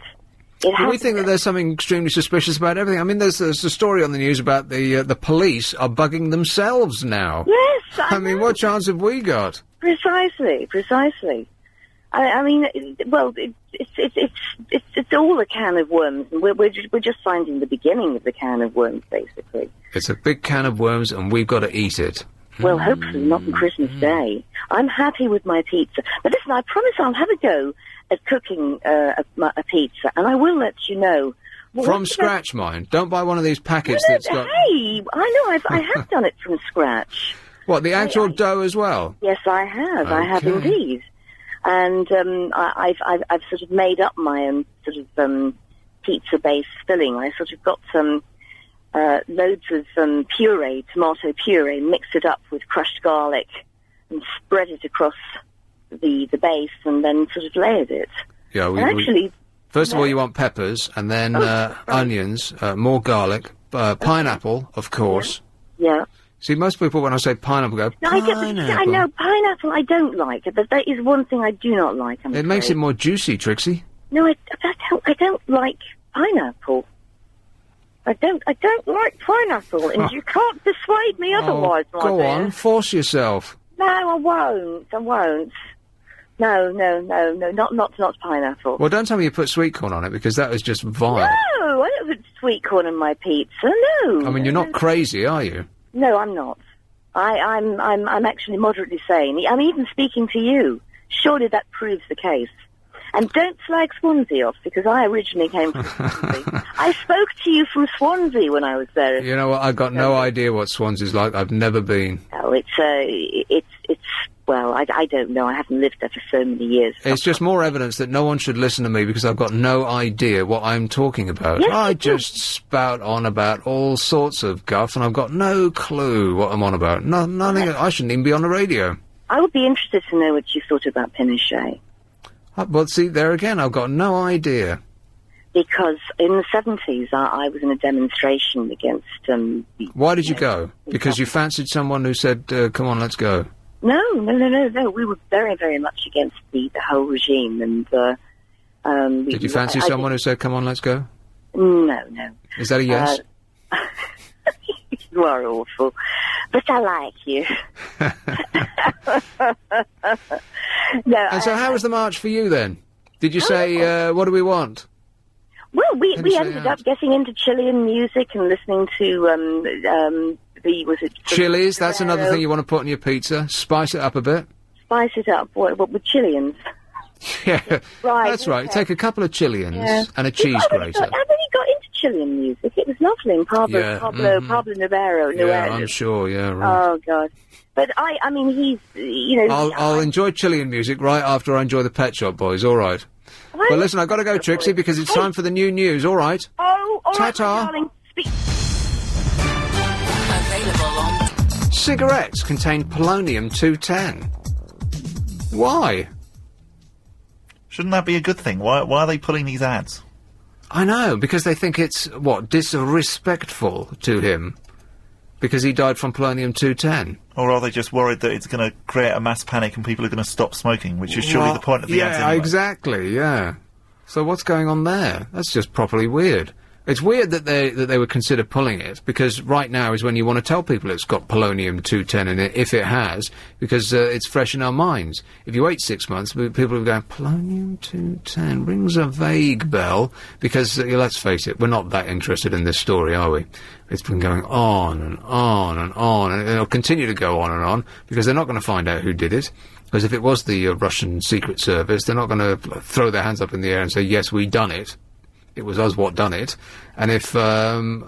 We think that there's something extremely suspicious about everything. I mean, there's a story on the news about the police are bugging themselves now. Yes, I mean, what chance have we got? Precisely. I mean, it's all a can of worms, and we're just finding the beginning of the can of worms, basically. It's a big can of worms, and we've got to eat it. Well, hopefully not on Christmas Day. I'm happy with my pizza, but listen, I promise I'll have a go at cooking a pizza, and I will let you know. From scratch, mind. Don't buy one of these packets that's got... Hey, I know, I have done it from scratch. What, the actual dough as well? Yes, I have. Okay. I have indeed. And I've sort of made up my own sort of pizza-based filling. I sort of got some loads of tomato puree, mixed it up with crushed garlic, and spread it across the base, and then sort of layered it. Yeah, first of all, you want peppers, and then onions, more garlic, pineapple, of course. Yeah. See, most people, when I say pineapple, go, pineapple. I know, pineapple I don't like. That is one thing I do not like, I'm It makes it more juicy, Trixie. No, I don't like pineapple. I don't like pineapple, and you can't persuade me otherwise, my Go dear. on, force yourself. No, I won't. No, not pineapple. Well, don't tell me you put sweet corn on it, because that is just vile. No, I don't put sweet corn in my pizza. No. I mean, you're not crazy, are you? No, I'm not. I'm actually moderately sane. I'm even speaking to you. Surely that proves the case. And don't slag Swansea off, because I originally came from Swansea. I spoke to you from Swansea when I was there. You know what? I've got no idea what Swansea's like. I've never been. Oh, well, I don't know. I haven't lived there for so many years. It's just more evidence that no one should listen to me because I've got no idea what I'm talking about. Yes, I you do. just spout on about all sorts of guff, and I've got no clue what I'm on about. Nothing. I shouldn't even be on the radio. I would be interested to know what you thought about Pinochet. Well, see, there again, I've got no idea. Because in the 70s, I was in a demonstration against... Why did you go? Because you fancied someone who said, come on, let's go. No. We were very, very much against the whole regime, and... Did you fancy someone who said, come on, let's go? No. Is that a yes? You are awful. But I like you. No. And so how was the march for you, then? Did you say, what do we want? Well, we ended up getting into Chilean music and listening to, Chilies, that's another thing you want to put on your pizza. Spice it up a bit. Spice it up, what with Chileans? Yeah, Right, that's right. okay. Take a couple of Chileans Yeah. and a cheese grater. I've only got into Chilean music. It was lovely. And Pablo Navarro. Yeah, I'm sure, yeah, right. Oh, God. But I mean, he's, you know... I'll enjoy Chilean music right after I enjoy the Pet Shop Boys, all right. Well, listen, I've got to go, Trixie, because it's time for the new news, all right? Oh, all right, Ta-ta. darling. Cigarettes contain polonium-210. Why? Shouldn't that be a good thing? Why are they pulling these ads? I know, because they think it's, disrespectful to him. Because he died from polonium-210. Or are they just worried that it's going to create a mass panic and people are going to stop smoking, which is surely the point of the ads anyway? Exactly, yeah. So what's going on there? That's just properly weird. It's weird that they would consider pulling it, because right now is when you want to tell people it's got polonium-210 in it, if it has, because it's fresh in our minds. If you wait 6 months, people will go, polonium-210 rings a vague bell, because, let's face it, we're not that interested in this story, are we? It's been going on and on and on, and it'll continue to go on and on, because they're not going to find out who did it. Because if it was the Russian Secret Service, they're not going to throw their hands up in the air and say, yes, we done it. It was us what done it. And if Vladimir,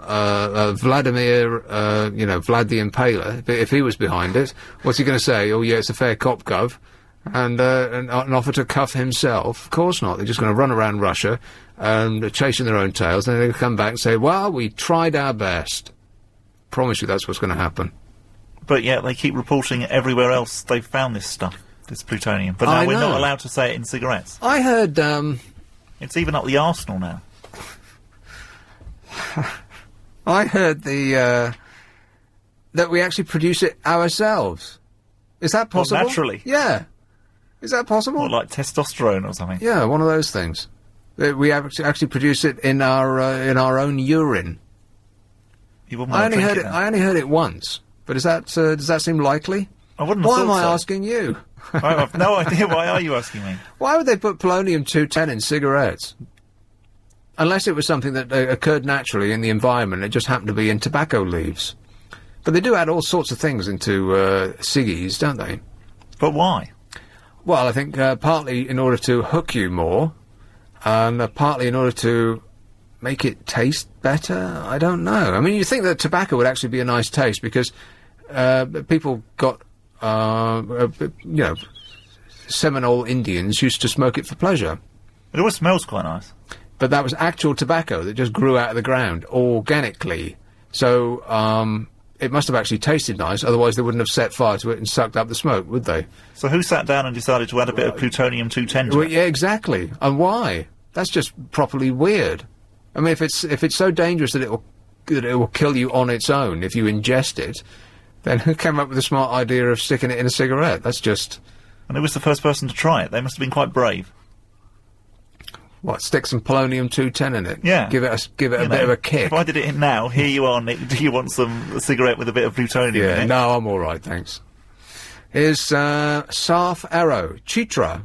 Vlad the Impaler, if he was behind it, what's he going to say? Oh, yeah, it's a fair cop, Gov. And offer to cuff himself? Of course not. They're just going to run around Russia and chasing their own tails, and then they'll come back and say, well, we tried our best. Promise you that's what's going to happen. But yeah, they keep reporting everywhere else they've found this stuff, this plutonium. But now we're not allowed to say it in cigarettes. I heard, It's even up the arsenal now. I heard that we actually produce it ourselves. Is that possible? Well, naturally. Yeah. Is that possible? Or like testosterone or something. Yeah, one of those things. That we actually produce it in our own urine. You wouldn't want to drink it. I only heard it once. But does that seem likely? I wouldn't. Why have am I thought so. asking you? I have no idea. Why are you asking me? Why would they put polonium-210 in cigarettes? Unless it was something that occurred naturally in the environment, it just happened to be in tobacco leaves. But they do add all sorts of things into ciggies, don't they? But why? Well, I think partly in order to hook you more, and partly in order to make it taste better. I don't know. I mean, you think that tobacco would actually be a nice taste because people got, Seminole Indians used to smoke it for pleasure. It always smells quite nice. But that was actual tobacco that just grew out of the ground organically. So it must have actually tasted nice, otherwise they wouldn't have set fire to it and sucked up the smoke, would they? So who sat down and decided to add a bit of plutonium-210 to it? Yeah, exactly. And why? That's just properly weird. I mean, if it's so dangerous that it will kill you on its own if you ingest it, then who came up with the smart idea of sticking it in a cigarette? That's just... And who was the first person to try it? They must have been quite brave. What? Stick some polonium-210 in it? Yeah. Give it a You bit know, of a kick. If I did it now, here you are, Nick. Do you want a cigarette with a bit of plutonium in Yeah. it? No, I'm all right, thanks. Is Sarf Arrow Chitra?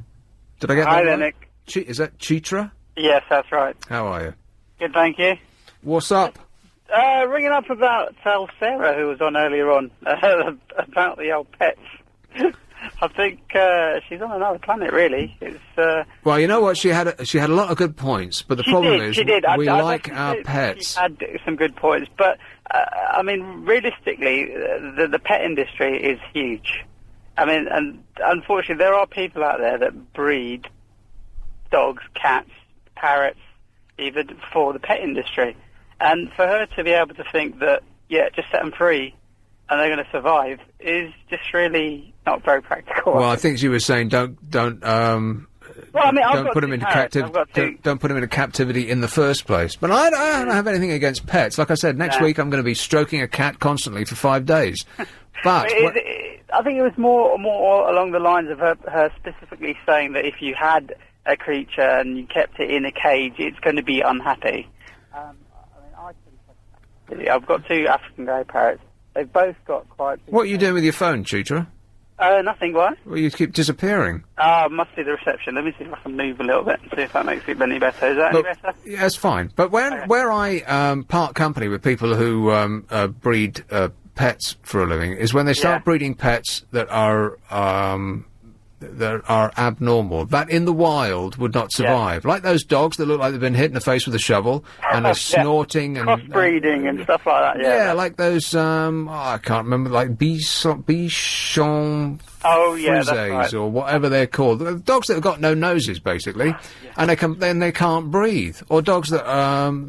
Did I get Hi that there, right? Nick. Is that Chitra? Yes, that's right. How are you? Good, thank you. What's up? Ringing up about Sarah, who was on earlier on, about the old pets. I think she's on another planet, really. It's Well, you know what? She had a lot of good points, but the problem is she did. we I like definitely our think pets. She had some good points, but I mean, realistically, the pet industry is huge. I mean, and unfortunately, there are people out there that breed dogs, cats, parrots, even for the pet industry. And for her to be able to think that, yeah, just set them free and they're going to survive is just really not very practical. Well, I think she was saying don't Well, I mean, I've don't got put two them into parrots. I've got captivity. Don't put them into captivity in the first place. But I don't have anything against pets. Like I said, next week I'm going to be stroking a cat constantly for 5 days. But I think it was more along the lines of her specifically saying that if you had a creature and you kept it in a cage, it's going to be unhappy. I've got 2 African grey parrots. They've both got quite... what are you doing with your phone, Chitra? Nothing, why? Well, you keep disappearing. Must be the reception. Let me see if I can move a little bit and see if that makes it any better. Is that any better? Yeah, it's fine. But where I part company with people who breed pets for a living is when they start breeding pets that are abnormal, that in the wild would not survive. Like those dogs that look like they've been hit in the face with a shovel and are snorting and crossbreeding and stuff like that. Yeah, like those. I can't remember, like Bichon that's right. or whatever they're called. The dogs that have got no noses, basically, and they can't breathe. Or dogs that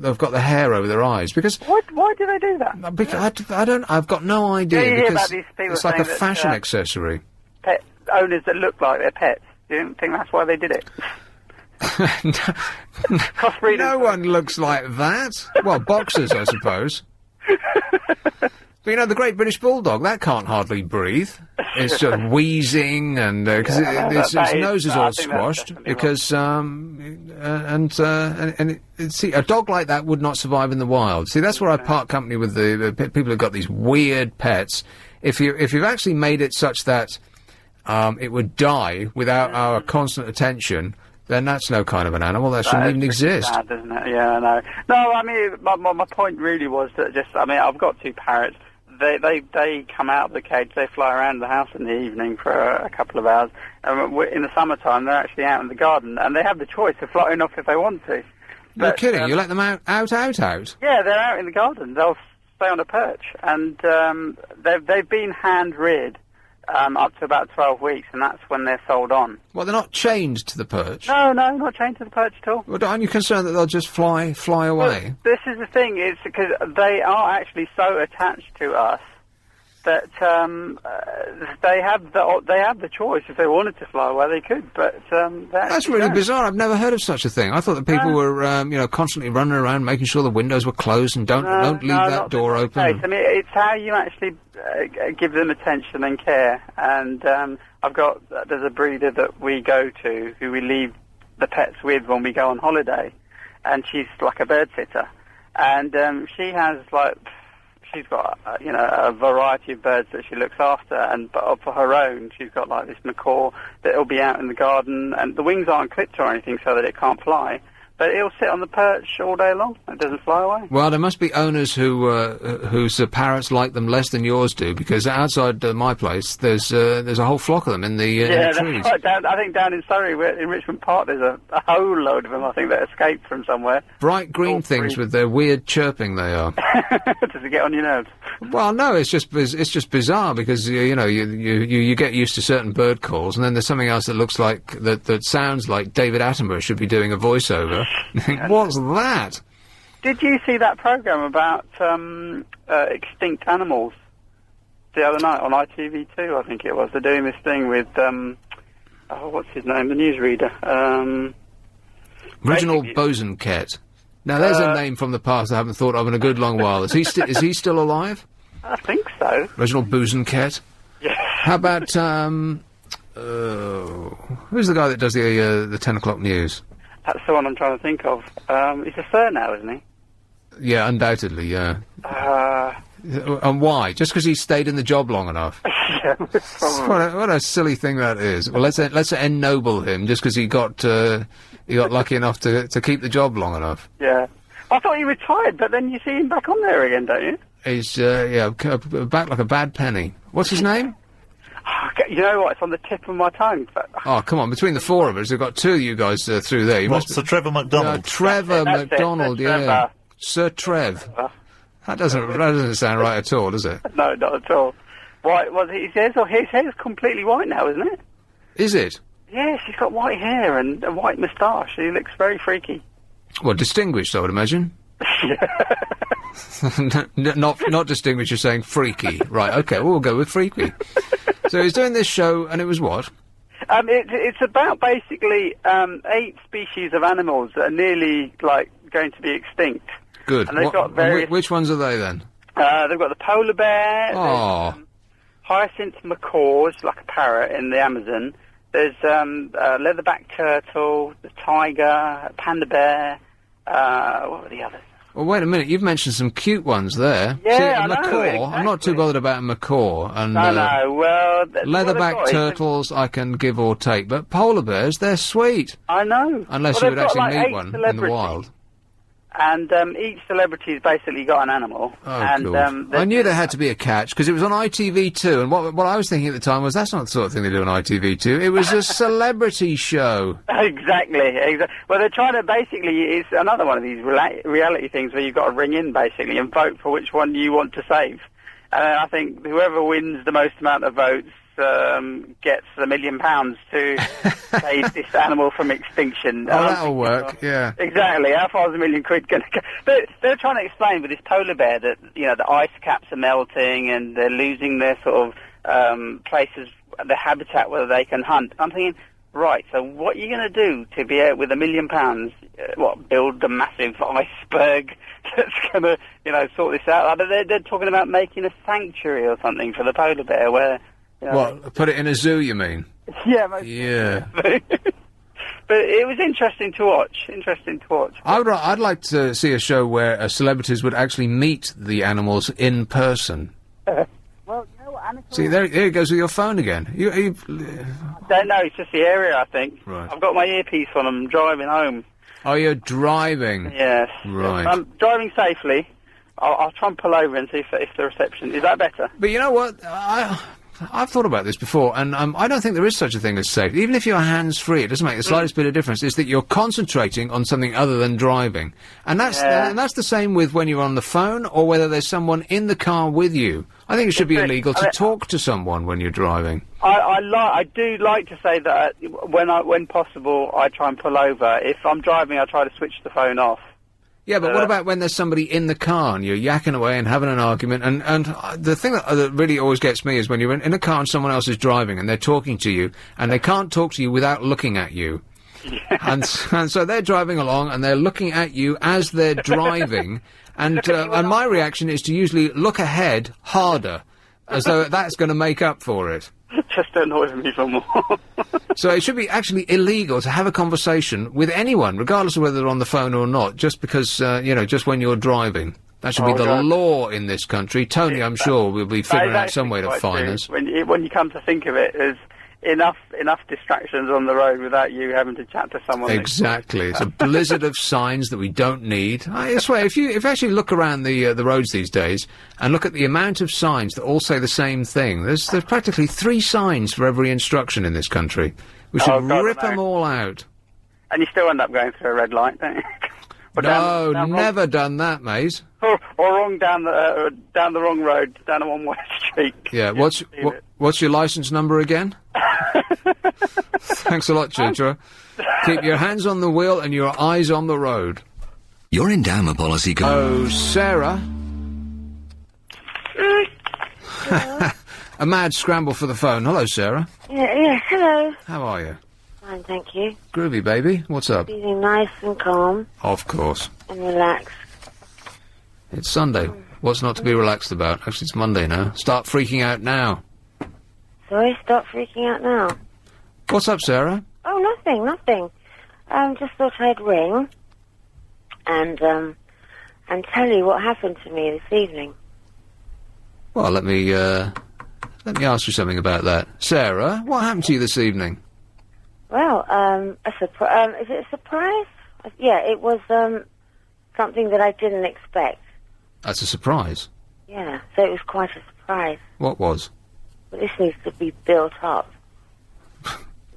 they've got the hair over their eyes because. Why do they do that? Because I don't. I've got no idea. You hear because about these people it's like a saying that, fashion accessory. Pet owners that look like their pets. You don't think that's why they did it? No one looks like that. Well, boxers, I suppose. But you know, the Great British Bulldog, that can't hardly breathe. It's just wheezing and because its nose is all squashed. Because see, a dog like that would not survive in the wild. See, that's where I part company with the people who've got these weird pets. If you've actually made it such that it would die without our constant attention, then that's no kind of an animal. That shouldn't even exist. Sad, isn't it? Yeah, I know. No, I mean, my point really was that I've got 2 parrots. They come out of the cage, they fly around the house in the evening for a couple of hours. In the summertime, they're actually out in the garden, and they have the choice of flying off if they want to. You're kidding? You let them out? Yeah, they're out in the garden. They'll stay on a perch, and they've been hand-reared up to about 12 weeks, and that's when they're sold on. Well, they're not chained to the perch. No, not chained to the perch at all. Well, aren't you concerned that they'll just fly away? Well, this is the thing, it's because they are actually so attached to us that they have the choice. If they wanted to fly away, they could, but that's really bizarre. I've never heard of such a thing. I thought that people were, constantly running around making sure the windows were closed and don't leave that door open. I mean, it's how you actually give them attention and care. And there's a breeder that we go to who we leave the pets with when we go on holiday, and she's like a bird sitter, and she has she's got, a variety of birds that she looks after, and for her own, she's got like this macaw that'll be out in the garden, and the wings aren't clipped or anything so that it can't fly, but it'll sit on the perch all day long. It doesn't fly away. Well, there must be owners whose parrots like them less than yours do, because outside my place, there's a whole flock of them in the trees. Right. I think down in Surrey, in Richmond Park, there's a whole load of them. I think that escaped from somewhere. Bright green things with their weird chirping. They are. Does it get on your nerves? Well, no, it's just bizarre because you get used to certain bird calls, and then there's something else that looks like that sounds like David Attenborough should be doing a voiceover. What's that? Did you see that program about extinct animals the other night on ITV2? I think it was. They're doing this thing with what's his name? The newsreader. Reginald Bosanquet. Now, there's a name from the past I haven't thought of in a good long while. Is he still alive? I think so. Reginald Bosanquet? Yeah. How about, who's the guy that does the 10 o'clock news? That's the one I'm trying to think of. He's a Sir now, isn't he? Yeah, undoubtedly, yeah. And why? Just because he stayed in the job long enough? Yeah, what a silly thing that is. Well, let's ennoble him just because he got lucky enough to keep the job long enough. Yeah. I thought he retired, but then you see him back on there again, don't you? He's back like a bad penny. What's his name? You know what? It's on the tip of my tongue. But Oh, come on! Between the four of us, we've got two of you guys through there. Sir Trevor MacDonald? Trevor That's it, MacDonald, Sir yeah. Trevor. Sir Trev. That doesn't sound right at all, does it? No, not at all. White? Well, his hair's completely white now, isn't it? Is it? Yes, he's got white hair and a white moustache. He looks very freaky. Well, distinguished, I would imagine. Not distinguished. You're saying freaky, right? Okay, well, we'll go with freaky. So he's doing this show, and it was what? It's about basically 8 species of animals that are nearly going to be extinct. Good. And they've got various. Which ones are they then? They've got the polar bear. Oh. Hyacinth macaws, like a parrot in the Amazon. There's leatherback turtle, the tiger, panda bear. What were the others? Well, wait a minute. You've mentioned some cute ones there. Yeah, See, I know, macaw. exactly. I'm not too bothered about a macaw. And, No. Well, leatherback turtles I can give or take, but polar bears, they're sweet. I know. Unless Well, you would they've got, actually like, meet 8 one in the celebrities. wild. And each celebrity's basically got an animal. Oh, and cool. um, I knew there had to be a catch, because it was on ITV2, and what I was thinking at the time was, that's not the sort of thing they do on ITV2. It was a celebrity show. Exactly. Well, they're trying to basically, it's another one of these reality things where you've got to ring in, basically, and vote for which one you want to save. And I think whoever wins the most amount of votes gets £1 million to save this animal from extinction. Oh, that'll work, yeah. Exactly. How far is £1 million going to go? They're trying to explain with this polar bear that, the ice caps are melting and they're losing their sort of places, the habitat where they can hunt. I'm thinking, right, so what are you going to do to be out with £1 million? Build a massive iceberg that's going to, sort this out? They're talking about making a sanctuary or something for the polar bear where... What, put it in a zoo, you mean? Yeah, most Yeah. But it was interesting to watch. I'd like to see a show where celebrities would actually meet the animals in person. Well, animals... See, there it goes with your phone again. I don't know, it's just the area, I think. Right. I've got my earpiece on, I'm driving home. Oh, you're driving? Yes. Right. I'm driving safely. I'll try and pull over and see if the reception... Is that better? But you know what? I've thought about this before, and I don't think there is such a thing as safety. Even if you're hands-free, it doesn't make the slightest bit of difference. It's that you're concentrating on something other than driving. And that's the same with when you're on the phone or whether there's someone in the car with you. I think it should be illegal to talk to someone when you're driving. I do like to say that when possible, I try and pull over. If I'm driving, I try to switch the phone off. Yeah, but what about when there's somebody in the car and you're yakking away and having an argument? And the thing that really always gets me is when you're in a car and someone else is driving and they're talking to you and they can't talk to you without looking at you. Yeah. And so they're driving along and they're looking at you as they're driving. And my reaction is to usually look ahead harder, as though that's going to make up for it. Just annoys me some more. So it should be actually illegal to have a conversation with anyone, regardless of whether they're on the phone or not, just because, just when you're driving. That should be the law in this country. Tony, I'm sure, will be figuring out some way to fine us. When you come to think of it, there's enough distractions on the road without you having to chat to someone. Exactly. It's a blizzard of signs that we don't need. I swear, if you actually look around the roads these days and look at the amount of signs that all say the same thing, there's practically 3 signs for every instruction in this country. We should rip them all out. And you still end up going through a red light, don't you? No, never done that, mate. Or wrong down the wrong road, down a one-way street. Yeah, what's your licence number again? Thanks a lot, Chitra. Keep your hands on the wheel and your eyes on the road. Your endowment policy goes... Oh, Sarah. A mad scramble for the phone. Hello, Sarah. Yes, hello. How are you? Fine, thank you. Groovy, baby. What's up? Feeling nice and calm. Of course. And relaxed. It's Sunday. What's not to be relaxed about? Actually, it's Monday now. Start freaking out now. Sorry, stop freaking out now. What's up, Sarah? Oh, nothing. Just thought I'd ring and tell you what happened to me this evening. Well, let me ask you something about that. Sarah, what happened to you this evening? Well, is it a surprise? Yeah, it was, something that I didn't expect. That's a surprise. Yeah, so it was quite a surprise. What was? But this needs to be built up.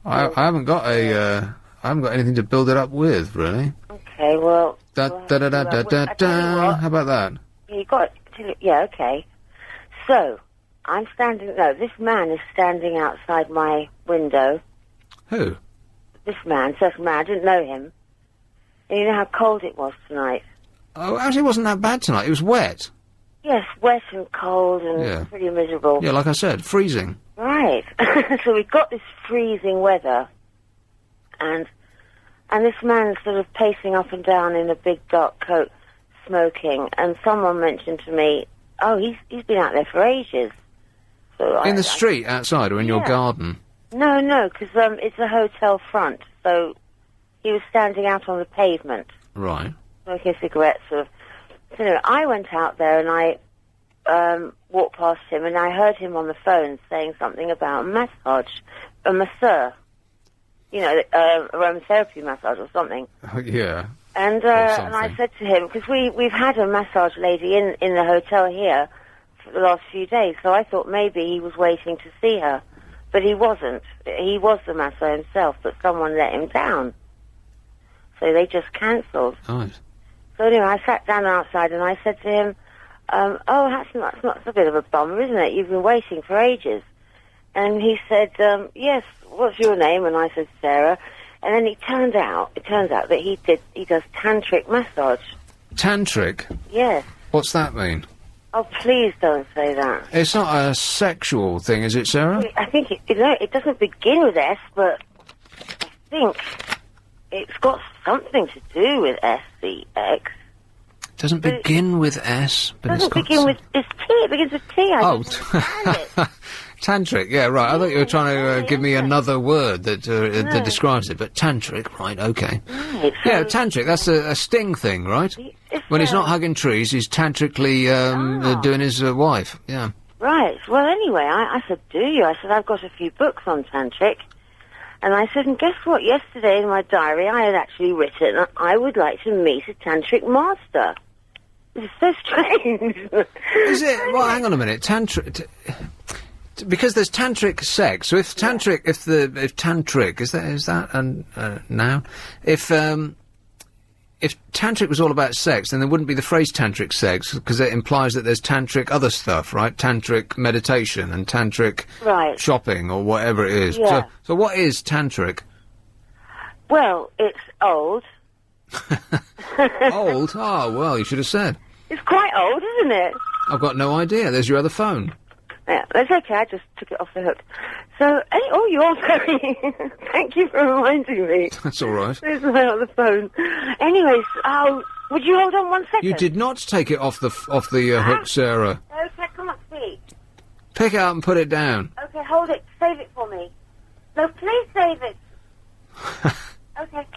I haven't got anything to build it up with, really. Okay, well... How about that? You got to, yeah, okay. So, this man is standing outside my window. Who? This man, certain man, I didn't know him. And you know how cold it was tonight? Oh, actually it wasn't that bad tonight. It was wet. Yes, wet and cold and pretty miserable. Yeah, like I said, freezing. Right. So we've got this freezing weather, and this man's sort of pacing up and down in a big dark coat, smoking, and someone mentioned to me, oh, he's been out there for ages. So in the street outside or in your garden? No, because it's a hotel front, so he was standing out on the pavement. Right. Smoking cigarettes, sort of. So anyway, I went out there and I walked past him and I heard him on the phone saying something about a masseur. You know, aromatherapy massage or something. Yeah. And I said to him, because we've had a massage lady in the hotel here for the last few days, so I thought maybe he was waiting to see her. But he wasn't. He was the masseur himself, but someone let him down. So they just cancelled. Right. So anyway, I sat down outside and I said to him, that's a bit of a bummer, isn't it? You've been waiting for ages. And he said, yes, what's your name? And I said, Sarah. And then it turns out that he does tantric massage. Tantric? Yes. What's that mean? Oh, please don't say that. It's not a sexual thing, is it, Sarah? I think it doesn't begin with S, but I think it's got something to do with SCX. It doesn't begin with S, but it's got... It's T, it begins with T. I don't understand it. Tantric, yeah, right. I thought you were trying to give me another word that describes it, but tantric, right, okay. Right, so yeah, tantric, that's a sting thing, right? When he's not hugging trees, he's tantrically doing his wife, yeah. Right, well, anyway, I said, do you? I said, I've got a few books on tantric. And I said, and guess what? Yesterday in my diary, I had actually written, I would like to meet a tantric master. It's so strange. Is it? Well, hang on a minute. Tantric... Because there's tantric sex, so if tantric, if tantric, is that a noun? If tantric was all about sex, then there wouldn't be the phrase tantric sex, because it implies that there's tantric other stuff, right? Tantric meditation and tantric shopping or whatever it is. Yeah. So what is tantric? Well, it's old. Old? Oh, well, you should have said. It's quite old, isn't it? I've got no idea. There's your other phone. Yeah, that's okay. I just took it off the hook. So, you are very... Thank you for reminding me. That's all right. There's my other phone. Anyways, would you hold on 1 second? You did not take it off the hook, Sarah. Okay, come on, please. Pick it up and put it down. Okay, hold it. Save it for me. No, please save it. Okay.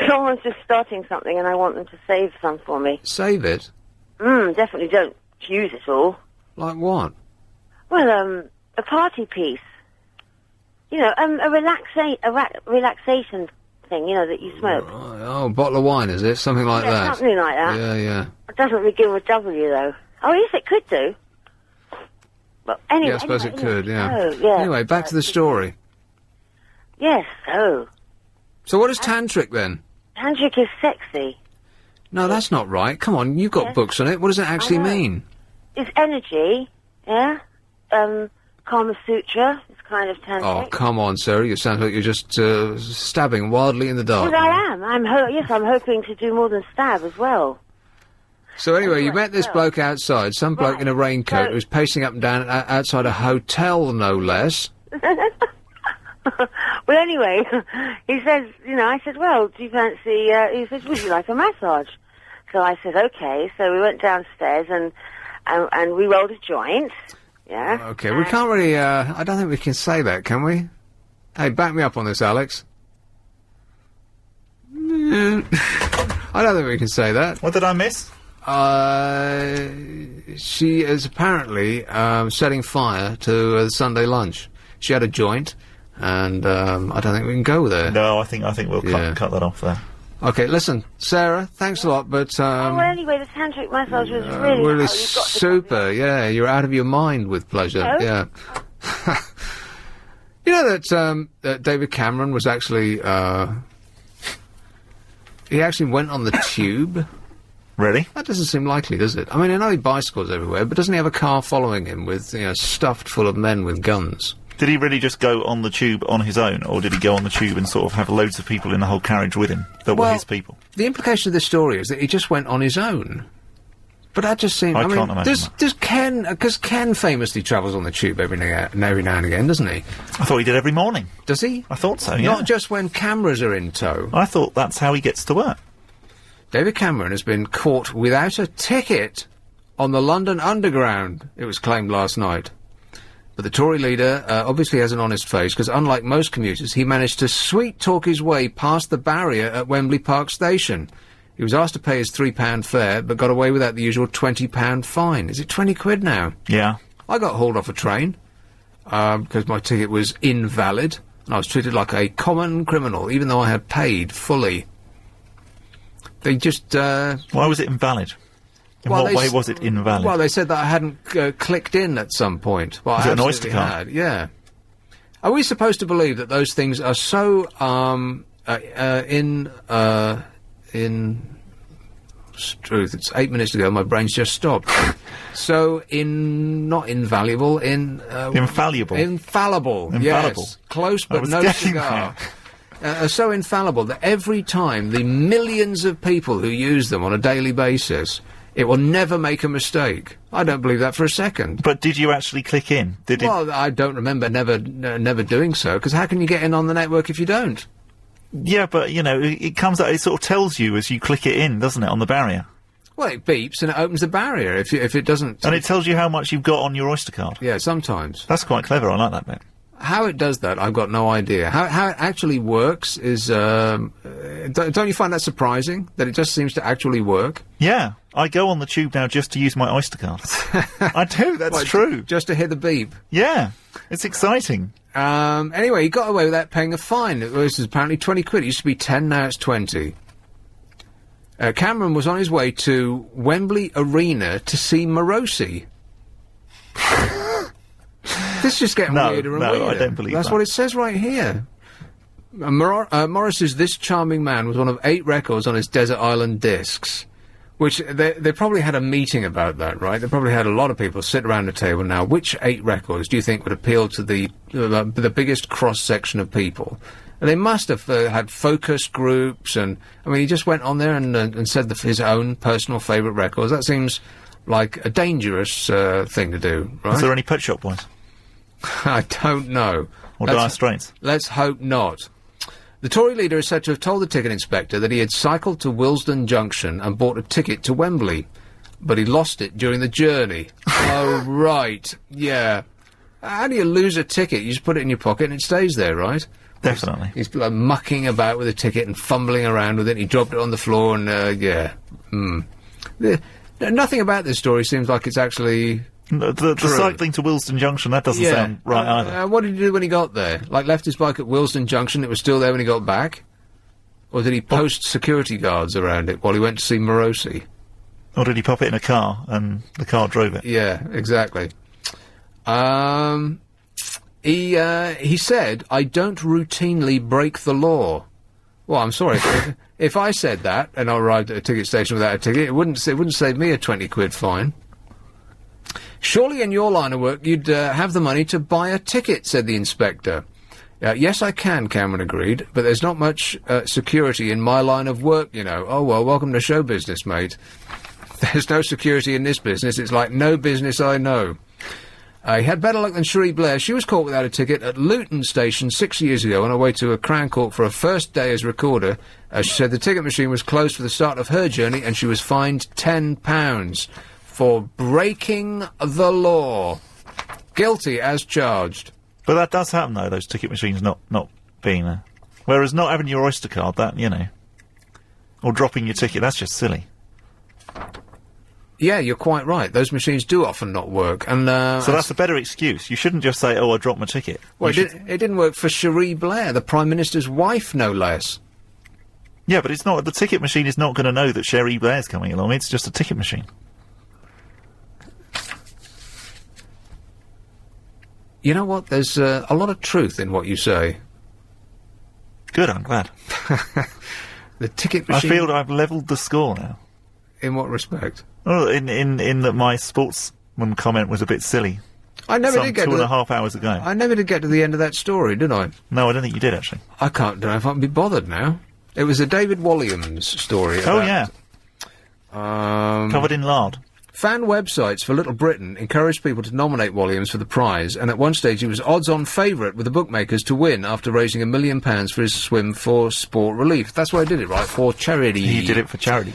Someone's just starting something and I want them to save some for me. Save it? Definitely don't use it all. Like what? Well, a party piece. You know, a relaxation thing, you know, that you smoke. Oh, a bottle of wine, is it? Something like that? Something like that. Yeah. It doesn't begin with W, though. Oh, yes, it could do. Well, anyway... Yeah, I suppose it could, yeah. Oh, yeah. Anyway, back to the story. Yes, so... So what is tantric, then? Tantric is sexy. No, that's not right. Come on, you've got books on it. What does it actually mean? It's energy, yeah? Kama Sutra is kind of tantric. Oh, come on, Sarah. You sound like you're just stabbing wildly in the dark. Yes, I am. I'm hoping to do more than stab as well. So anyway, you met this bloke outside, some bloke in a raincoat who was pacing up and down outside a hotel, no less. Well, anyway, he says, I said, well, do you fancy, he says, would you like a massage? So I said, okay. So we went downstairs and we rolled a joint. Yeah. Okay, we can't really, I don't think we can say that, can we? Hey, back me up on this, Alex. I don't think we can say that. What did I miss? She is apparently setting fire to the Sunday lunch. She had a joint, and I don't think we can go there. No, I think we'll cut that off there. Okay, listen, Sarah, thanks a lot, but well, anyway, the tantric massage was really super. Yeah, you're out of your mind with pleasure. No? Yeah. You know that David Cameron was actually he actually went on the tube. Really? That doesn't seem likely, does it? I mean, I know he bicycles everywhere, but doesn't he have a car following him with, stuffed full of men with guns? Did he really just go on the tube on his own, or did he go on the tube and sort of have loads of people in the whole carriage with him that were his people? The implication of this story is that he just went on his own. But that just seems... I can't imagine that. Does Ken... Because Ken famously travels on the tube every now and again, doesn't he? I thought he did every morning. Does he? I thought so, yeah. Not just when cameras are in tow. I thought that's how he gets to work. David Cameron has been caught without a ticket on the London Underground, it was claimed last night. But the Tory leader obviously has an honest face, because unlike most commuters, he managed to sweet-talk his way past the barrier at Wembley Park Station. He was asked to pay his £3 fare, but got away without the usual £20 fine. Is it 20 quid now? Yeah. I got hauled off a train, because my ticket was invalid, and I was treated like a common criminal, even though I had paid fully. They just... Why was it invalid? In what way was it invalid? Well, they said that I hadn't clicked in at some point. Well, was I it an Oyster card? had, yeah. Are we supposed to believe that those things are so, in truth, it's 8 minutes ago, my brain's just stopped. So, not invaluable, infallible. Infallible, yes. Close, but no cigar. Are so infallible that every time the millions of people who use them on a daily basis, it will never make a mistake. I don't believe that for a second. But did you actually click in? Well, I don't remember never doing so, because how can you get in on the network if you don't? Yeah, but, it comes out, it sort of tells you as you click it in, doesn't it, on the barrier? Well, it beeps and it opens the barrier if it doesn't... And it tells you how much you've got on your Oyster card? Yeah, sometimes. That's quite clever, I like that bit. How it does that, I've got no idea. How it actually works is... don't you find that surprising, that it just seems to actually work? Yeah, I go on the tube now just to use my Oyster card. I do, that's true. Just to hear the beep? Yeah, it's exciting. Anyway, he got away without paying a fine. This is apparently 20 quid. It used to be 10, now it's 20. Cameron was on his way to Wembley Arena to see Morosi. This is just getting weirder and weirder. No, I don't believe That's that. what it says right here. Morris's This Charming Man was one of 8 records on his Desert Island discs, which they probably had a meeting about that, right? They probably had a lot of people sit around the table now. Which 8 records do you think would appeal to the biggest cross-section of people? And they must have had focus groups, and, I mean, he just went on there and said his own personal favourite records. That seems like a dangerous thing to do, right? Is there any Pet Shop Boys? I don't know. Or Dire Straits? Let's hope not. The Tory leader is said to have told the ticket inspector that he had cycled to Willesden Junction and bought a ticket to Wembley, but he lost it during the journey. Oh, right. Yeah. How do you lose a ticket? You just put it in your pocket and it stays there, right? Definitely. He's like, mucking about with a ticket and fumbling around with it. He dropped it on the floor and, yeah. Nothing about this story seems like it's actually... The cycling to Willesden Junction, that doesn't sound right either. What did he do when he got there? Like, left his bike at Willesden Junction, it was still there when he got back? Or did he post security guards around it while he went to see Morosi? Or did he pop it in a car and the car drove it? Yeah, exactly. He said, I don't routinely break the law. Well, I'm sorry. If I said that and I arrived at a ticket station without a ticket, it wouldn't save me a 20 quid fine. Surely in your line of work you'd have the money to buy a ticket, said the inspector. Yes, I can, Cameron agreed, but there's not much security in my line of work, you know. Oh, well, welcome to show business, mate. There's no security in this business. It's like no business I know. He had better luck than Cherie Blair. She was caught without a ticket at Luton Station 6 years ago on her way to a Crown Court for her first day as recorder. She said the ticket machine was closed for the start of her journey and she was fined £10 for breaking the law. Guilty as charged. But that does happen, though, those ticket machines not being there. Whereas not having your Oyster card, that, you know... Or dropping your ticket. That's just silly. Yeah, you're quite right. Those machines do often not work, and so that's a better excuse. You shouldn't just say, "Oh, I dropped my ticket." Well, it didn't work for Cherie Blair, the Prime Minister's wife, no less. Yeah, but it's not. The ticket machine is not going to know that Cherie Blair's coming along. It's just a ticket machine. You know what? There's a lot of truth in what you say. Good, I'm glad. The ticket machine... I feel I've levelled the score now. In what respect? Well, in that my sportsman comment was a bit silly. I never did get to 2.5 hours ago. I never did get to the end of that story, did I? No, I don't think you did, actually. I don't know if I can be bothered now. It was a David Walliams story. Oh, yeah. Covered in lard. Fan websites for Little Britain encouraged people to nominate Walliams for the prize, and at one stage he was odds-on favourite with the bookmakers to win after raising £1 million for his swim for sport relief. That's why I did it, right? For charity. He did it for charity.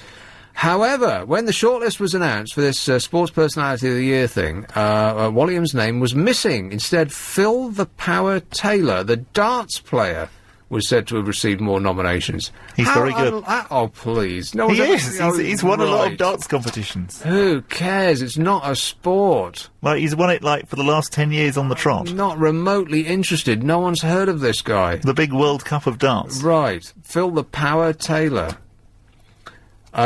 However, when the shortlist was announced for this Sports Personality of the Year thing, Walliams' name was missing. Instead, Phil the Power Taylor, the darts player, was said to have received more nominations. He's very good. Oh, please. No, he is. He's won a lot of darts competitions. Who cares? It's not a sport. Like, he's won it, for the last 10 years on the trot. Not remotely interested. No one's heard of this guy. The big World Cup of darts. Right. Phil the Power Taylor.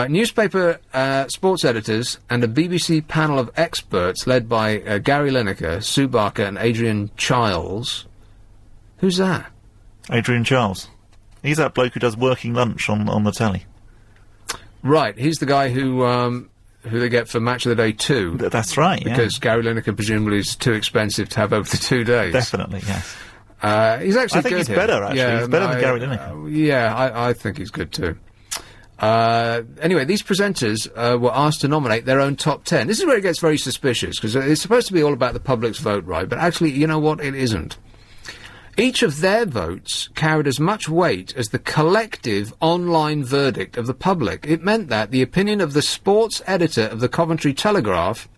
Newspaper sports editors and a BBC panel of experts led by Gary Lineker, Sue Barker and Adrian Chiles. Who's that? Adrian Charles. He's that bloke who does Working Lunch on the telly. Right, he's the guy who they get for Match of the Day 2. That's right, because Gary Lineker presumably is too expensive to have over the 2 days. Definitely, yes. He's actually I think he's better, actually. Yeah, he's better than Gary Lineker. I think he's good too. Anyway, these presenters were asked to nominate their own top 10. This is where it gets very suspicious, because it's supposed to be all about the public's vote, right? But actually, you know what? It isn't. Each of their votes carried as much weight as the collective online verdict of the public. It meant that the opinion of the sports editor of the Coventry Telegraph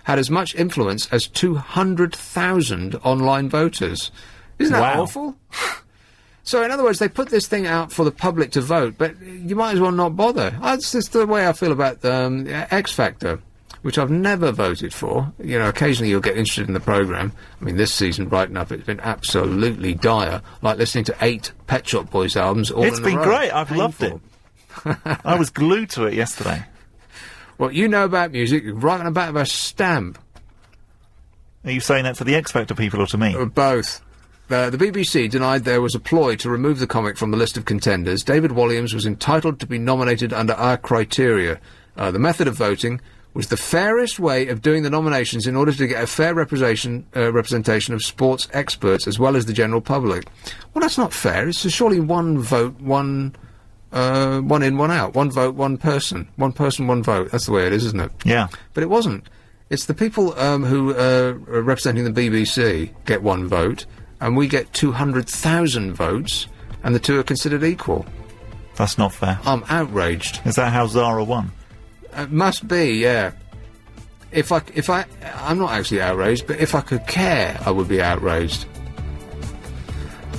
had as much influence as 200,000 online voters. Isn't that awful? So, in other words, they put this thing out for the public to vote, but you might as well not bother. That's just the way I feel about X Factor, which I've never voted for. You know, occasionally you'll get interested in the programme. I mean, this season, right enough, it's been absolutely dire, like listening to 8 Pet Shop Boys albums all in a row. It's been great. I've loved it. I was glued to it yesterday. What you know about music, right on the back of a stamp. Are you saying that to the X Factor people or to me? Both. The BBC denied there was a ploy to remove the comic from the list of contenders. David Walliams was entitled to be nominated under our criteria. The method of voting was the fairest way of doing the nominations in order to get a fair representation of sports experts as well as the general public. Well, that's not fair. It's surely one vote, one in, one out. One vote, one person. One person, one vote. That's the way it is, isn't it? Yeah. But it wasn't. It's the people who are representing the BBC get one vote, and we get 200,000 votes, and the two are considered equal. That's not fair. I'm outraged. Is that how Zara won? Must be, yeah. I'm not actually outraged, but if I could care, I would be outraged.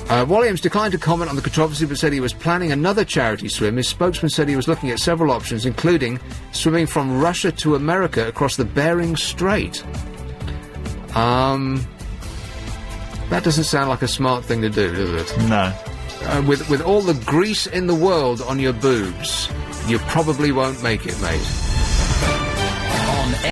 Walliams declined to comment on the controversy, but said he was planning another charity swim. His spokesman said he was looking at several options, including swimming from Russia to America across the Bering Strait. That doesn't sound like a smart thing to do, does it? No. With all the grease in the world on your boobs, you probably won't make it, mate.